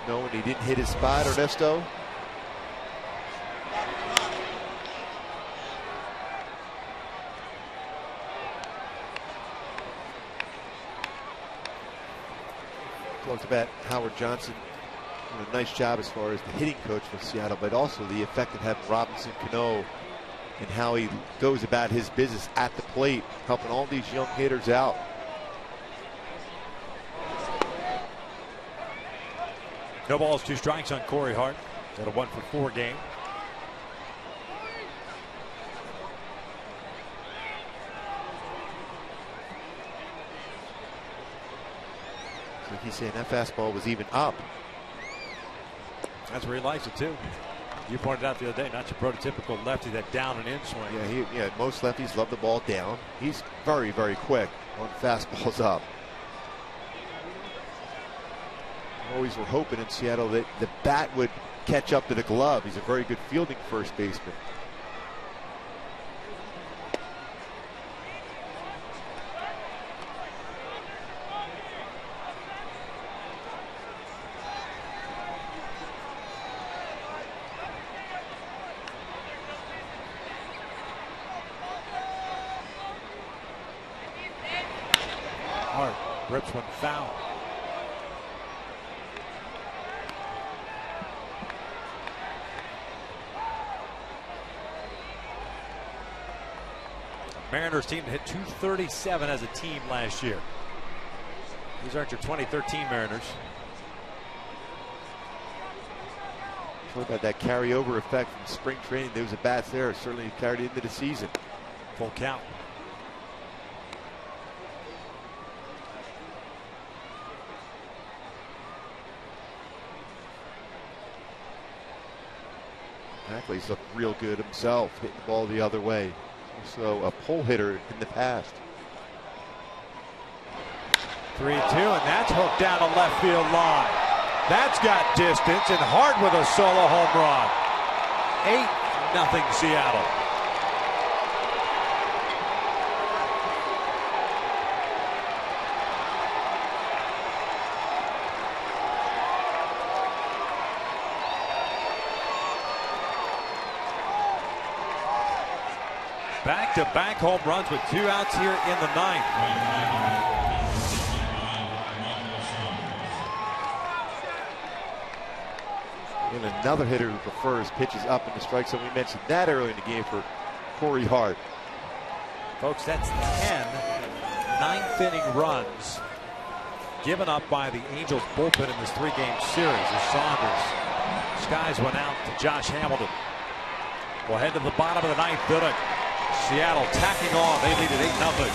Knowing he didn't hit his spot, Ernesto. Talked about Howard Johnson doing a nice job as far as the hitting coach for Seattle, but also the effect of having Robinson Cano and how he goes about his business at the plate, helping all these young hitters out. No balls, 2 strikes on Corey Hart. Got a 1-for-4 game. Like he's saying, that fastball was even up. That's where he likes it too. You pointed out the other day, not your prototypical lefty, that down and in swing. Yeah, most lefties love the ball down. He's very, very quick on fastballs up. Always were hoping in Seattle that the bat would catch up to the glove. He's a very good fielding first baseman. Hart rips one foul. Mariners team hit 237 as a team last year. These aren't your 2013 Mariners. Talk about that carryover effect from spring training. There was a bats there. Certainly carried into the season. Full count. Ackley's looked real good himself, hitting the ball the other way. Also a pull hitter in the past. 3-2, and that's hooked down a left field line. That's got distance, and Hart with a solo home run. 8-0 Seattle. Back-to-back home runs with 2 outs here in the ninth. And another hitter who prefers pitches up in the strike zone. We mentioned that early in the game for Corey Hart. Folks, that's 10 ninth-inning runs given up by the Angels bullpen in this 3-game series as Saunders skies one out to Josh Hamilton. We'll head to the bottom of the ninth inning. Seattle tacking on. They lead at 8-0.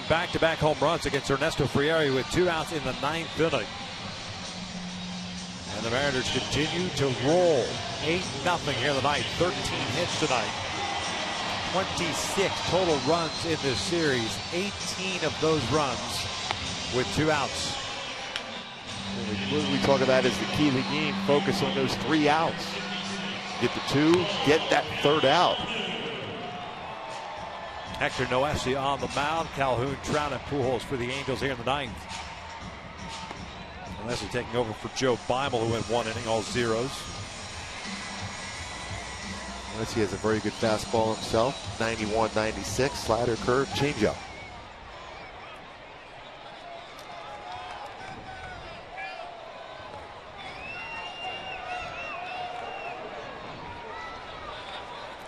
back-to-back home runs against Ernesto Frieri with 2 outs in the 9th inning. And the Mariners continue to roll. 8-0 here tonight. 13 hits tonight. 26 total runs in this series. 18 of those runs with 2 outs. What we talk about is the key to the game. Focus on those 3 outs. Get the 2, get that 3rd out. Hector Noesi on the mound. Calhoun, Trout, and Pujols for the Angels here in the 9th. Noesi taking over for Joe Beimel, who went 1 inning, all zeros. Noesi has a very good fastball himself. 91, 96, slider, curve, changeup.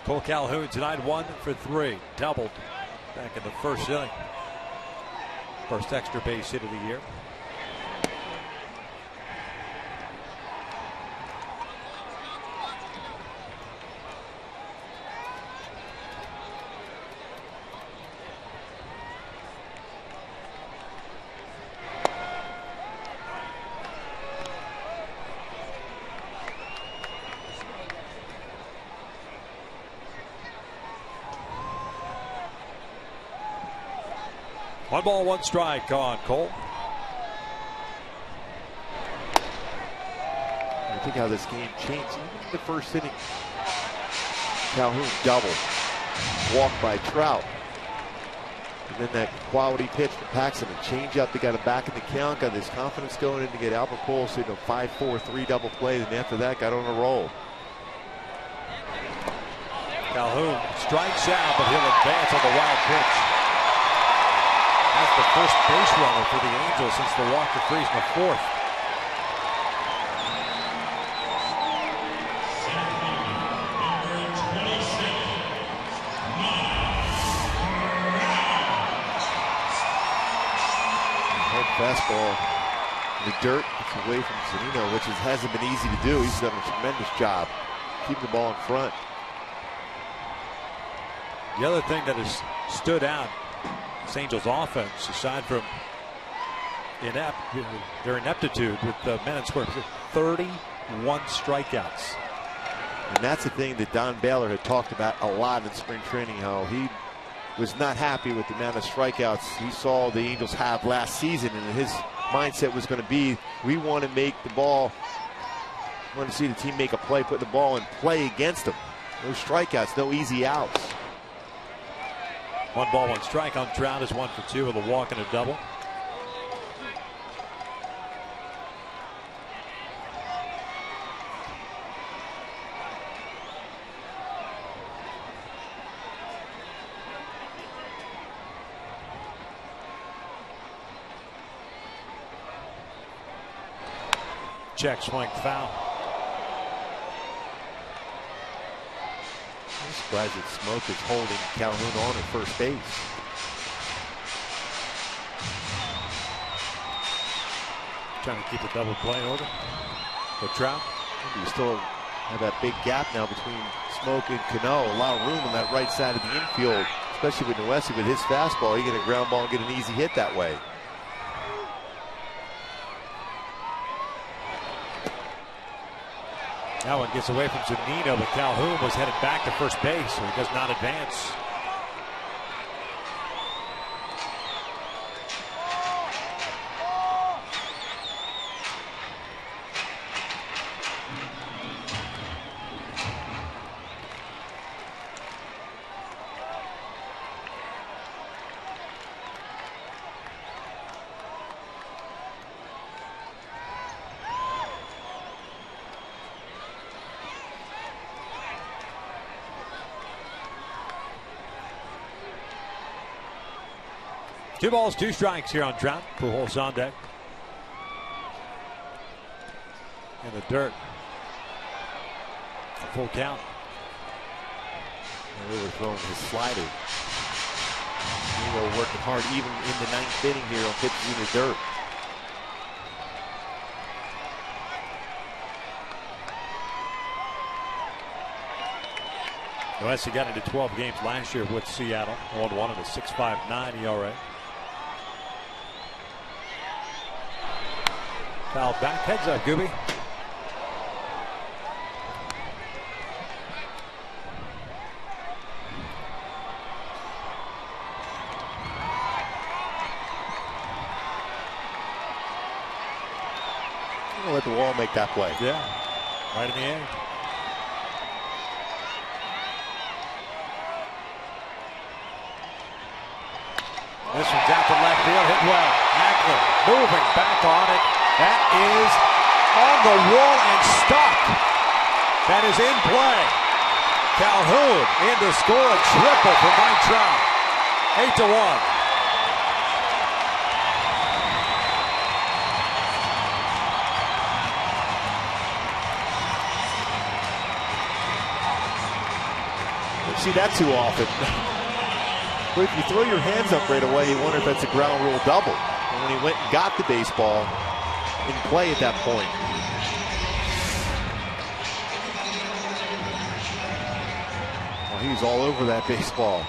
Cole Calhoun tonight 1 for 3. Doubled back in the 1st inning. First extra base hit of the year. One ball, 1 strike on Cole. I think how this game changed. Even in the 1st inning, Calhoun double, walk by Trout. And then that quality pitch from Paxton, a changeup. They got him back in the count, got his confidence going in to get Albert Pujols, so 5-4-3 double play. Then after that, got on a roll. Calhoun strikes out, but he'll advance on the wild pitch. That's the first base runner for the Angels since the walk to Freese in the 4th. Hard fastball in the dirt, gets away from Zunino, which hasn't been easy to do. He's done a tremendous job keeping the ball in front. The other thing that has stood out, this Angels offense, aside from their ineptitude with the men in square, 31 strikeouts. And that's the thing that Don Baylor had talked about a lot in spring training, how he was not happy with the amount of strikeouts he saw the Angels have last season, and his mindset was going to be, we want to make the ball, we want to see the team make a play, put the ball in play against them. No strikeouts, no easy outs. 1 ball, 1 strike on Trout is 1 for 2 with a walk and a double. Check, swing, foul. I'm surprised that Smoke is holding Calhoun on at first base. Trying to keep the double play in order for Trout. You still have that big gap now between Smoke and Cano. A lot of room on that right side of the infield, especially with Noesi with his fastball. He get a ground ball and get an easy hit that way. That one gets away from Zunino, but Calhoun was headed back to first base, so he does not advance. Two balls, 2 strikes here on Trout. Pujols on deck. In the dirt. A full count. And really throwing his slider. Zunino working hard even in the 9th inning here on pitches in the dirt. Noesi got into 12 games last year with Seattle. 1-1 and a 6.59 ERA. Foul back. Heads up, Gooby. I'm gonna let the wall make that play. Yeah, right in the air. This one's out to left field, hit well. Hackley moving back on it. That is on the wall and stuck. That is in play. Calhoun in to score a triple for Mike Trout. 8-1. See that too often. But if you throw your hands up right away, you wonder if that's a ground rule double. And when he went and got the baseball in play at that point. Well, he was all over that baseball.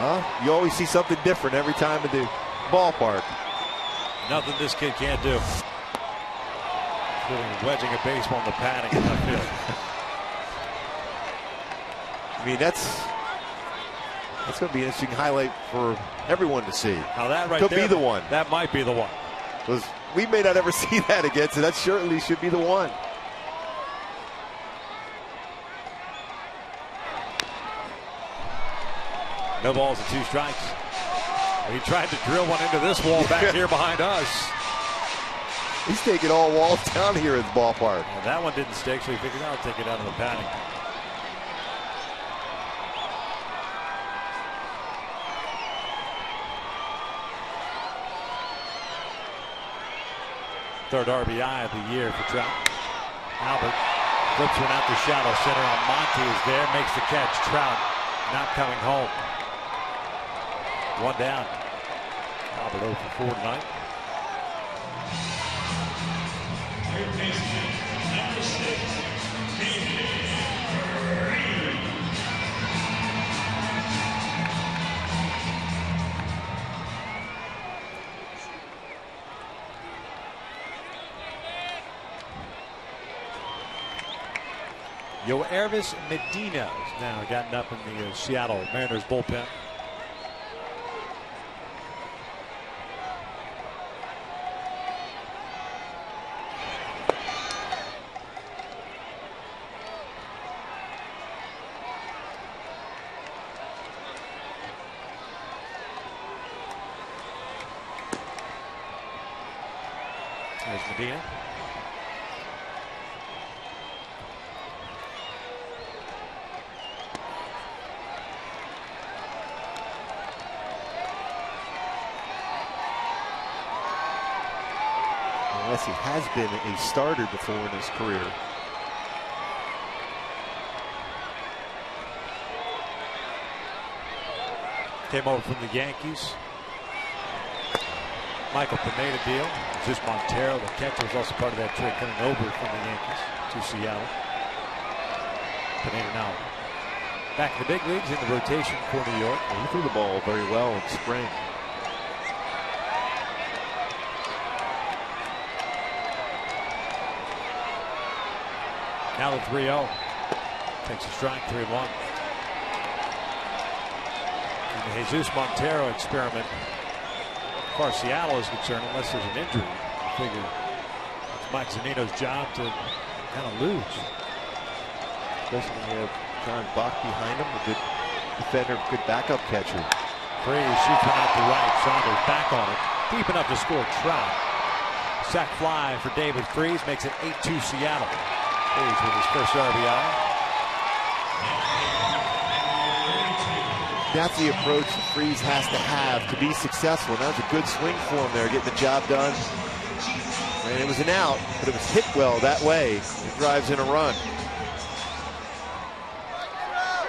Well, you always see something different every time at the ballpark. Nothing this kid can't do. Wedging a baseball in the padding in left field. I mean, that's going to be an interesting highlight for everyone to see. Now that right could there, be the one. That might be the one. Because we may not ever see that again, so that certainly should be the one. No balls and 2 strikes. He tried to drill one into this wall back here behind us. He's taking all walls down here at the ballpark. Well, that one didn't stick, so he figured I'll take it out of the padding. Third RBI of the year for Trout. Albert flips one out to shallow center. Almonte is there, makes the catch. Trout not coming home. 1 down. Albert 0 for 4 tonight. Number 6, David Freeman. Yoervis Medina has now gotten up in the Seattle Mariners bullpen. There's Medina. Unless he has been a starter before in his career. Came over from the Yankees. Michael Pineda deal. Just Montero, the catcher, was also part of that trade coming over from the Yankees to Seattle. Pineda now back in the big leagues in the rotation for New York. He threw the ball very well in spring. Now the 3-0. Takes a strike, 3-1. And the Jesus Montero experiment, as far as Seattle is concerned, unless there's an injury, I figure it's Mike Zunino's job to kind of lose. Especially when you have John Bach behind him, a good defender, good backup catcher. Freese shoots one out to right. Saunders back on it. Deep enough to score Trout. Sack fly for David Freese makes it 8-2 Seattle. Freese with his first RBI. That's the approach Freese has to have to be successful. That was a good swing for him there, getting the job done. And it was an out, but it was hit well that way. It drives in a run.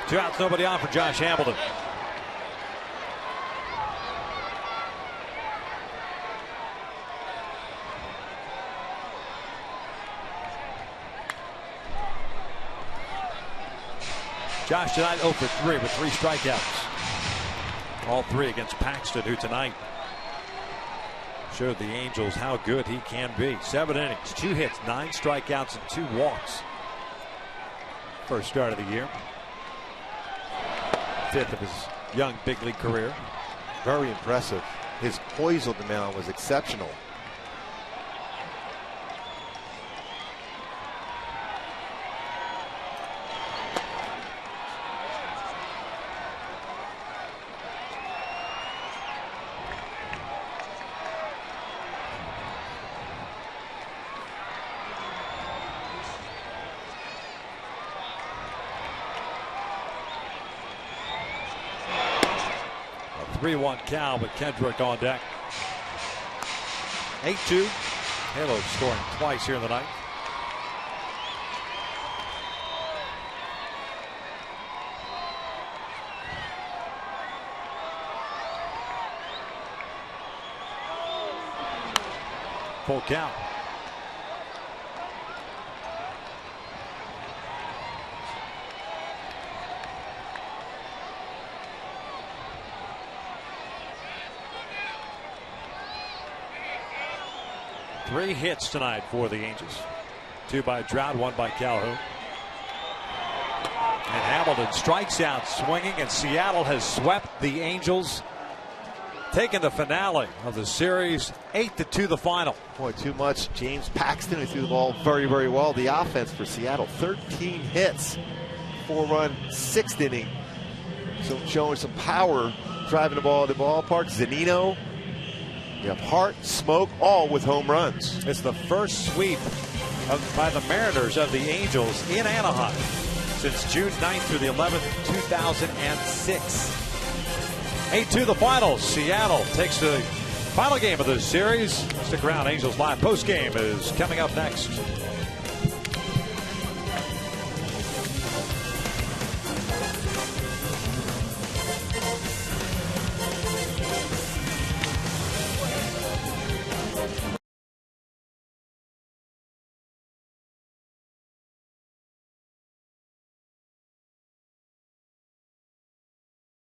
2 outs, nobody on for Josh Hamilton. Josh tonight 0 for 3 with 3 strikeouts. All 3 against Paxton, who tonight showed the Angels how good he can be. 7 innings, 2 hits, 9 strikeouts, and 2 walks. First start of the year. 5th of his young big league career. Very impressive. His poise on the mound was exceptional. A 3-1 count with Kendrick on deck. 8-2. Halo scoring twice here in the ninth. Full count. Three hits tonight for the Angels. 2 by Trout, 1 by Calhoun. And Hamilton strikes out swinging, and Seattle has swept the Angels, taking the finale of the series. 8-2 the final. Boy, too much. James Paxton, who threw the ball very, very well. The offense for Seattle, 13 hits, 4-run, 6th inning. So showing some power, driving the ball to the ballpark. Zunino. You have Hart, Smoke, all with home runs. It's the first sweep by the Mariners of the Angels in Anaheim since June 9th through the 11th, 2006. 8-2 the finals. Seattle takes the final game of the series. Stick around. Angels Live postgame is coming up next.